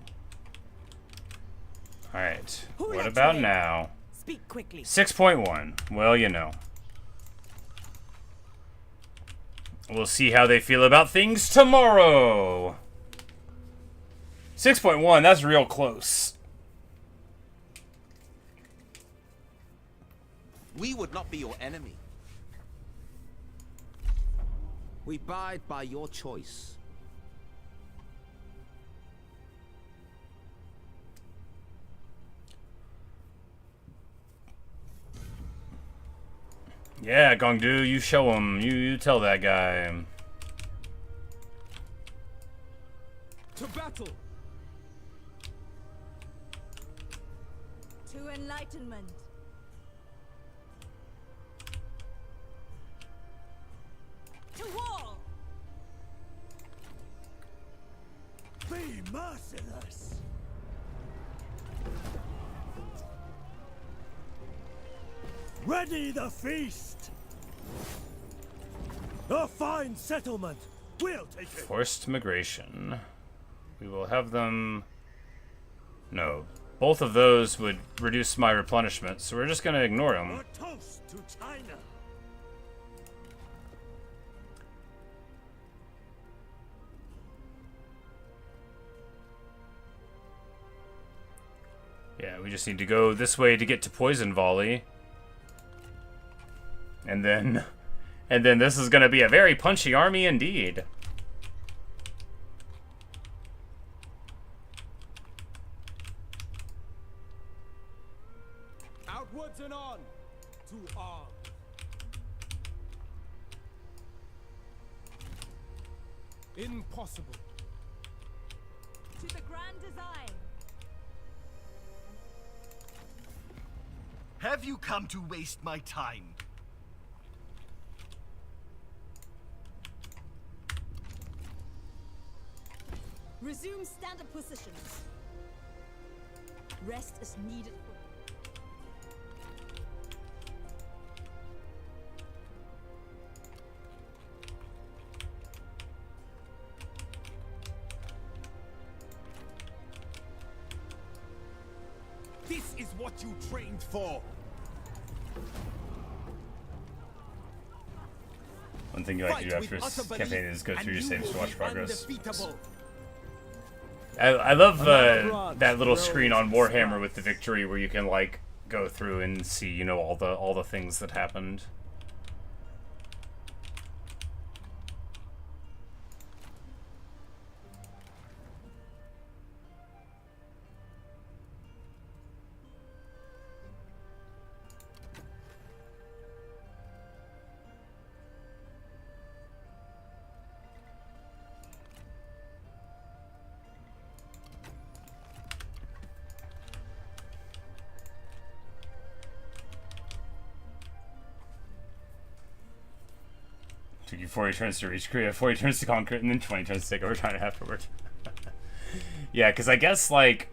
Alright, Who what let about you in? now? Speak quickly. 6.1. Well, you know. We'll see how they feel about things tomorrow. 6.1, that's real close. We would not be your enemy. We bide by your choice. Yeah, Gongdu, you show him. You tell that guy. To battle. To enlightenment. To war. Be merciless. Ready the feast. A fine settlement. We'll take it. Forced migration. We will have them... No. Both of those would reduce my replenishment, so we're just going to ignore them. A toast to China. Yeah, we just need to go this way to get to Poison Volley. And then this is going to be a very punchy army indeed. Outwards and on! To arms! Impossible. To the grand design. Have you come to waste my time? Resume standard positions. Rest is needed for... This is what you trained for! One thing you like to do after this campaign is go through your saves to watch progress. I love that little screen on Warhammer with the victory where you can like go through and see, you know, all the things that happened. Took you 40 turns to reach Korea, 40 turns to conquer it, and then 20 turns to take over China afterward. Yeah, because I guess, like,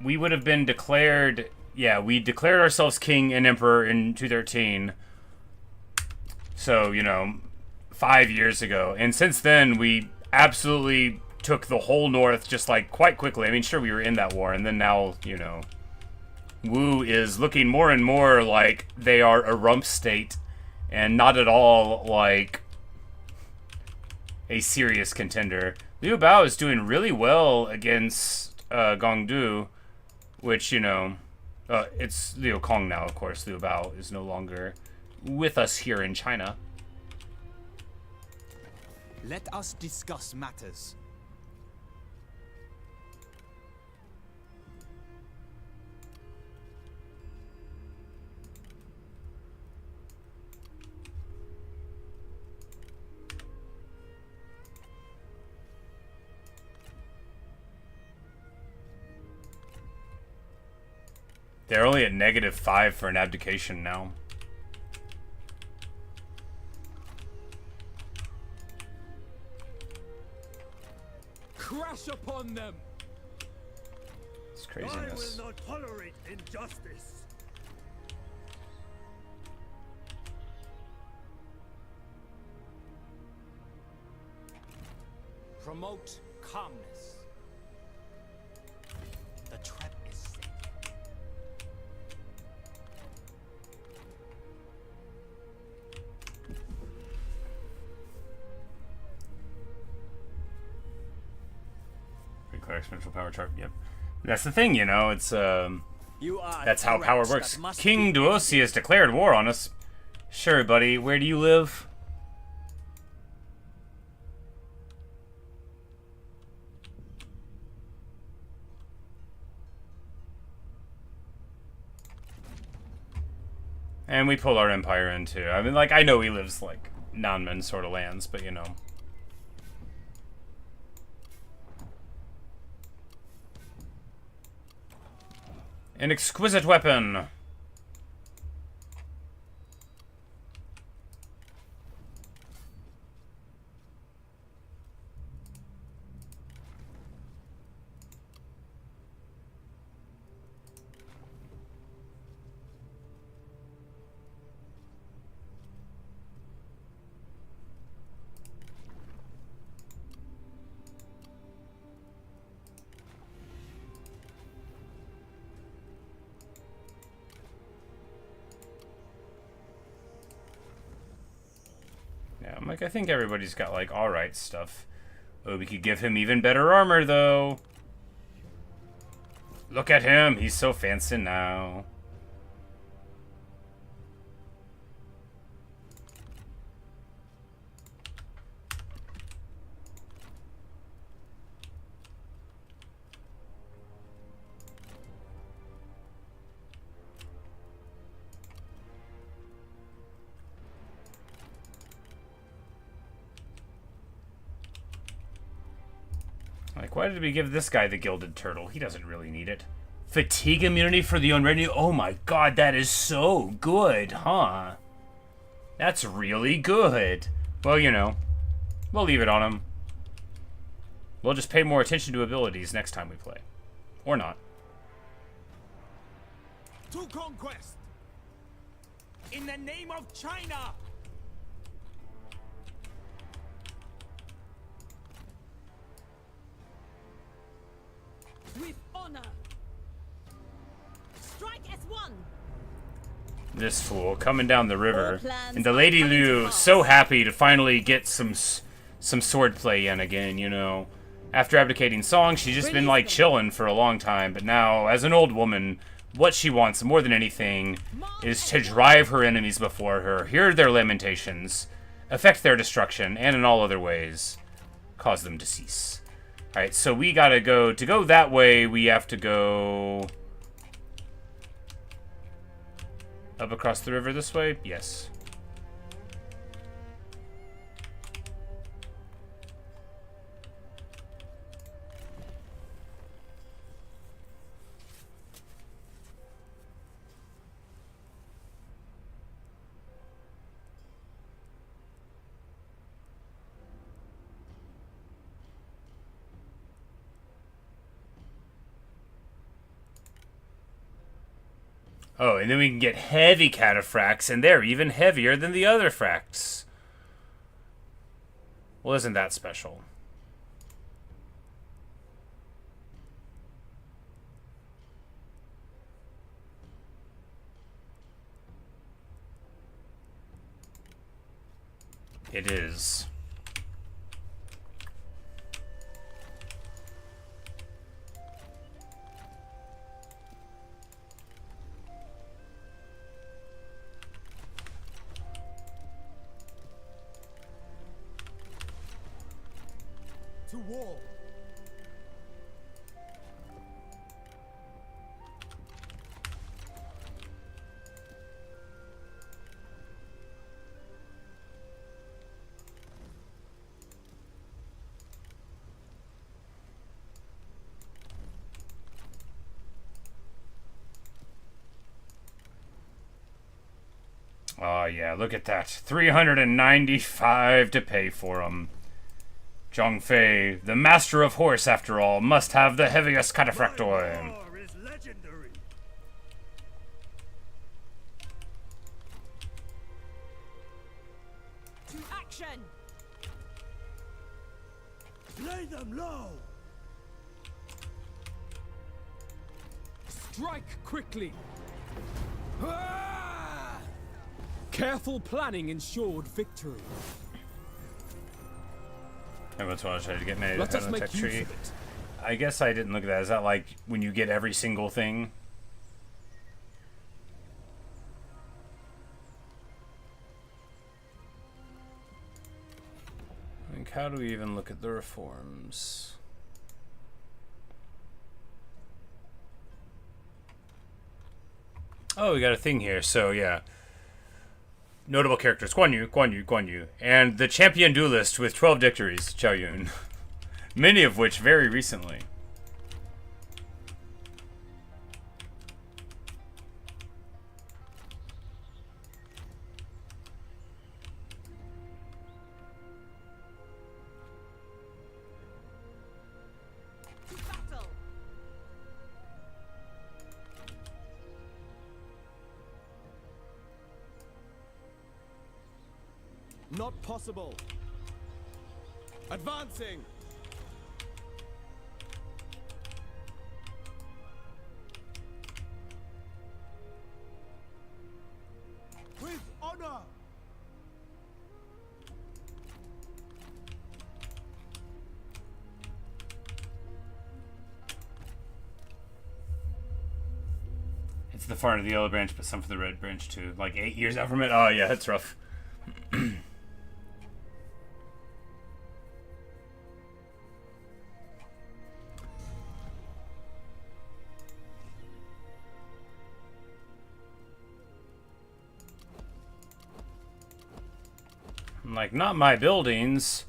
we would have been declared... Yeah, we declared ourselves king and emperor in 213. So, you know, 5 years ago. And since then, we absolutely took the whole north just, like, quite quickly. I mean, sure, we were in that war, and then now, you know... Wu is looking more and more like they are a rump state. And not at all like a serious contender. Liu Bao is doing really well against Gongdu, which, you know, it's Liu Cong now, of course. Liu Bao is no longer with us here in China. Let us discuss matters. They're only at -5 for an abdication now. Crash upon them! It's craziness. I will not tolerate injustice. Promote calmness. The trap is set. Declare exponential power chart. Yep. That's the thing, you know. It's that's how power works. King Duosi has declared war on us. Sure, buddy. Where do you live? And we pull our empire in too. I mean, like, I know he lives like Nanmen sort of lands, but you know. An exquisite weapon. Yeah, I'm like, I think everybody's got, like, alright stuff. Oh, we could give him even better armor, though. Look at him. He's so fancy now. Like, why did we give this guy the gilded turtle? He doesn't really need it. Fatigue immunity for the unready. Oh my god, that is so good, huh? That's really good. Well, you know, we'll leave it on him. We'll just pay more attention to abilities next time we play. Or not. To conquest! In the name of China! With honor. Strike as one. This fool coming down the river. All plans And the are Lady coming to Liu, pass. so happy to finally get some swordplay in again, you know. After abdicating Song, she's just been like chilling for a long time, but now, as an old woman, what she wants more than anything is to drive her enemies before her, hear their lamentations, affect their destruction, and in all other ways, cause them to cease. Alright, so we gotta go, to go that way, we have to go up across the river this way? Yes. Oh, and then we can get heavy cataphracts, and they're even heavier than the other fracts. Well, isn't that special? It is. To war! Oh, yeah, look at that. 395 to pay for them. Zhongfei, the master of horse, after all, must have the heaviest cataphractoid. War is legendary. To action. Lay them low. Strike quickly! Ah! Careful planning ensured victory. Everyone's want to try to get me Let out us of the make tech use tree. of it. I guess I didn't look at that. Is that like when you get every single thing? Like, how do we even look at the reforms? Oh, we got a thing here. So, yeah. Notable characters. Guan Yu, Guan Yu, Guan Yu. And the champion duelist with 12 victories, Zhao Yun. Many of which very recently. To battle. Not possible. Advancing. With honor. It's the far of the yellow branch, but some for the red branch too. Like 8 years out from it. Oh yeah, it's rough. I'm like, not my buildings.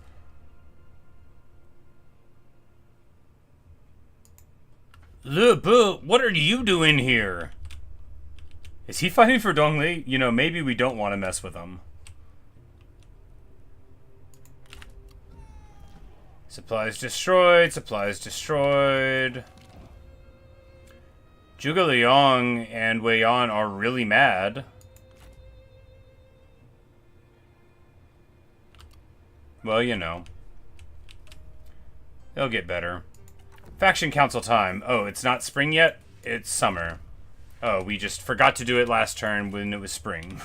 Liu Bu, what are you doing here? Is he fighting for Dongli? You know, maybe we don't want to mess with him. Supplies destroyed, supplies destroyed. Zhuge Liang and Wei Yan are really mad. Well, you know. They'll get better. Faction council time. Oh, it's not spring yet? It's summer. Oh, we just forgot to do it last turn when it was spring.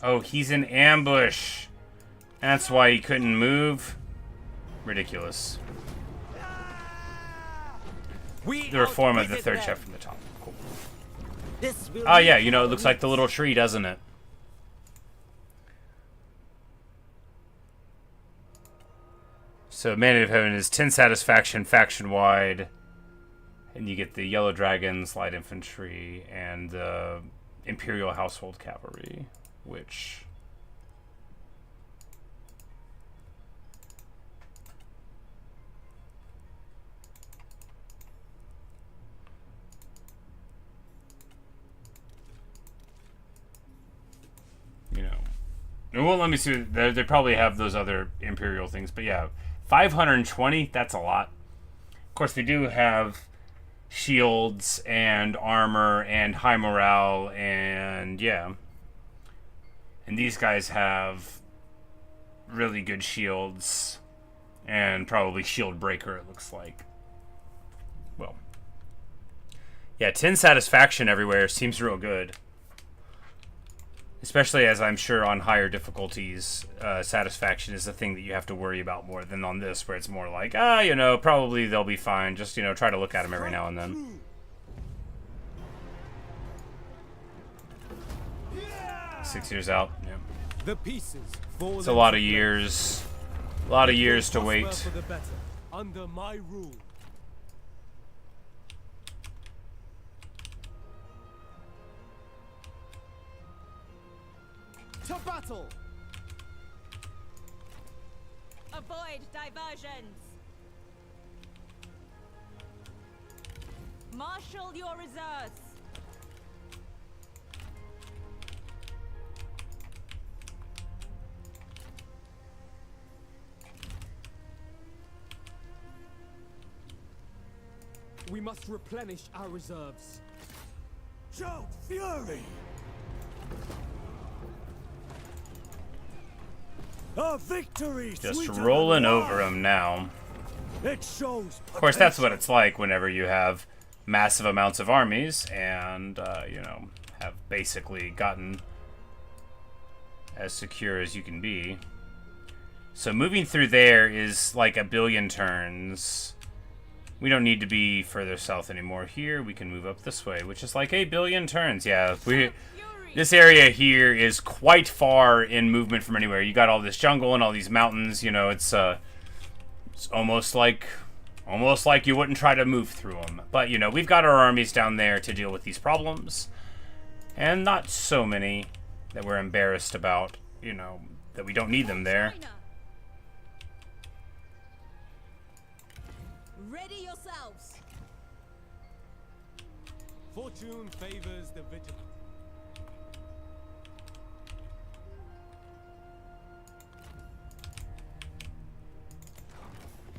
Oh, he's in ambush. That's why he couldn't move. Ridiculous. The reform of the third chef from the top. Cool. Oh, yeah, you know, it looks like the little tree, doesn't it? So, Mandate of Heaven is 10 satisfaction, faction-wide. And you get the Yellow Dragons, Light Infantry, and the Imperial Household Cavalry. Which, you know, well, let me see. They probably have those other Imperial things, but yeah, 520. That's a lot. Of course, they do have shields and armor and high morale, and yeah. And these guys have really good shields and probably shield breaker, it looks like. Well, yeah, 10 satisfaction everywhere seems real good. Especially as I'm sure on higher difficulties, satisfaction is the thing that you have to worry about more than on this, where it's more like, you know, probably they'll be fine. Just, you know, try to look at them every now and then. 6 years out. Yeah. The pieces fall. It's a lot of years. A lot of years to wait. For the better, under my rule. To battle. Avoid diversions. Marshal your reserves. We must replenish our reserves. Shout fury! A victory! Just sweeter rolling than over wine. them now. It shows. Of course, that's what it's like whenever you have massive amounts of armies and, you know, have basically gotten as secure as you can be. So moving through there is like a billion turns. We don't need to be further south anymore. Here, we can move up this way, which is like a billion turns. Yeah, this area here is quite far in movement from anywhere. You got all this jungle and all these mountains. You know, it's almost like you wouldn't try to move through them. But, you know, we've got our armies down there to deal with these problems. And not so many that we're embarrassed about, you know, that we don't need them there. Ready yourselves. Fortune favors the vigilant.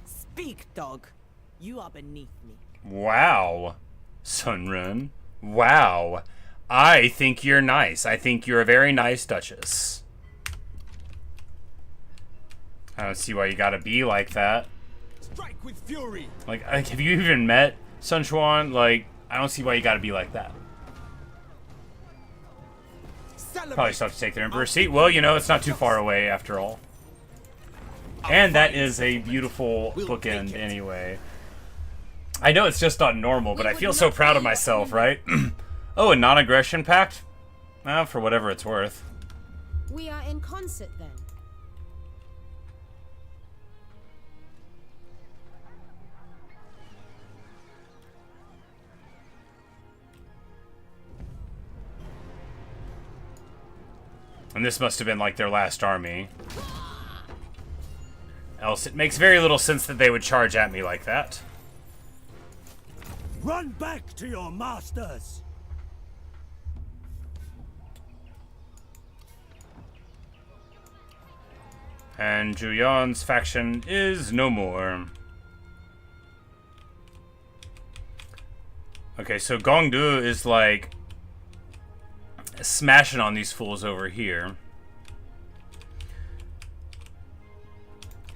Speak, dog. You are beneath me. Wow, Sunrun. Wow. I think you're nice. I think you're a very nice Duchess. I don't see why you gotta be like that. Strike with fury. Like, have you even met Sun Quan? Like, I don't see why you gotta be like that. Probably still have to take their Emperor's seat. Well, you know, it's not too far away after all. And that is a beautiful bookend anyway. I know it's just not normal, but I feel so proud of myself, right? Oh, a non-aggression pact? Well, for whatever it's worth. We are in concert then. And this must have been like their last army. Else it makes very little sense that they would charge at me like that. Run back to your masters! And Juyan's faction is no more. Okay, so Gongdu is like smashing on these fools over here.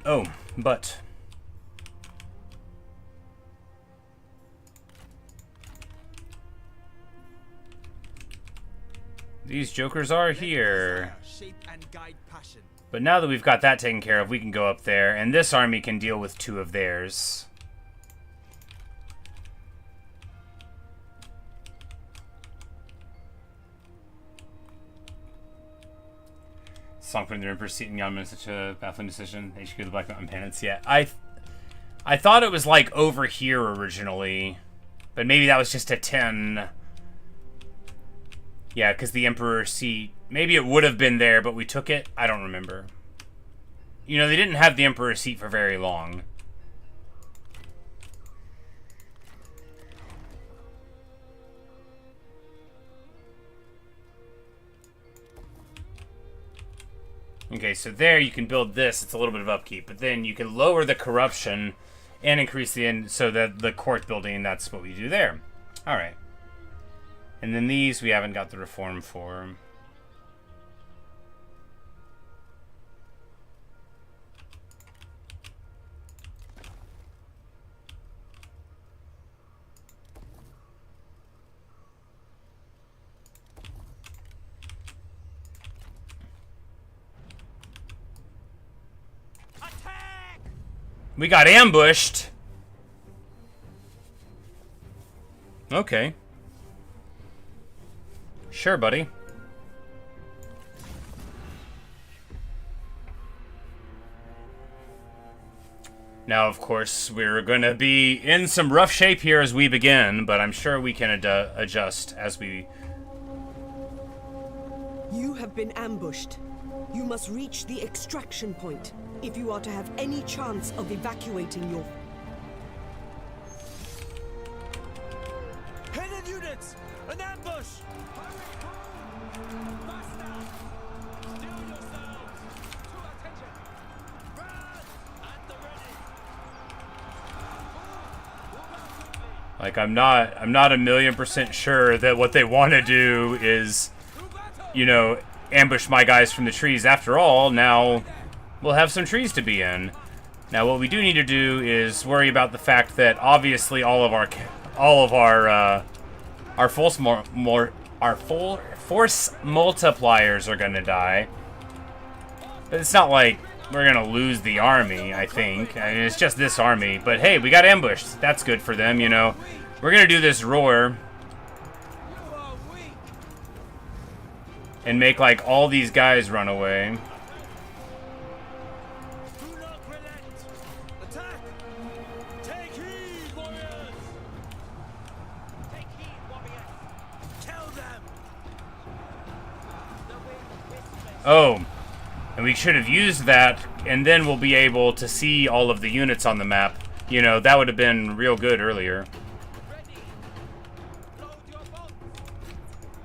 Oh, but these jokers are here. Shape and guide passion. But now that we've got that taken care of, we can go up there, and this army can deal with 2 of theirs. Song putting the Emperor's seat in Yanmen is such a baffling decision. HQ the Black Mountain Penance. Yeah, I thought it was like over here originally, but maybe that was just a 10. Yeah, because the Emperor's seat, maybe it would have been there, but we took it. I don't remember. You know, they didn't have the Emperor's seat for very long. Okay, so there you can build this. It's a little bit of upkeep, but then you can lower the corruption and increase the so that the court building. That's what we do there. All right. And then these we haven't got the reform for. We got ambushed. Okay. Sure, buddy. Now, of course, we're going to be in some rough shape here as we begin, but I'm sure we can adjust as we... You have been ambushed. You must reach the extraction point if you are to have any chance of evacuating your... Hidden units! An ambush! Like, I'm not 1,000,000% sure that what they want to do is, you know, ambush my guys from the trees. After all, now we'll have some trees to be in. Now, what we do need to do is worry about the fact that obviously all of our force multipliers are gonna die. But it's not like we're gonna lose the army. I think. I mean, it's just this army. But hey, we got ambushed. That's good for them, you know. We're gonna do this roar and make like all these guys run away. Do not relent! Attack! Take heed, warriors! Take heed, warriors! Kill them! Oh, and we should have used that, and then we'll be able to see all of the units on the map. You know, that would have been real good earlier. Ready! Load your boats!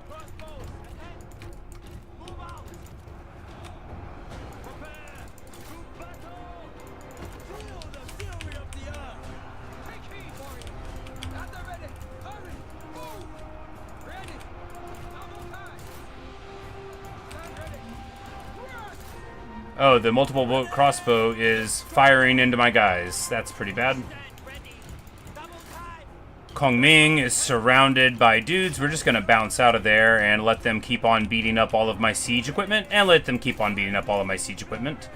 Crossbows ahead! Move out! Prepare to battle! Feel the fury of the earth! Take heed, warriors! At the ready! Hurry! Move! Ready! Double time! Stand ready! Oh, the multiple bolt crossbow is firing into my guys. That's pretty bad. Kong Ming is surrounded by dudes. We're just going to bounce out of there and let them keep on beating up all of my siege equipment. And let them keep on beating up all of my siege equipment.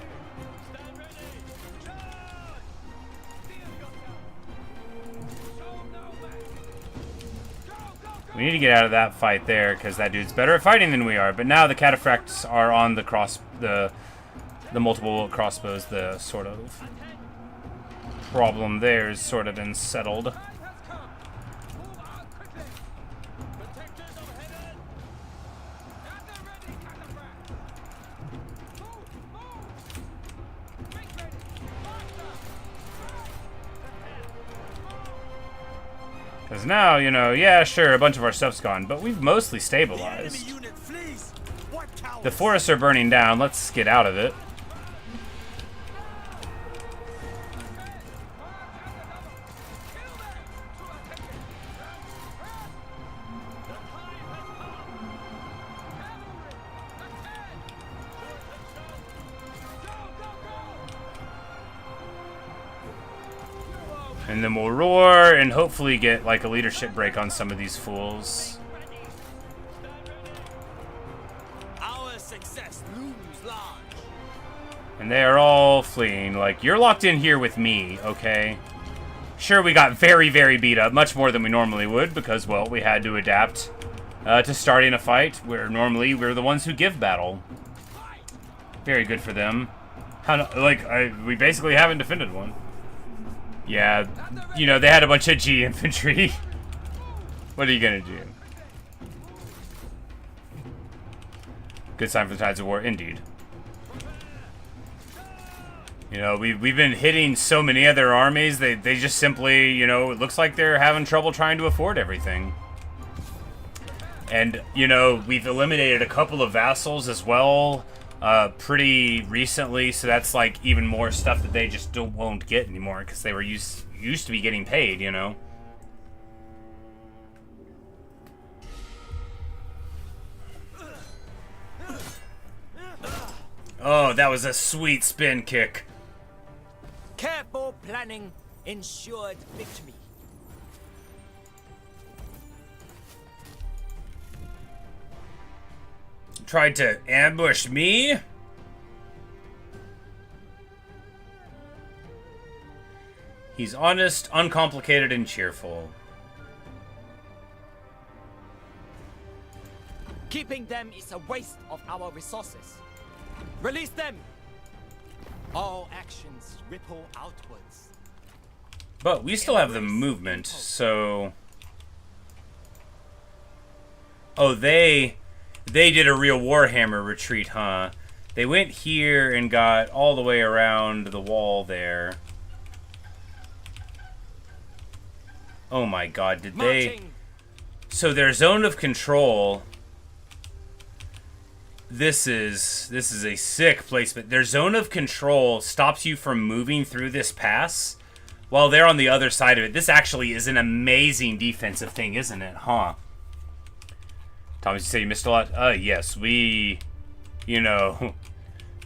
We need to get out of that fight there because that dude's better at fighting than we are. But now the cataphracts are on the multiple crossbows. The sort of problem there is sort of been settled. Because now, you know, yeah, sure, a bunch of our stuff's gone, but we've mostly stabilized. The forests are burning down. Let's get out of it. And then we'll roar and hopefully get like a leadership break on some of these fools. Our success looms large. And they are all fleeing. Like, you're locked in here with me, okay? Sure, we got very, very beat up, much more than we normally would, because, well, we had to adapt to starting a fight, where normally we're the ones who give battle. Very good for them. We basically haven't defended one. Yeah, you know, they had a bunch of G infantry. What are you gonna do? Good sign for the tides of war, indeed. You know, we've been hitting so many other armies, they just simply, you know, it looks like they're having trouble trying to afford everything. And, you know, we've eliminated a couple of vassals as well, pretty recently, so that's like even more stuff that they just won't get anymore, because they were used to be getting paid, you know. Oh, that was a sweet spin kick. Careful planning ensured victory. Tried to ambush me? He's honest, uncomplicated, and cheerful. Keeping them is a waste of our resources. Release them! All actions ripple outwards. But we still have the movement, so... Oh, they did a real Warhammer retreat, huh? They went here and got all the way around the wall there. Oh my god, did they... So their zone of control... This is a sick placement. Their zone of control stops you from moving through this pass while they're on the other side of it. This actually is an amazing defensive thing, isn't it? Huh? Thomas, you say you missed a lot? Yes, we... You know...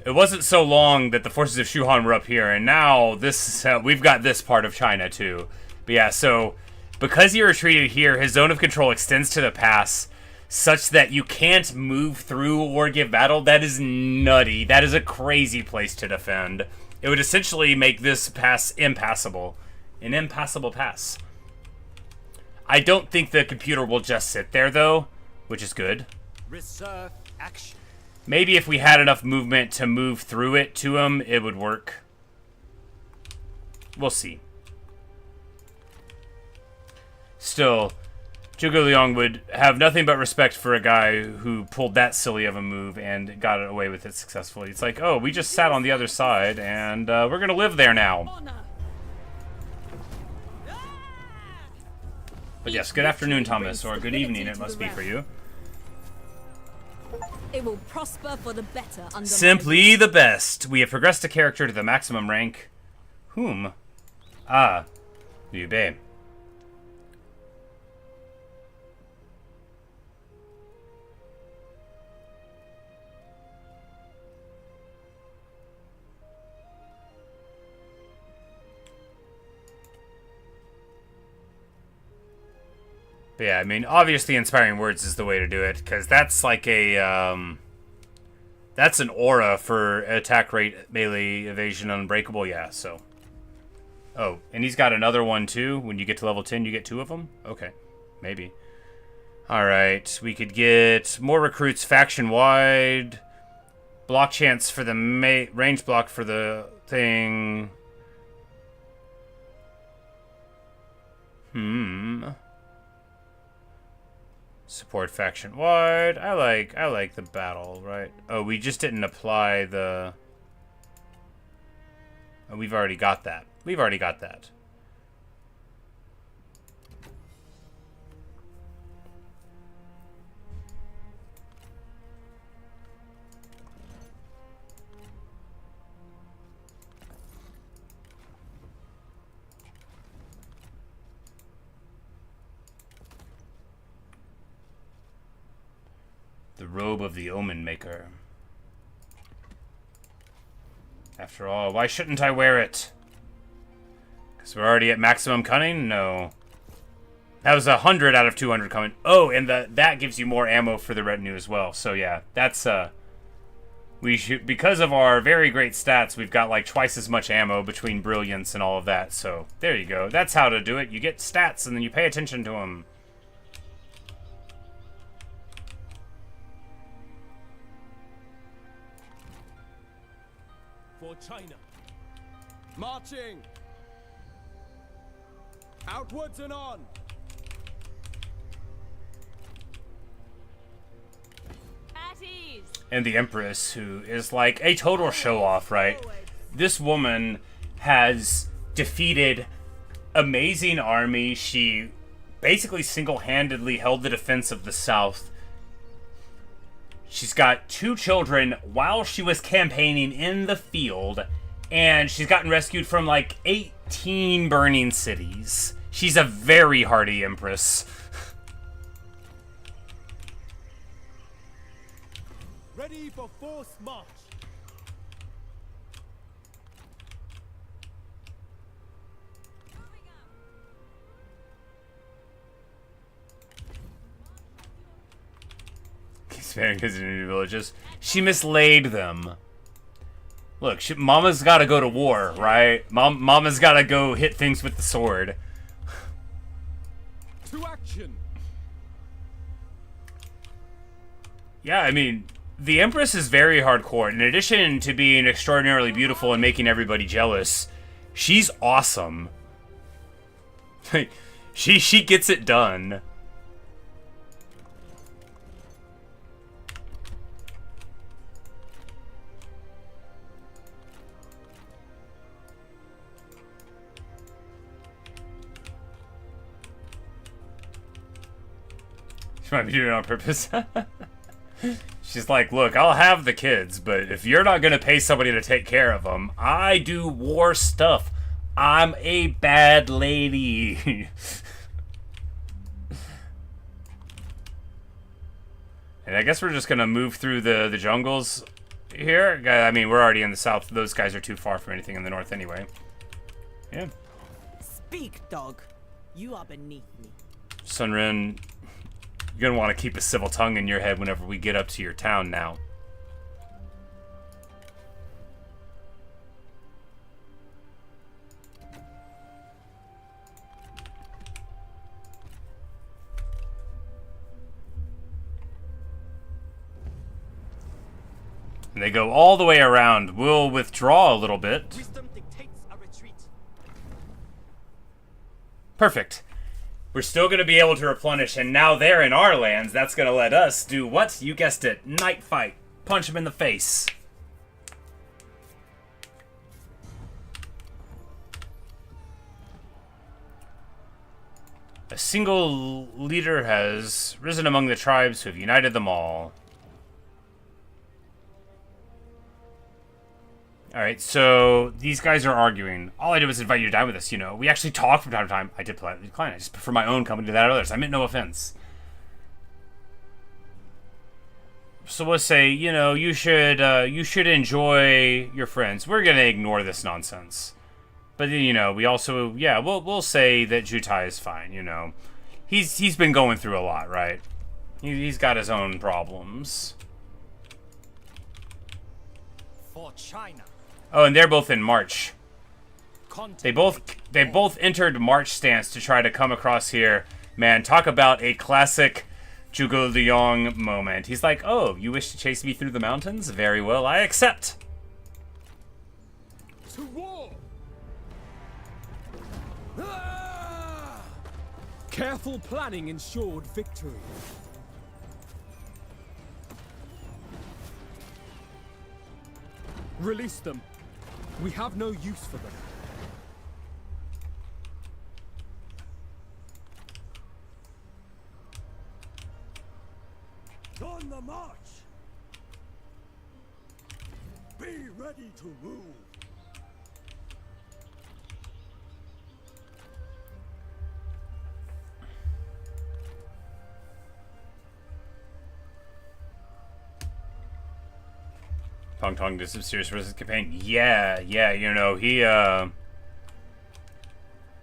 It wasn't so long that the forces of Shuhan were up here, and now this we've got this part of China, too. But yeah, so... Because he retreated here, his zone of control extends to the pass, such that you can't move through or give battle. That is nutty. That is a crazy place to defend. It would essentially make this pass impassable. An impassable pass. I don't think the computer will just sit there, though, which is good. Reserve action. Maybe if we had enough movement to move through it to him, it would work. We'll see. Still, Zhuge Liang would have nothing but respect for a guy who pulled that silly of a move and got away with it successfully. It's like, oh, we just sat on the other side, and we're going to live there now. But yes, good afternoon, Thomas, or good evening it must be for you. It will prosper for the better under Simply the best. We have progressed a character to the maximum rank. Whom? Ah, Liu Bei. But yeah, I mean, obviously inspiring words is the way to do it, because that's like a, that's an aura for attack rate, melee, evasion, unbreakable, yeah, so. Oh, and he's got another one too. When you get to level 10, you get 2 of them? Okay, maybe. Alright, we could get more recruits faction-wide, block chance for the range block for the thing. Support faction wide. I like the battle, right? Oh, we just didn't apply the... Oh, we've already got that. We've already got that. The robe of the Omen Maker. After all, why shouldn't I wear it? Because we're already at maximum cunning? No. That was 100 out of 200 coming. Oh, and that gives you more ammo for the retinue as well. So yeah, that's we should, because of our very great stats, we've got like twice as much ammo between brilliance and all of that. So there you go. That's how to do it. You get stats and then you pay attention to them. For China. Marching. Outwards and on. At ease. And the Empress, who is like a total show-off, right? This woman has defeated amazing armies. She basically single-handedly held the defense of the South. She's got 2 children while she was campaigning in the field, and she's gotten rescued from like 18 burning cities. She's a very hardy Empress. Ready for forced march. Sparing his new villages. She mislaid them. Look, Mama's got to go to war, right? Mama's got to go hit things with the sword. To action. Yeah, I mean, the Empress is very hardcore. In addition to being extraordinarily beautiful and making everybody jealous, she's awesome. she gets it done. She might be doing it on purpose. She's like, look, I'll have the kids, but if you're not going to pay somebody to take care of them, I do war stuff. I'm a bad lady. And I guess we're just going to move through the jungles here. I mean, we're already in the south. Those guys are too far from anything in the north anyway. Yeah. Speak, dog. You are beneath me. Sunrin, you're gonna want to keep a civil tongue in your head whenever we get up to your town now. And they go all the way around. We'll withdraw a little bit. Wisdom dictates a retreat. Perfect. We're still going to be able to replenish, and now they're in our lands. That's going to let us do what? You guessed it. Night fight. Punch them in the face. A single leader has risen among the tribes who have united them all. Alright, so these guys are arguing. All I did was invite you to dine with us, you know. We actually talk from time to time. I did politely decline. I just prefer my own company to that of others. I meant no offense. So we'll say, you know, you should enjoy your friends. We're gonna ignore this nonsense. But you know, we also, yeah, we'll say that Jutai is fine, you know. He's been going through a lot, right? He's got his own problems. For China. Oh, and they're both in March. They both entered March stance to try to come across here. Man, talk about a classic Zhuge Liang moment. He's like, oh, you wish to chase me through the mountains? Very well, I accept. To war! Ah! Careful planning ensured victory. Release them. We have no use for them. On the march! Be ready to move! Tong did some serious versus campaign. Yeah, you know, he,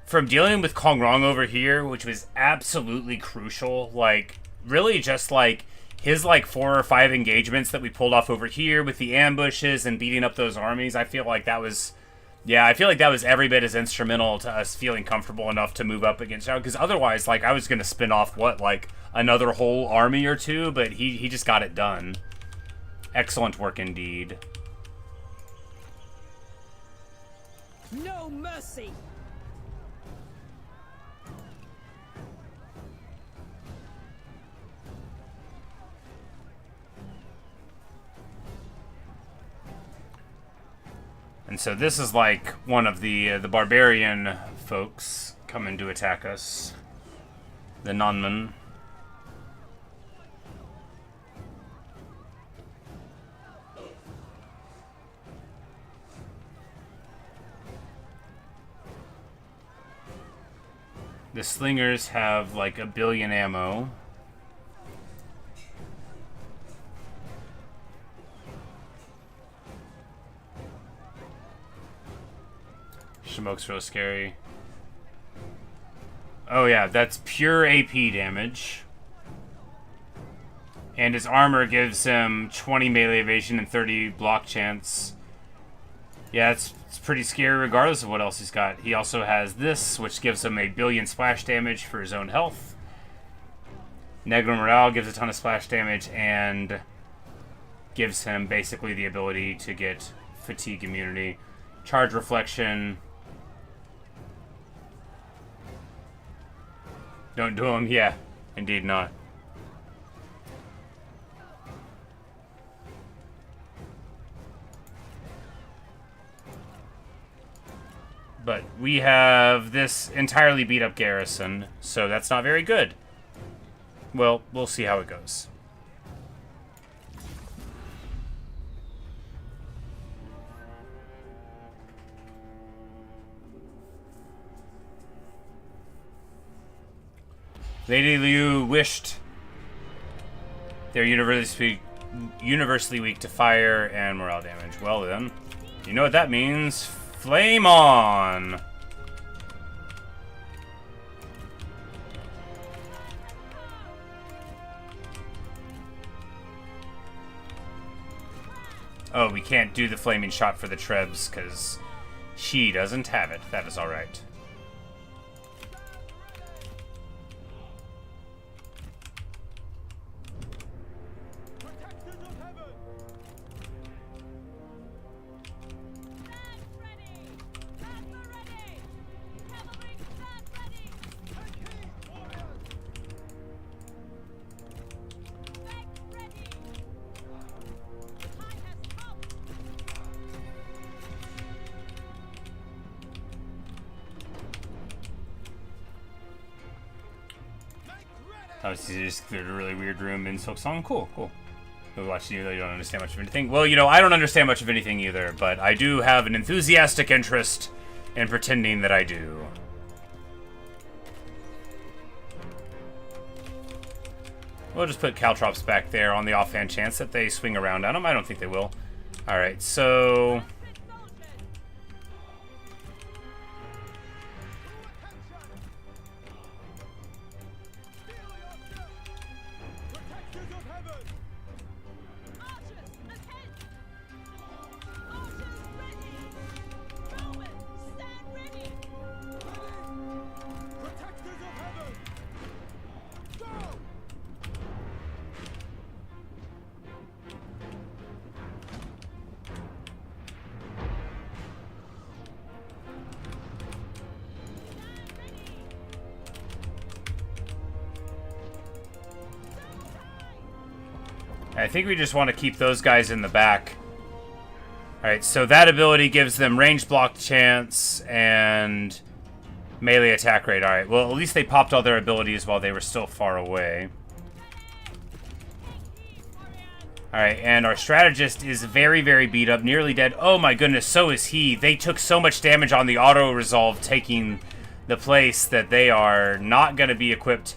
from dealing with Kong Rong over here, which was absolutely crucial, like, really just, like, his, like, 4 or 5 engagements that we pulled off over here with the ambushes and beating up those armies, I feel like that was, yeah, I feel like that was every bit as instrumental to us feeling comfortable enough to move up against Zhao, because otherwise, like, I was going to spin off, what, like, another whole army or two, but he just got it done. Excellent work indeed. No mercy! And so this is like one of the barbarian folks coming to attack us. The Nonman. The slingers have like 1 billion ammo. Smoke's real scary. Oh yeah, that's pure AP damage. And his armor gives him 20 melee evasion and 30 block chance. Yeah, it's pretty scary regardless of what else he's got. He also has this, which gives him 1 billion splash damage for his own health. Negro Morale gives a ton of splash damage and gives him basically the ability to get fatigue immunity. Charge Reflection. Don't do him? Yeah, indeed not. But we have this entirely beat up garrison, so that's not very good. Well, we'll see how it goes. Lady Liu wished they're universally weak to fire and morale damage. Well then, you know what that means. Flame on! Oh, we can't do the flaming shot for the Trebs because she doesn't have it. That is alright. Obviously, you just cleared a really weird room in Silk Song. Cool. You'll watch you, though you don't understand much of anything. Well, you know, I don't understand much of anything either, but I do have an enthusiastic interest in pretending that I do. We'll just put caltrops back there on the offhand chance that they swing around on them. I don't think they will. Alright, so... I think we just want to keep those guys in the back. Alright, so that ability gives them range block chance and melee attack rate. Alright, well, at least they popped all their abilities while they were still far away. Alright, and our strategist is very, very beat up, nearly dead. Oh my goodness, so is he. They took so much damage on the auto-resolve taking the place that they are not going to be equipped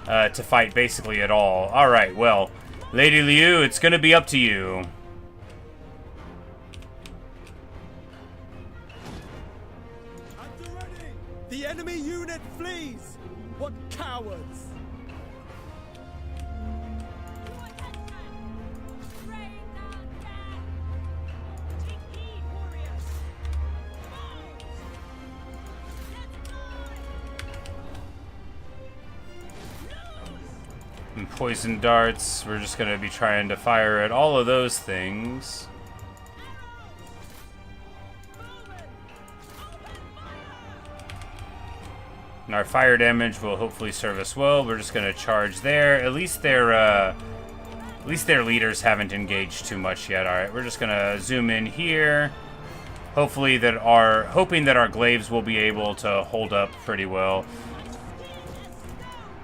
to fight basically at all. Alright, well... Lady Liu, it's gonna be up to you. The enemy unit flees! What cowards! And poison darts, we're just going to be trying to fire at all of those things. And our fire damage will hopefully serve us well. We're just going to charge there. At least their leaders haven't engaged too much yet. All right, we're just going to zoom in here. Hoping that our glaives will be able to hold up pretty well.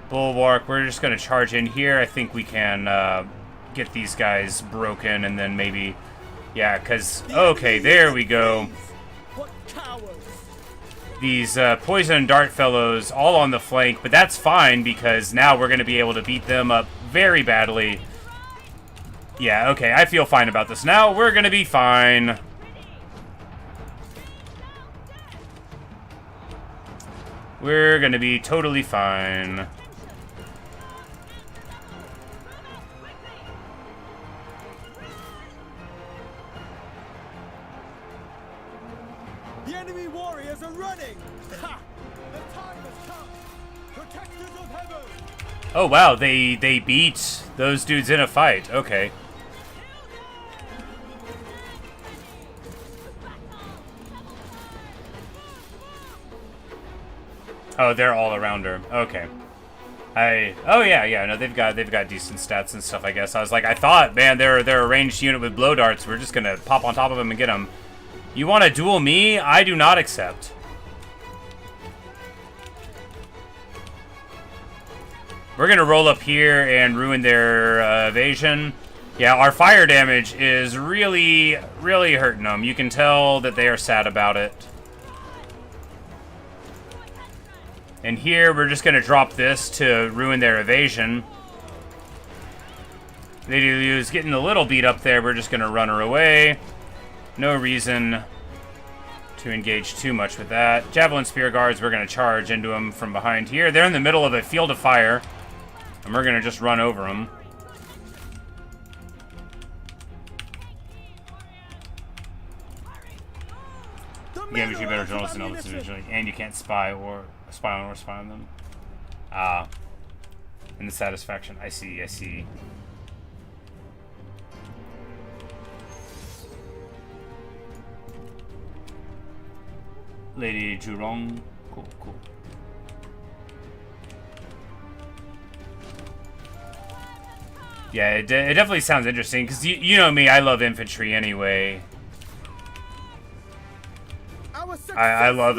Bulwark, we're just going to charge in here. I think we can get these guys broken and then maybe... Yeah, because... Okay, there we go. What cowards! These poison dart fellows all on the flank, but that's fine because now we're going to be able to beat them up very badly. Yeah, okay, I feel fine about this. Now we're going to be fine. We're going to be totally fine. The enemy warriors are running! Ha! The time has come! Protectors of heaven! Oh wow, they beat those dudes in a fight. Okay. Oh, they're all around her. Okay. Oh yeah, no, they've got decent stats and stuff, I guess. I was like, I thought, man, they're a ranged unit with blow darts. We're just gonna pop on top of them and get them. You want to duel me? I do not accept. We're gonna roll up here and ruin their evasion. Yeah, our fire damage is really, really hurting them. You can tell that they are sad about it. And here, we're just gonna drop this to ruin their evasion. Lady Liu's getting a little beat up there. We're just gonna run her away. No reason to engage too much with that. Javelin Spear Guards, we're going to charge into them from behind here. They're in the middle of a field of fire, and we're going to just run over them. Yeah, but you better journalists and all this individually, and you can't spy on them. And the satisfaction. I see. Lady Jurong. Cool. Yeah, it definitely sounds interesting, because you know me, I love infantry anyway. I love,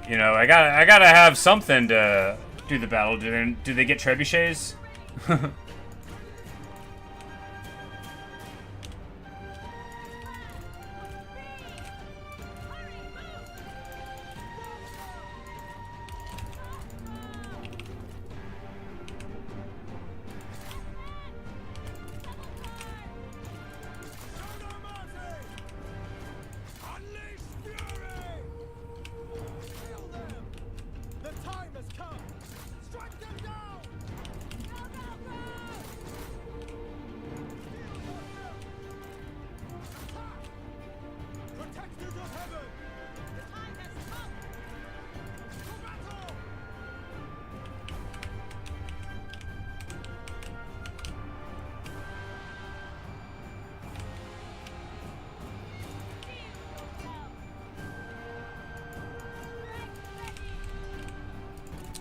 you know, I gotta have something to do the battle. Do they get trebuchets?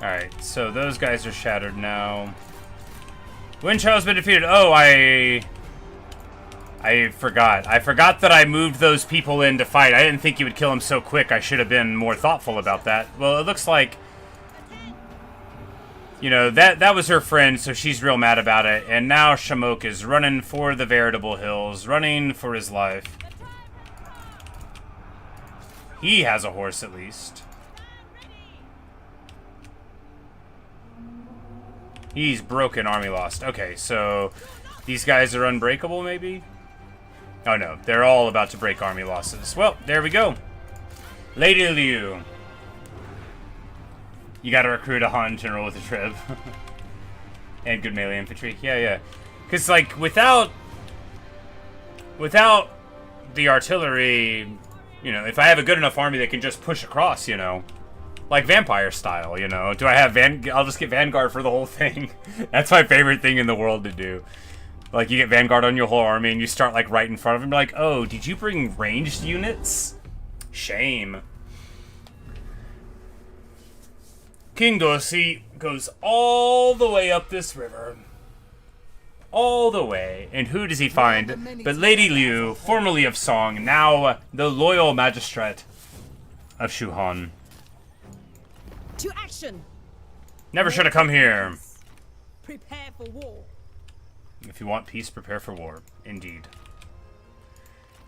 Alright, so those guys are shattered now. Windchild's been defeated. Oh, I forgot. I forgot that I moved those people in to fight. I didn't think you would kill them so quick. I should have been more thoughtful about that. Well, it looks like, you know, that was her friend, so she's real mad about it. And now Shamok is running for the veritable hills, running for his life. He has a horse, at least. He's broken, army lost. Okay, so these guys are unbreakable, maybe? Oh no, they're all about to break army losses. Well, there we go. Lady Liu. You gotta recruit a Han general with a trib. And good melee infantry. Yeah, yeah. Because, like, without the artillery, you know, if I have a good enough army that can just push across, you know, like vampire style, you know, do I have I'll just get Vanguard for the whole thing. That's my favorite thing in the world to do. Like, you get Vanguard on your whole army and you start, like, right in front of them. Like, oh, did you bring ranged units? Shame. King Dorsey goes all the way up this river. All the way. And who does he find but Lady Liu, formerly of Song, now the loyal magistrate of Shuhan. To action! Never should have come here. Prepare for war. If you want peace, prepare for war. Indeed.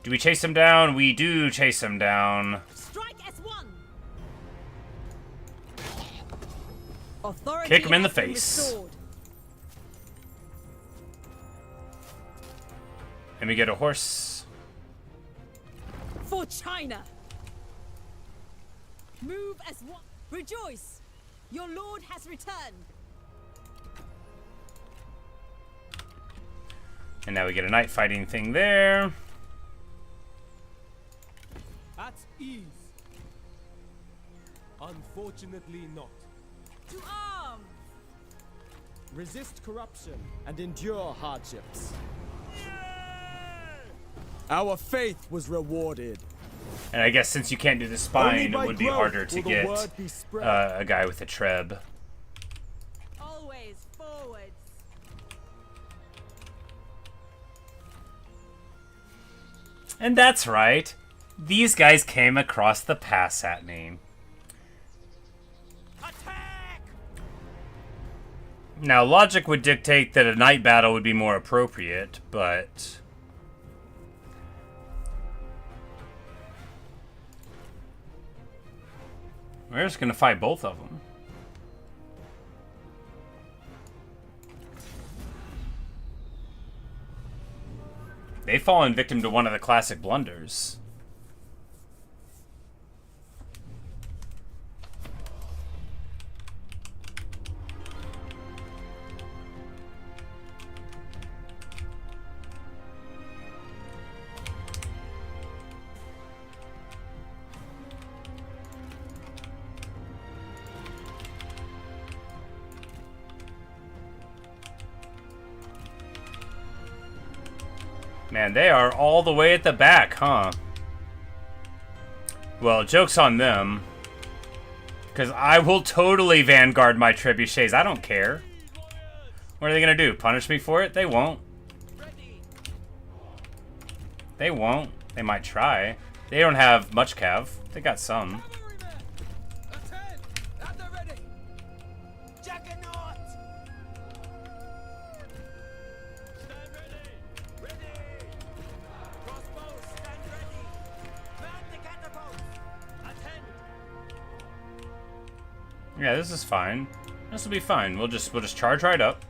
Do we chase him down? We do chase him down. Strike as one. Authority Kick him in the has been face. restored. And we get a horse. For China. Move as one. Rejoice. Your lord has returned. And now we get a night fighting thing there. At ease. Unfortunately not. To arms. Resist corruption and endure hardships. Our faith was rewarded. And I guess since you can't do the spine, it would be harder to get a guy with a treb. Always forwards. And that's right. These guys came across the pass at me. Attack! Now, logic would dictate that a night battle would be more appropriate, but... we're just gonna fight both of them. They've fallen victim to one of the classic blunders. Man, they are all the way at the back, huh? Well, joke's on them. Because I will totally vanguard my trebuchets. I don't care. What are they going to do? Punish me for it? They won't. They won't. They might try. They don't have much cav. They got some. Yeah, this is fine. This will be fine. We'll just charge right up.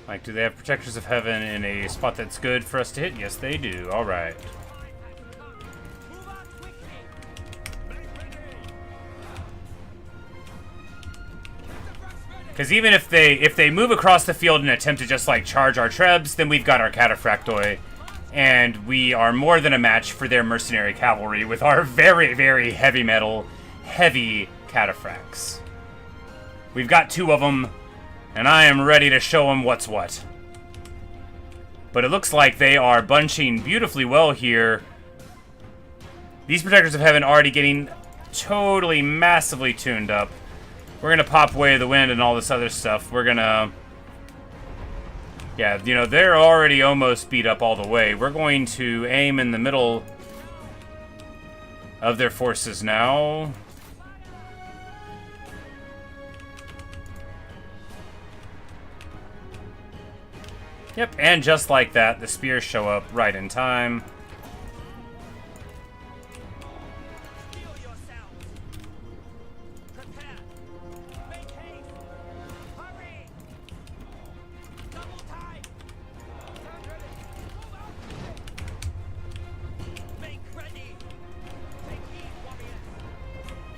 Like, do they have Protectors of Heaven in a spot that's good for us to hit? Yes, they do. All right. Because even if they move across the field and attempt to just like charge our trebs, then we've got our cataphractoi, and we are more than a match for their mercenary cavalry with our very, very heavy metal, heavy cataphracts. We've got two of them, and I am ready to show them what's what. But it looks like they are bunching beautifully well here. These Protectors of Heaven already getting totally massively tuned up. We're going to pop Way of the Wind and all this other stuff. We're going to... yeah, you know, they're already almost beat up all the way. We're going to aim in the middle of their forces now. Yep, and just like that, the spears show up right in time.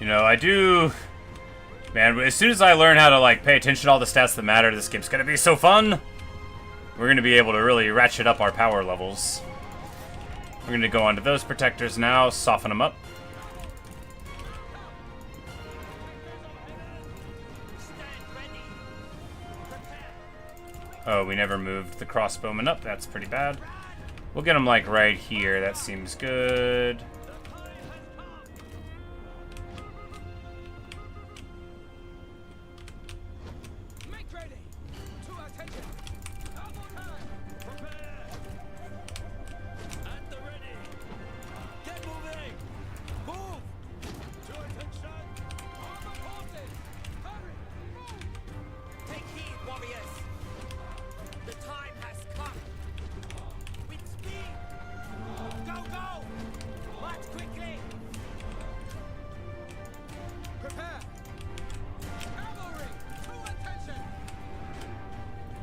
You know, I do... Man, as soon as I learn how to, like, pay attention to all the stats that matter, this game's gonna be so fun! We're gonna be able to really ratchet up our power levels. We're gonna go on to those protectors now, soften them up. Oh, we never moved the crossbowman up. That's pretty bad. We'll get him, like, right here. That seems good.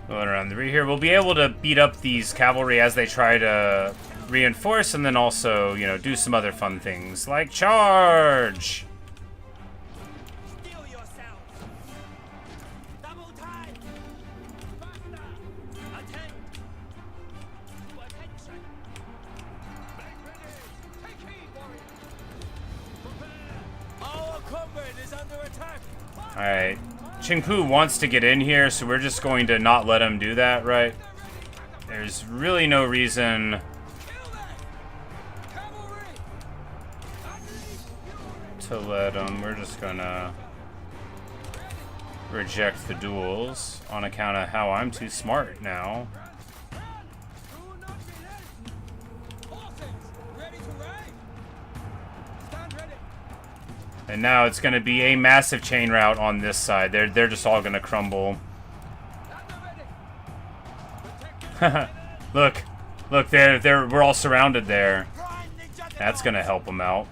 Going around the rear here, we'll be able to beat up these cavalry as they try to reinforce, and then also, you know, do some other fun things, like charge! Alright. Qingpu wants to get in here, so we're just going to not let him do that, right? There's really no reason to let him. We're just gonna reject the duels on account of how I'm too smart now. And now it's going to be a massive chain rout on this side. They're just all going to crumble. Look, we're all surrounded there. That's going to help them out.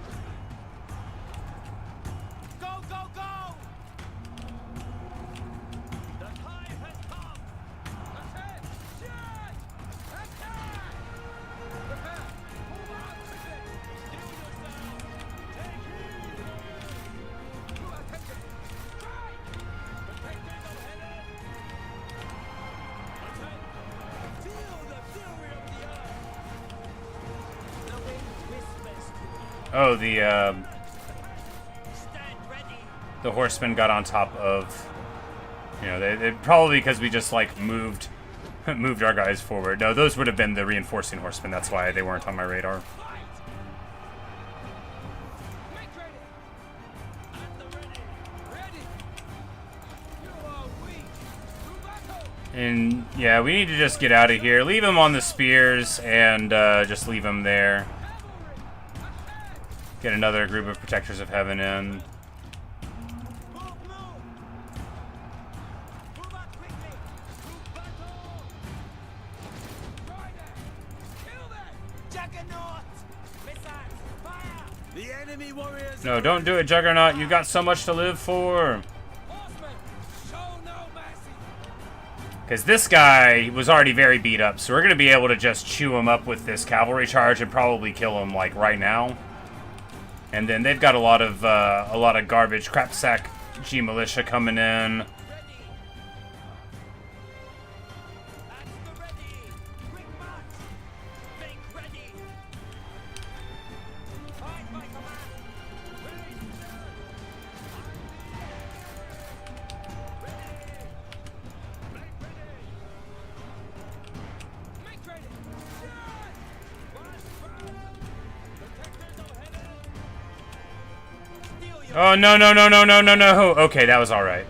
Oh, the horsemen got on top of, you know, they probably because we just like moved our guys forward. No, those would have been the reinforcing horsemen. That's why they weren't on my radar. And yeah, we need to just get out of here. Leave him on the spears and just leave him there. Get another group of Protectors of Heaven in. No, don't do it, Juggernaut. You've got so much to live for. Because this guy was already very beat up, so we're going to be able to just chew him up with this cavalry charge and probably kill him, like, right now. And then they've got a lot of garbage, crap sack G militia coming in. Oh, no, no, no, no, no, no, no. Okay, that was alright.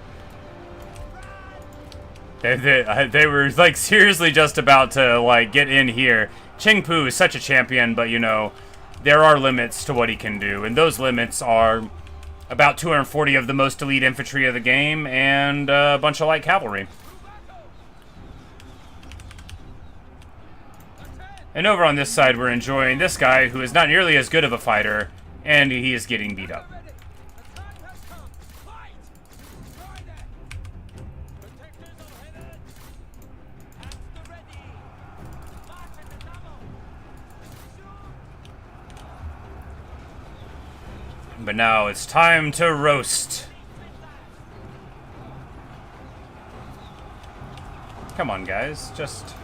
They were, like, seriously just about to, like, get in here. Qingpu is such a champion, but, you know, there are limits to what he can do. And those limits are about 240 of the most elite infantry of the game and a bunch of light cavalry. And over on this side, we're enjoying this guy who is not nearly as good of a fighter, and he is getting beat up. But now it's time to roast. Come on, guys. Just...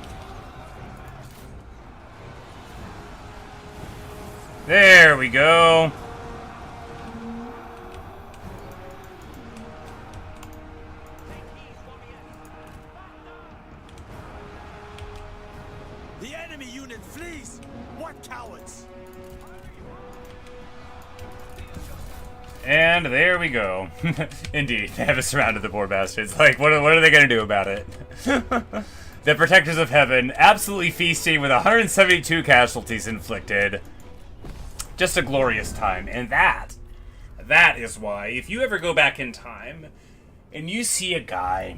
There we go. The enemy unit flees! What cowards! And there we go. Indeed, they have surrounded the poor bastards. Like, what are they going to do about it? The Protectors of Heaven absolutely feasting with 172 casualties inflicted. Just a glorious time. And that is why, if you ever go back in time and you see a guy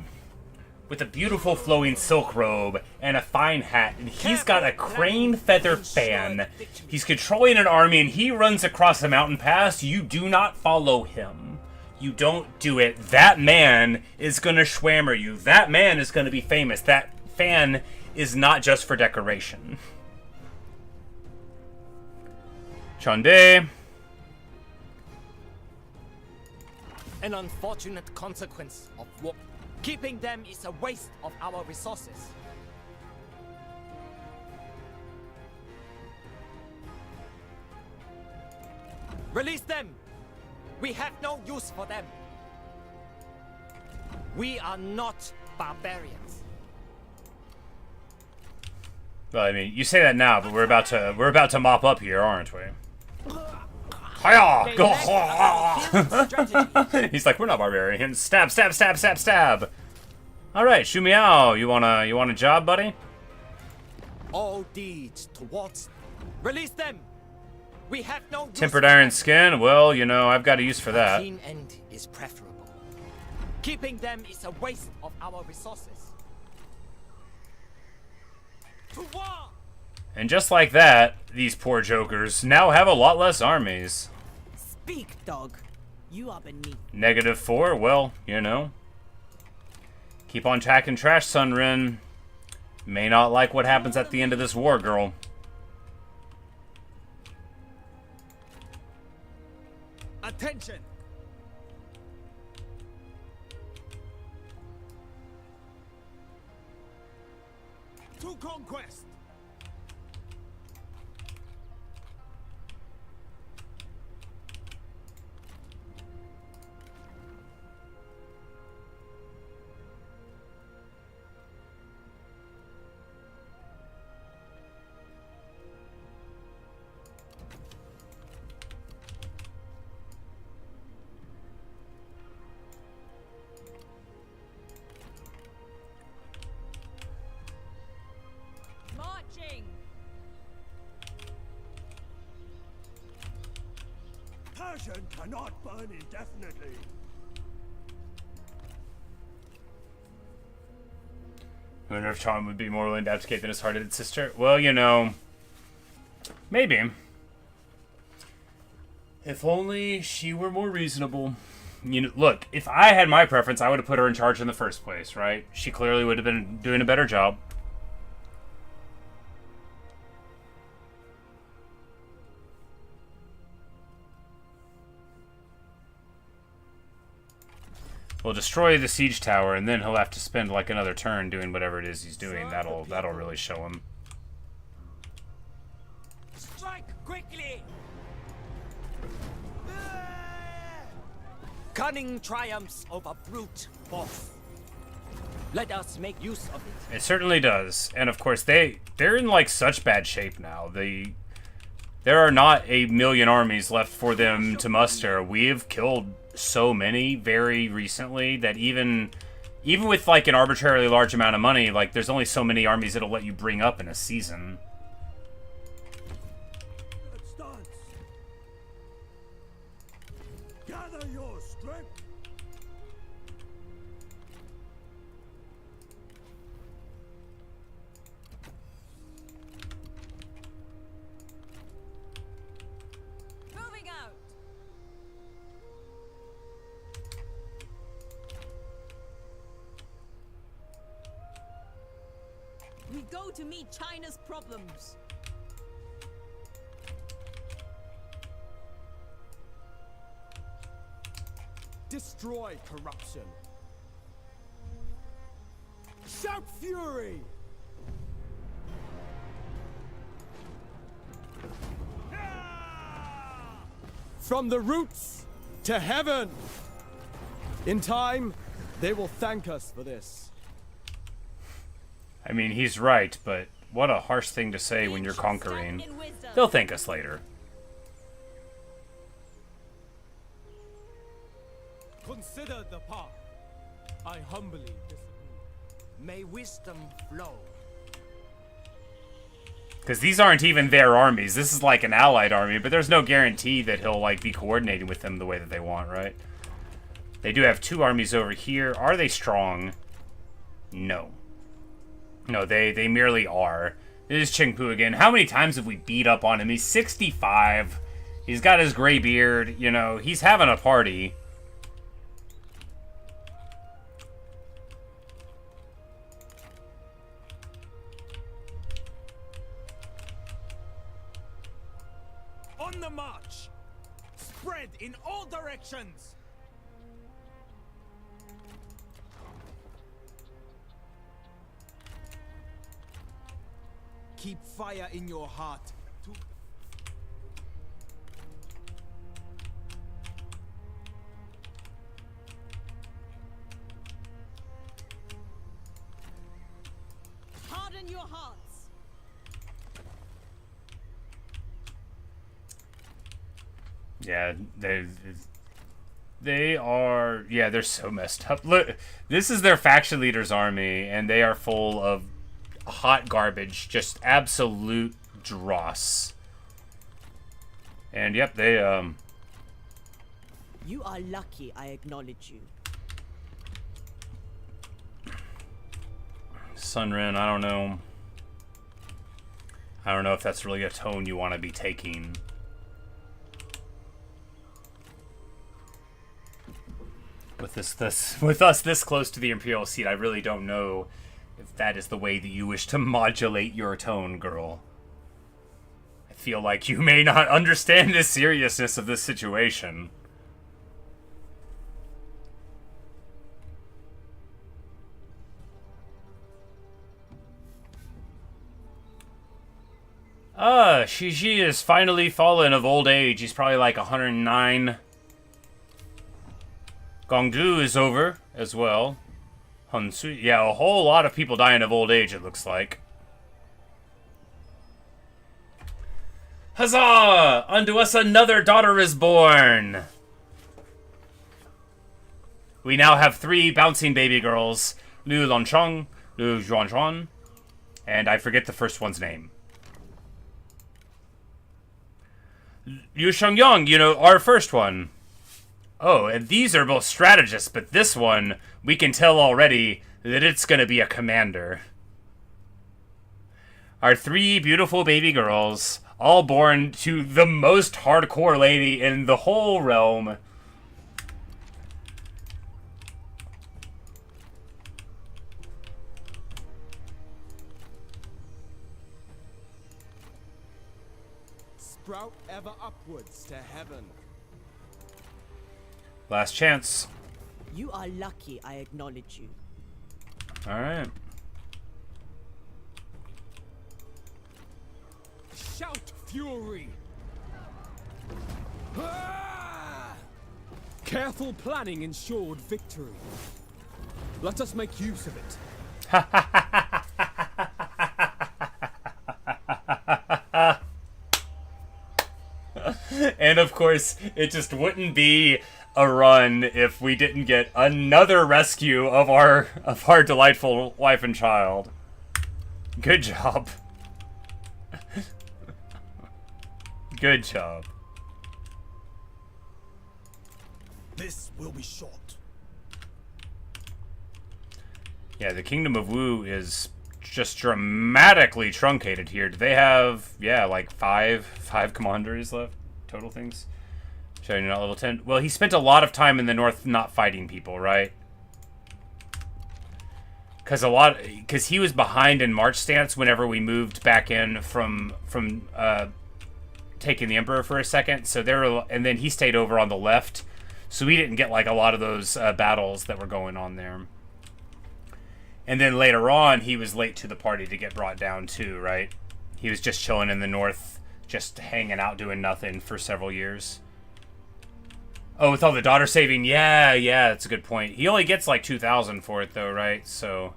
with a beautiful flowing silk robe and a fine hat, and he's got a crane feather fan, he's controlling an army, and he runs across a mountain pass, you do not follow him. You don't do it. That man is going to schwammer you. That man is going to be famous. That fan is not just for decoration. Chande. An unfortunate consequence of war. Keeping them is a waste of our resources. Release them! We have no use for them. We are not barbarians. Well, I mean, you say that now, but we're about to mop up here, aren't we? Hiya! Go! He's like, we're not barbarians. Stab, stab, stab, stab, stab. All right, Shu Miao, you want a job, buddy? All deeds towards. Release them. We have no use Tempered for iron them. skin. Well, you know, I've got a use for A that. clean end is preferable. Keeping them is a waste of our resources. To war! And just like that, these poor jokers now have a lot less armies. Speak, dog. You are beneath. -4. Well, you know. Keep on tracking trash, Sunrin. May not like what happens at the end of this war, girl. Attention! To conquest! Marching! Passion cannot burn indefinitely. I wonder if Tom would be more willing to abdicate than his hard-headed sister. Well, you know, maybe. If only she were more reasonable. You know, look, if I had my preference, I would have put her in charge in the first place, right? She clearly would have been doing a better job. We'll destroy the siege tower, and then he'll have to spend like another turn doing whatever it is he's doing. That'll really show him. Strike quickly! Cunning triumphs over brute force. Let us make use of it. It certainly does. And of course, they're in like such bad shape now. There are not a million armies left for them to muster. We've killed so many very recently that even with like an arbitrarily large amount of money, like there's only so many armies that'll let you bring up in a season. Let's dance. Gather your strength. Moving out! We go to meet China's problems. Destroy corruption. Shout fury! From the roots to heaven! In time, they will thank us for this. I mean, he's right, but what a harsh thing to say when you're conquering. They'll thank us later. Consider the path. I humbly disagree. May wisdom flow. Because these aren't even their armies. This is like an allied army, but there's no guarantee that he'll like be coordinating with them the way that they want, right? They do have 2 armies over here. Are they strong? No. No, they merely are. It is Qingpu again. How many times have we beat up on him? He's 65. He's got his gray beard. You know, he's having a party. On the march! Spread in all directions! Keep fire in your heart. Harden your hearts. Yeah, they are... Yeah, they're so messed up. Look, this is their faction leader's army, and they are full of hot garbage. Just absolute dross. And, yep, they, You are lucky I acknowledge you. Sunrin, I don't know. I don't know if that's really a tone you want to be taking. With us this close to the Imperial seat, I really don't know if that is the way that you wish to modulate your tone, girl. I feel like you may not understand the seriousness of this situation. Shiji is finally fallen of old age. He's probably like 109. Gongdu is over as well. Hansu, yeah, a whole lot of people dying of old age, it looks like. Huzzah! Unto us another daughter is born! We now have 3 bouncing baby girls. Liu Lonchong, Liu Zhuanzhuan, and I forget the first one's name. Liu Shengyang, you know, our first one. Oh, and these are both strategists, but this one, we can tell already that it's gonna be a commander. Our 3 beautiful baby girls, all born to the most hardcore lady in the whole realm. Sprout ever upwards to heaven. Last chance. You are lucky I acknowledge you. Alright. Shout fury! Ah! Careful planning ensured victory. Let us make use of it. And of course, it just wouldn't be a run if we didn't get another rescue of our delightful wife and child. Good job. Good job. This will be short. Yeah, the Kingdom of Wu is just dramatically truncated here. Do they have, yeah, like five commanders left? Total things? Showing you not level 10. Well, he spent a lot of time in the north not fighting people, right? Because he was behind in march stance whenever we moved back in from taking the Emperor for a second. So there, and then he stayed over on the left. So we didn't get like a lot of those battles that were going on there. And then later on, he was late to the party to get brought down too, right? He was just chilling in the north, just hanging out, doing nothing for several years. Oh, with all the daughter saving, yeah, that's a good point. He only gets like 2,000 for it though, right? So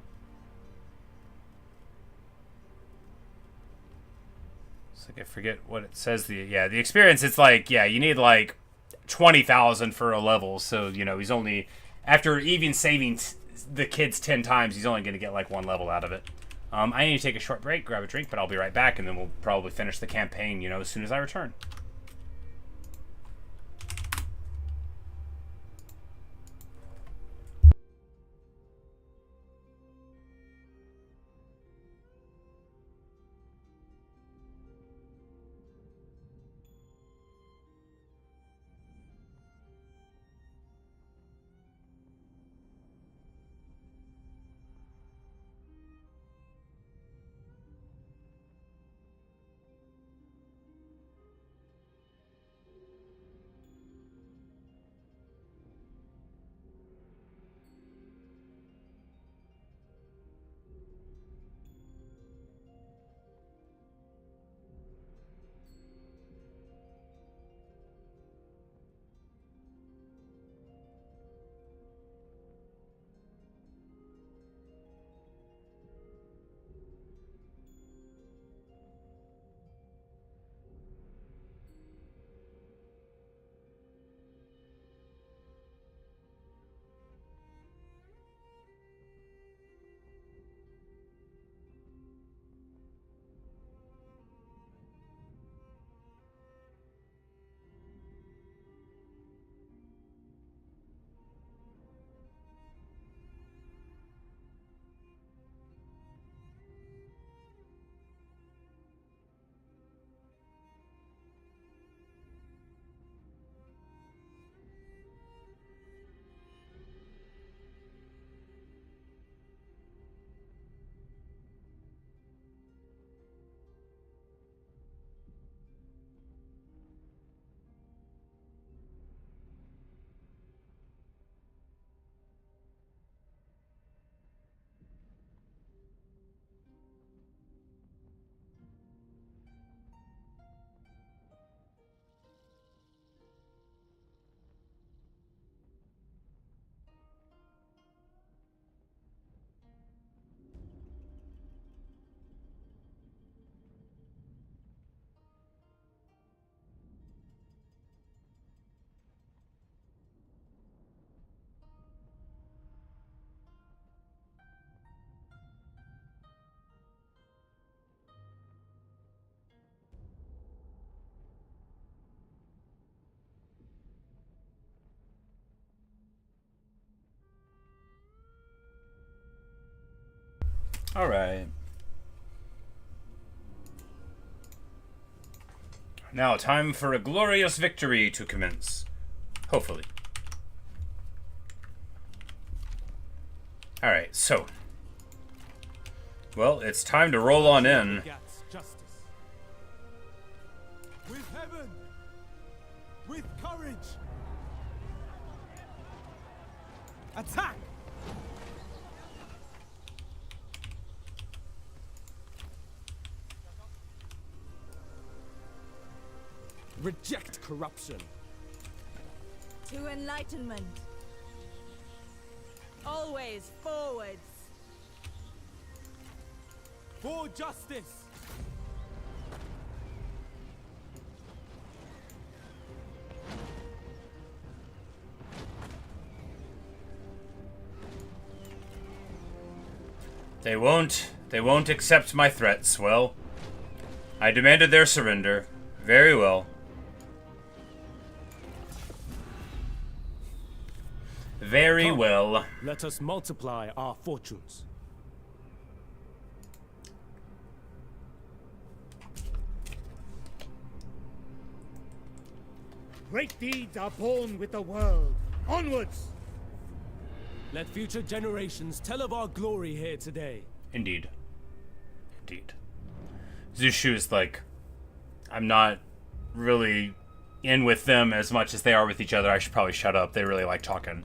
it's like I forget what it says. The experience. It's like you need like 20,000 for a level. So you know he's only after even saving the kids 10 times, he's only going to get like 1 level out of it. I need to take a short break, grab a drink, but I'll be right back, and then we'll probably finish the campaign. You know, as soon as I return. All right. Now, time for a glorious victory to commence. Hopefully. All right, so. Well, it's time to roll on in. With heaven, with courage, attack! Reject corruption. To enlightenment. Always forwards. For justice. They won't accept my threats. Well, I demanded their surrender. Very well. Very well. Let us multiply our fortunes. Great deeds are born with the world. Onwards! Let future generations tell of our glory here today. Indeed. Indeed. Zushu is like, I'm not really in with them as much as they are with each other. I should probably shut up. They really like talking.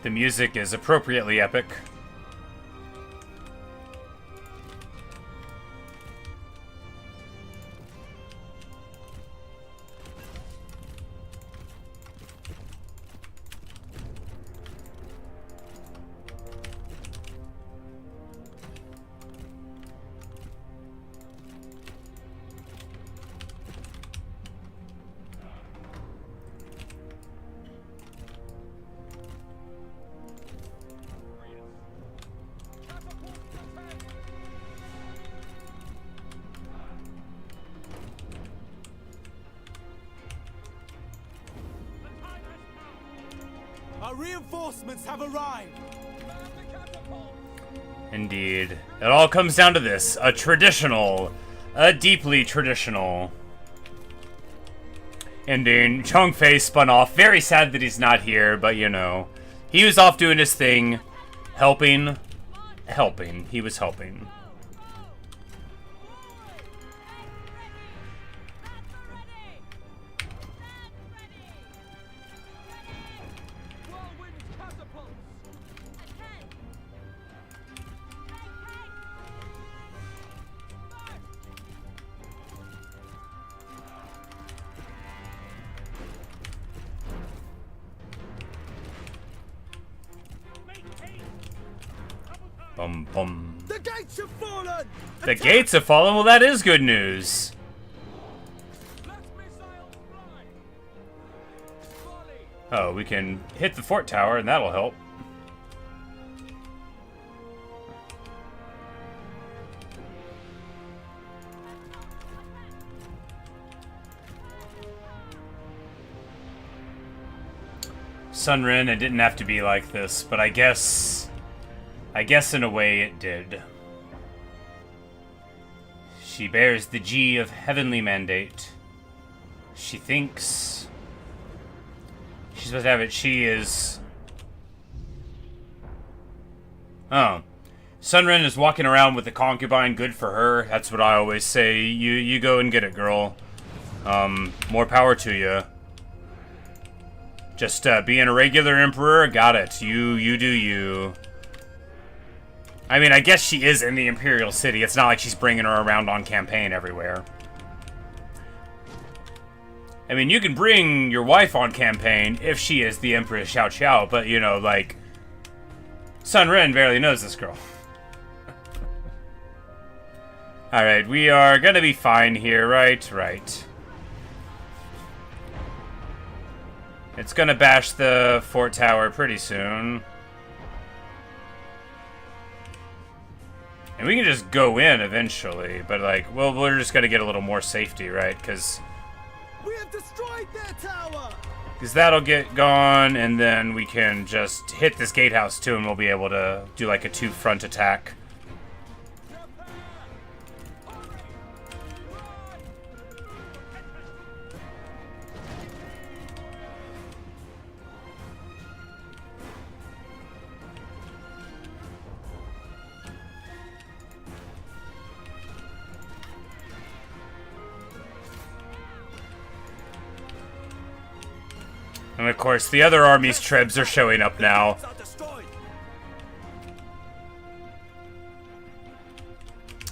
The music is appropriately epic. Our reinforcements have arrived. Indeed. It all comes down to this. A deeply traditional. Ending. Chongfei spun off. Very sad that he's not here, but you know. He was off doing his thing. Helping. He was helping. Bum bum. The gates have fallen! The gates have fallen? Well, that is good news. Oh, we can hit the fort tower, and that'll help. Sunrin, it didn't have to be like this, but I guess in a way it did. She bears the G of heavenly mandate. She thinks she's supposed to have it. She is... Oh. Sunrin is walking around with the concubine. Good for her. That's what I always say. You go and get it, girl. More power to you. Just being a regular emperor, got it. You do you. I mean, I guess she is in the Imperial City. It's not like she's bringing her around on campaign everywhere. I mean, you can bring your wife on campaign if she is the Empress Xiao Xiao, but, you know, like, Sun Ren barely knows this girl. Alright, we are gonna be fine here, right? Right. It's gonna bash the fort tower pretty soon. And we can just go in eventually, but like, well, we're just gonna get a little more safety, right? Because we have destroyed their tower. Because that'll get gone, and then we can just hit this gatehouse too, and we'll be able to do like a two-front attack. And of course, the other army's trebs are showing up now.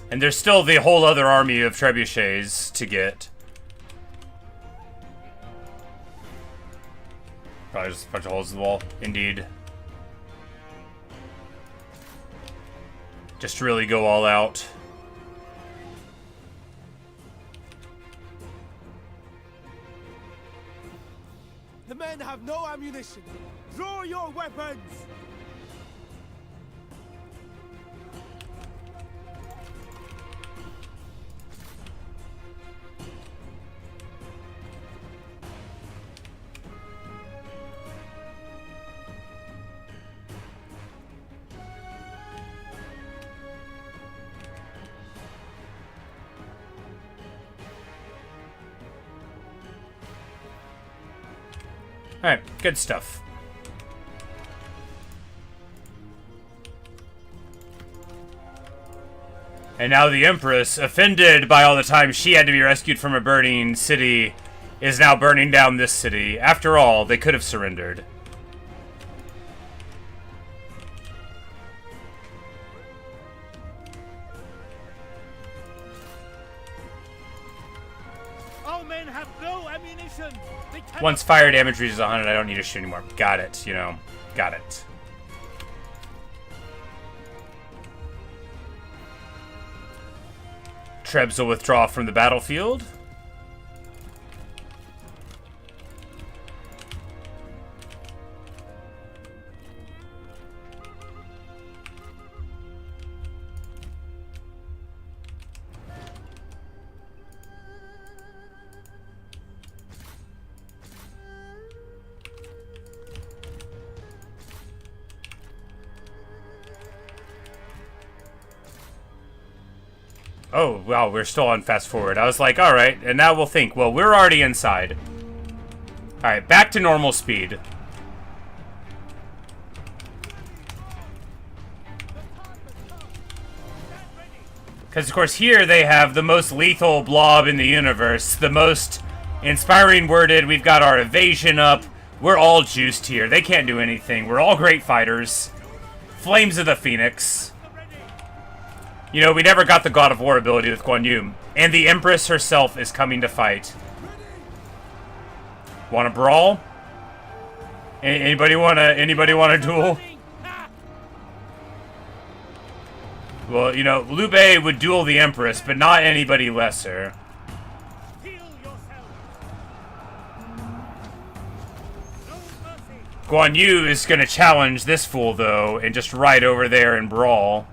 And there's still the whole other army of trebuchets to get. Probably just a bunch of holes in the wall. Indeed. Just really go all out. The men have no ammunition. Draw your weapons! Alright, good stuff. And now the Empress, offended by all the time she had to be rescued from a burning city, is now burning down this city. After all, they could have surrendered. Our men have no ammunition. They cannot... Once fire damage reaches 100, I don't need to shoot anymore. Got it, you know. Got it. Trebs will withdraw from the battlefield. Oh, wow, we're still on fast forward. I was like, alright, and now we'll think, well, we're already inside. Alright, back to normal speed. Because, of course, here they have the most lethal blob in the universe. The most inspiring worded. We've got our evasion up. We're all juiced here. They can't do anything. We're all great fighters. Flames of the Phoenix. You know, we never got the God of War ability with Guan Yu. And the Empress herself is coming to fight. Want to brawl? Anybody want a duel? Well, you know, Liu Bei would duel the Empress, but not anybody lesser. Guan Yu is going to challenge this fool, though, and just ride over there and brawl.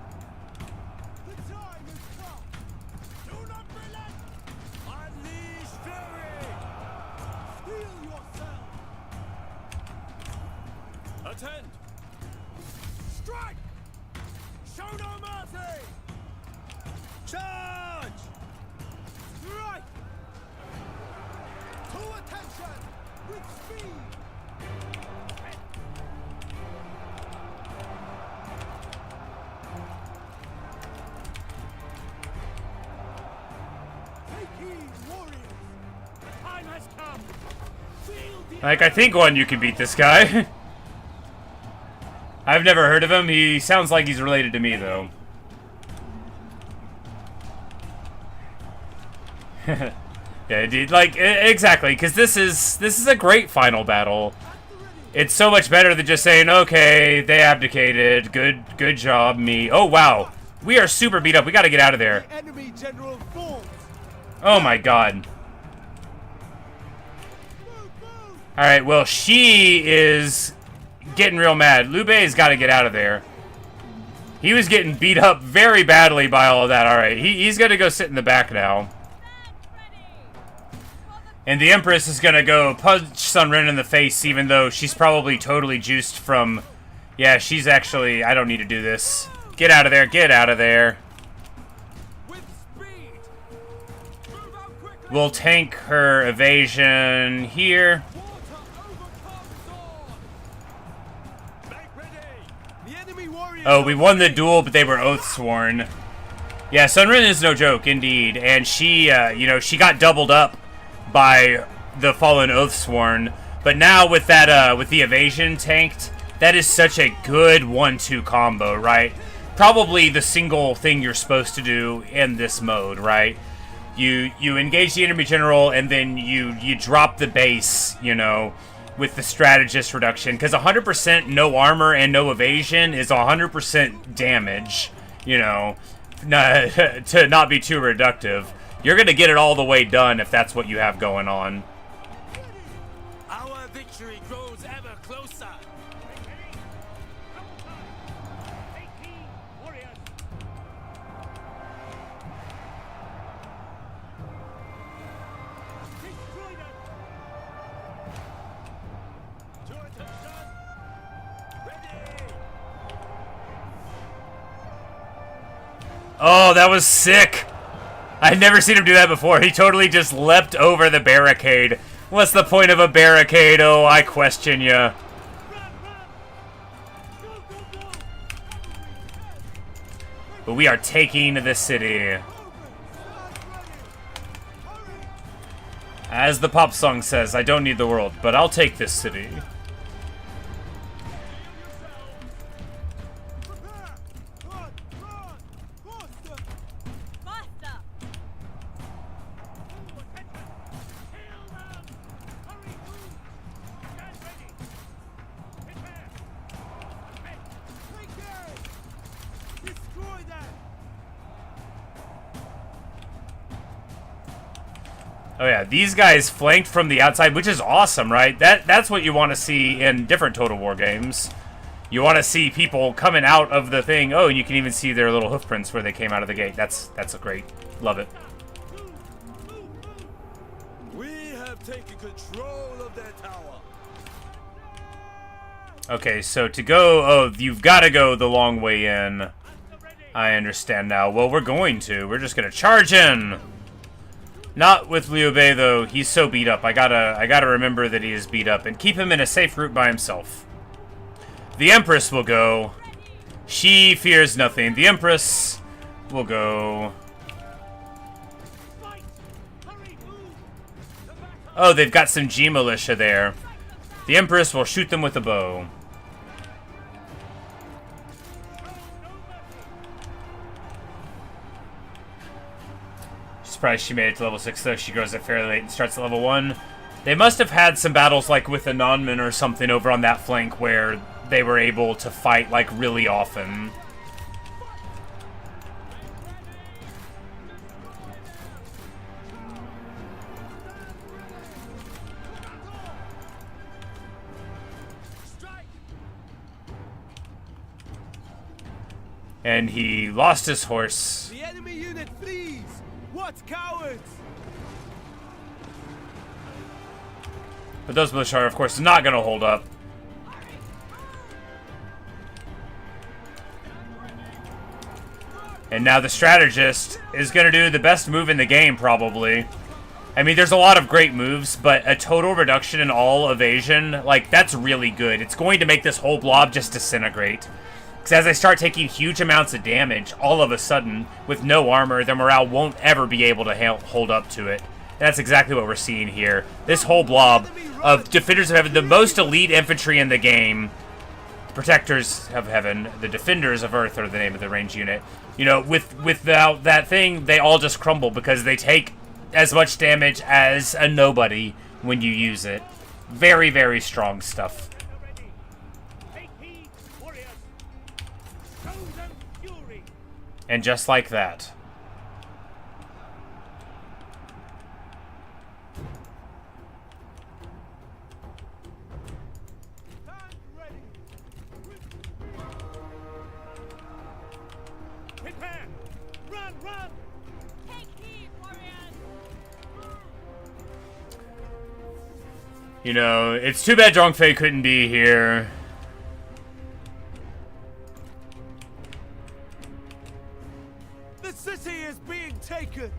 Like, I think Guan Yu can beat this guy. I've never heard of him. He sounds like he's related to me, though. Yeah, dude, like, exactly, because this is a great final battle. It's so much better than just saying, okay, they abdicated, good job, me. Oh, wow. We are super beat up. We gotta get out of there. Oh, my God. Alright, well, she is getting real mad. Liu Bei's got to get out of there. He was getting beat up very badly by all of that. Alright, he's going to go sit in the back now. And the Empress is going to go punch Sun Ren in the face, even though she's probably totally juiced from... Yeah, she's actually... I don't need to do this. Get out of there, get out of there. We'll tank her evasion here. Oh, we won the duel, but they were oath-sworn. Yeah, Sun Ren is no joke, indeed. And she, you know, she got doubled up by the fallen oath-sworn. But now with that, with the evasion tanked, that is such a good 1-2 combo, right? Probably the single thing you're supposed to do in this mode, right? You engage the enemy general, and then you drop the base, you know, with the strategist reduction, because 100% no armor and no evasion is 100% damage, you know, to not be too reductive. You're going to get it all the way done if that's what you have going on. Our victory grows ever closer. Oh, that was sick. I'd never seen him do that before. He totally just leapt over the barricade What's the point of a barricade? Oh, I question you. But we are taking the city. As the pop song says, I don't need the world, but I'll take this city. Oh yeah, these guys flanked from the outside, which is awesome, right? That's what you want to see in different Total War games. You want to see people coming out of the thing. Oh, and you can even see their little hoof prints where they came out of the gate. That's a great. Love it. We have taken control of their tower. Okay, so to go, oh, you've got to go the long way in. I understand now. Well, we're going to. We're just going to charge in. Not with Liu Bei, though. He's so beat up. I gotta remember that he is beat up and keep him in a safe route by himself. The Empress will go. She fears nothing. The Empress will go. Oh, they've got some G militia there. The Empress will shoot them with a bow. Surprised she made it to level 6, though. She grows up fairly late and starts at level 1. They must have had some battles, like, with the Nonmen or something over on that flank where they were able to fight, like, really often. And he lost his horse. The enemy unit flees! What cowards! But those militia are, of course, not going to hold up. And now the strategist is going to do the best move in the game, probably. I mean, there's a lot of great moves, but a total reduction in all evasion, like, that's really good. It's going to make this whole blob just disintegrate. Because as I start taking huge amounts of damage, all of a sudden, with no armor, their morale won't ever be able to hold up to it. And that's exactly what we're seeing here. This whole blob of Defenders of Heaven, the most elite infantry in the game. Protectors of Heaven, the Defenders of Earth are the name of the range unit. You know, without that thing, they all just crumble because they take as much damage as a nobody when you use it. Very, very strong stuff. And just like that. Prepare! Run, run! Take heed, warriors! You know, it's too bad Zhongfei couldn't be here. The city is being taken!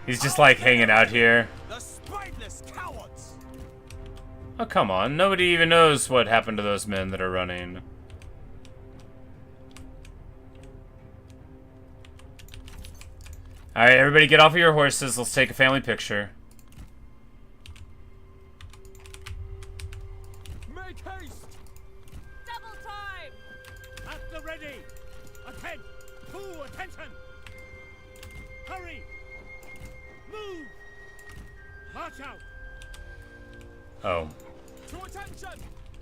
He's just like hanging out here. The spiteless cowards! Oh, come on. Nobody even knows what happened to those men that are running. Alright, everybody get off of your horses. Let's take a family picture. Make haste! Double time! At the ready! Attend! Full attention! Hurry! Move! March out! Oh. To attention!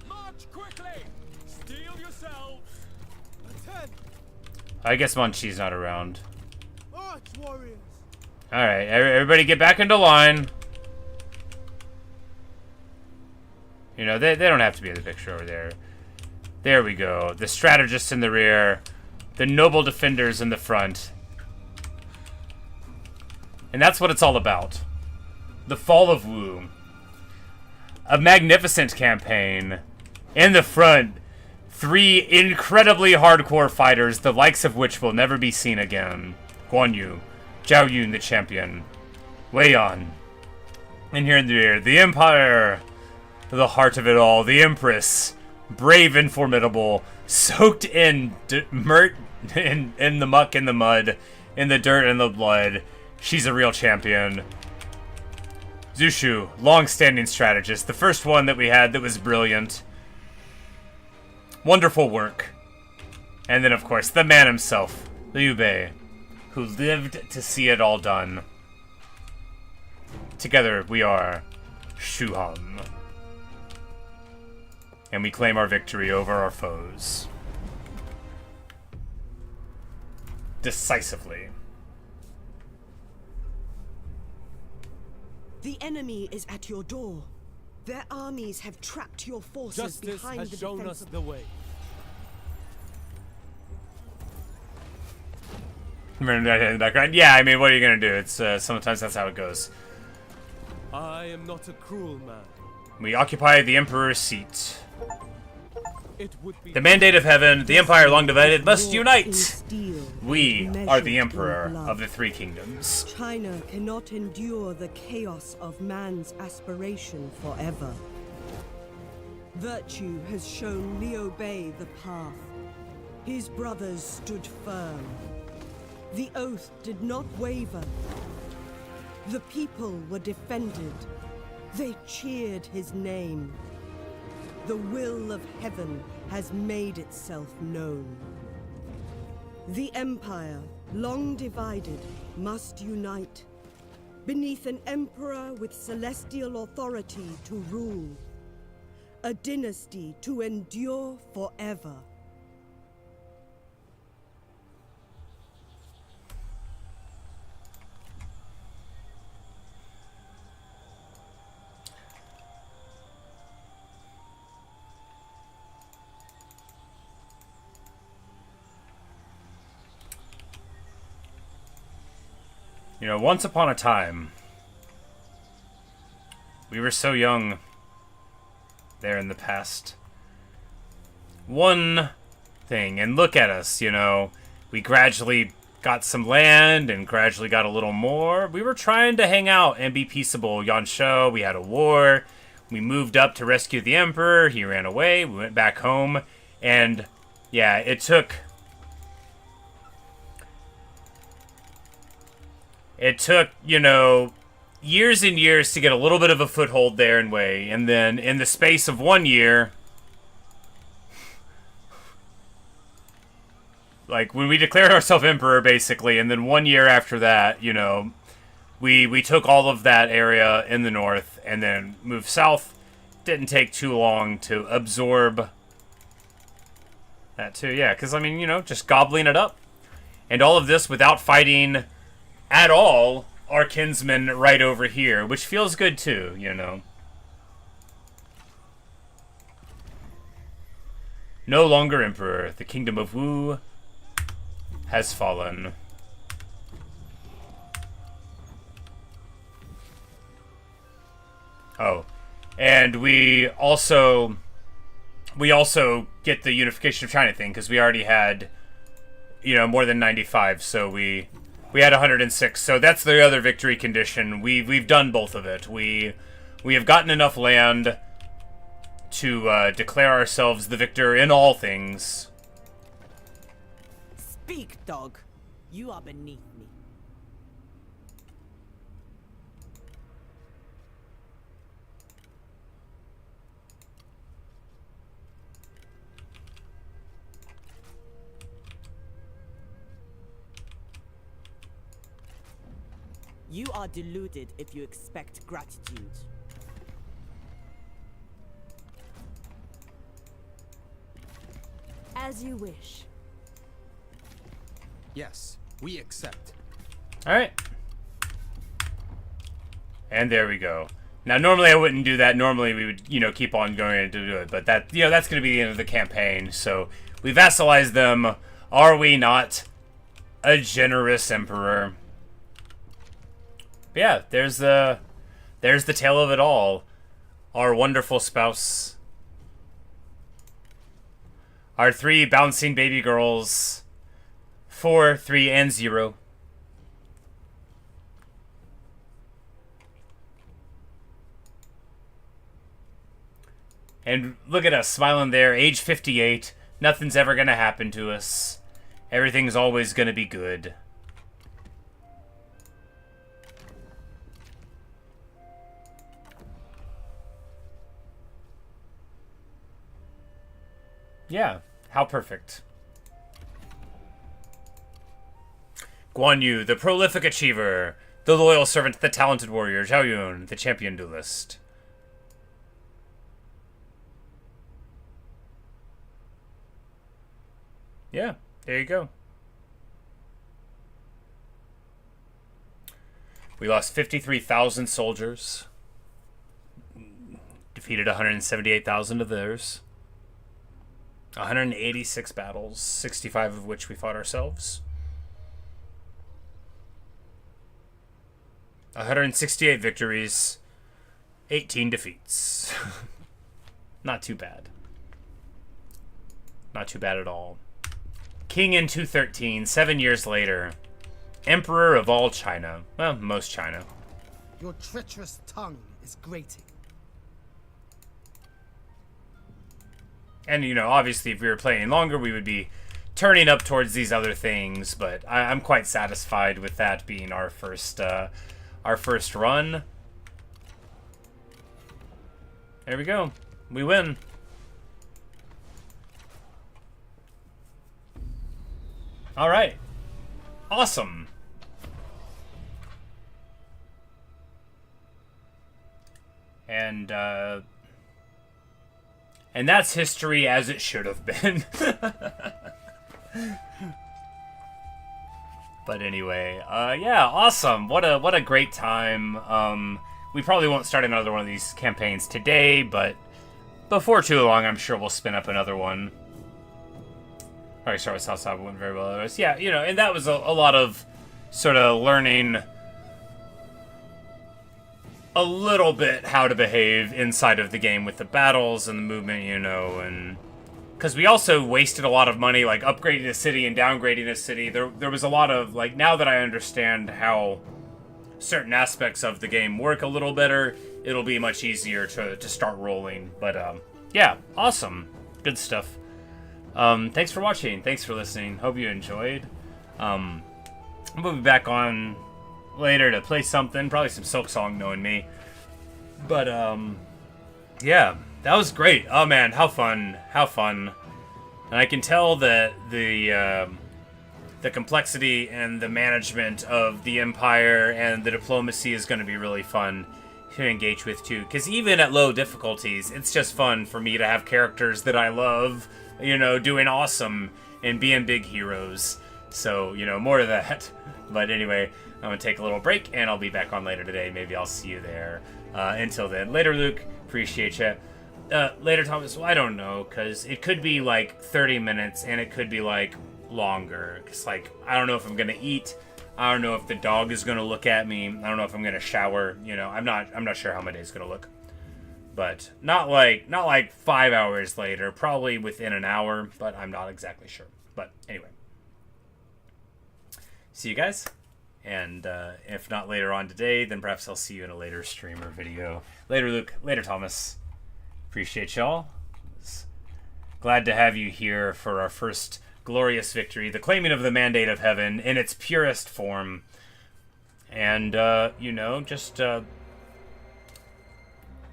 March quickly! Steel yourselves! Attend! I guess Manchi's not around. March, warriors! Alright, everybody get back into line. You know, they don't have to be in the picture over there. There we go. The strategists in the rear. The noble defenders in the front. And that's what it's all about. The Fall of Wu. A magnificent campaign. In the front, 3 incredibly hardcore fighters, the likes of which will never be seen again. Guan Yu, Zhao Yun the champion, Wei Yan. And here in the rear, the Empire, the heart of it all, the Empress, brave and formidable, soaked in in the muck and the mud, in the dirt and the blood. She's a real champion. Zhu Shu, long-standing strategist, the first one that we had that was brilliant. Wonderful work. And then, of course, the man himself, Liu Bei, who lived to see it all done. Together, we are Shu Han. And we claim our victory over our foes. Decisively. The enemy is at your door. Their armies have trapped your forces Justice behind has the shown defense us of the way. Remember that in the background? Yeah, I mean, what are you gonna do? It's sometimes that's how it goes. I am not a cruel man. We occupy the Emperor's seat. It would be The mandate of heaven, the Empire long divided, must war unite! in steel, We measured are the in Emperor blood. of the Three Kingdoms. China cannot endure the chaos of man's aspiration forever. Virtue has shown Liu Bei the path. His brothers stood firm. The oath did not waver. The people were defended. They cheered his name. The will of heaven has made itself known. The Empire, long divided, must unite beneath an emperor with celestial authority to rule. A dynasty to endure forever. You know, once upon a time, we were so young there in the past. One thing, and look at us, you know, we gradually got some land and gradually got a little more. We were trying to hang out and be peaceable. Yanshe, we had a war. We moved up to rescue the Emperor. He ran away. We went back home. And, yeah, it took, you know, years and years to get a little bit of a foothold there in Wei. And then in the space of 1 year, like when we declared ourselves emperor, basically, and then 1 year after that, you know, we took all of that area in the north and then moved south. Didn't take too long to absorb that too, yeah, because, I mean, you know, just gobbling it up. And all of this without fighting at all our kinsmen right over here, which feels good too, you know. No longer emperor, the kingdom of Wu has fallen. Oh, and we also get the unification of China thing, because we already had, you know, more than 95, so we had 106, so that's the other victory condition. We've done both of it. We have gotten enough land to declare ourselves the victor in all things. Speak, dog. You are beneath me. You are deluded if you expect gratitude. As you wish. Yes, we accept. Alright. And there we go. Now, normally I wouldn't do that. Normally we would, you know, keep on going to do it. But that, you know, that's going to be the end of the campaign. So we vassalize them. Are we not a generous emperor? But yeah, there's the tale of it all. Our wonderful spouse. Our 3 bouncing baby girls. 4, 3, and 0. And look at us, smiling there, age 58. Nothing's ever gonna happen to us. Everything's always gonna be good. Yeah, how perfect. Guan Yu, the prolific achiever, the loyal servant, the talented warrior, Zhao Yun, the champion duelist. Yeah, there you go. We lost 53,000 soldiers. Defeated 178,000 of theirs. 186 battles, 65 of which we fought ourselves. 168 victories, 18 defeats. Not too bad. Not too bad at all. King in 213, 7 years later. Emperor of all China. Well, most China. Your treacherous tongue is grating. And, you know, obviously if we were playing longer, we would be turning up towards these other things, but I'm quite satisfied with that being our first run. There we go. We win. All right. Awesome. And that's history as it should have been. But anyway, yeah, awesome. What a great time. We probably won't start another one of these campaigns today, but before too long, I'm sure we'll spin up another one. Probably start with South Saba, went very well. Yeah, you know, and that was a lot of sort of learning a little bit how to behave inside of the game with the battles and the movement, you know, and because we also wasted a lot of money, like upgrading a city and downgrading a city. There was a lot of, like, now that I understand how certain aspects of the game work a little better, it'll be much easier to start rolling. But yeah, awesome, good stuff. Thanks for watching. Thanks for listening. Hope you enjoyed. I'm gonna be back on later to play something, probably some Silk Song, knowing me. But yeah, that was great. Oh man, how fun! How fun! And I can tell that the complexity and the management of the Empire and the diplomacy is going to be really fun to engage with too. Because even at low difficulties, it's just fun for me to have characters that I love, you know, doing awesome and being big heroes. So, you know, more of that. But anyway, I'm going to take a little break, and I'll be back on later today. Maybe I'll see you there. Until then, later, Luke. Appreciate you. Later, Thomas. Well, I don't know, because it could be like 30 minutes, and it could be like longer. Because, like, I don't know if I'm going to eat. I don't know if the dog is going to look at me. I don't know if I'm going to shower. You know, I'm not sure how my day's going to look. But not like 5 hours later. Probably within an hour, but I'm not exactly sure. But anyway. See you guys. And if not later on today, then perhaps I'll see you in a later stream or video. Later, Luke. Later, Thomas. Appreciate y'all. Glad to have you here for our first glorious victory. The claiming of the mandate of heaven in its purest form. And, you know, just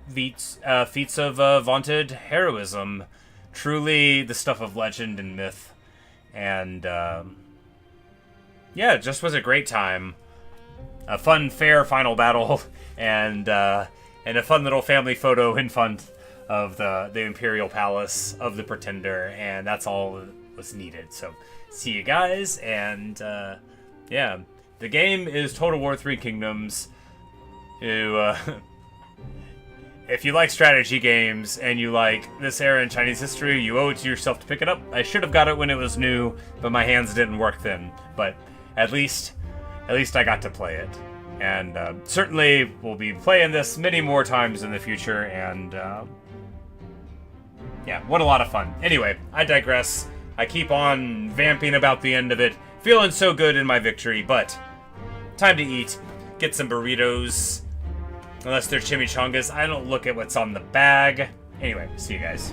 feats of vaunted heroism. Truly the stuff of legend and myth. And, yeah, it just was a great time. A fun, fair final battle, and a fun little family photo in front of the Imperial Palace of the Pretender, and that's all that was needed. So, see you guys, and yeah, the game is Total War 3 Kingdoms. If you like strategy games and you like this era in Chinese history, you owe it to yourself to pick it up. I should have got it when it was new, but my hands didn't work then. But at least I got to play it. And certainly we'll be playing this many more times in the future, and yeah, what a lot of fun. Anyway, I digress. I keep on vamping about the end of it, feeling so good in my victory, but time to eat, get some burritos, unless they're chimichangas. I don't look at what's on the bag, Anyway, see you guys.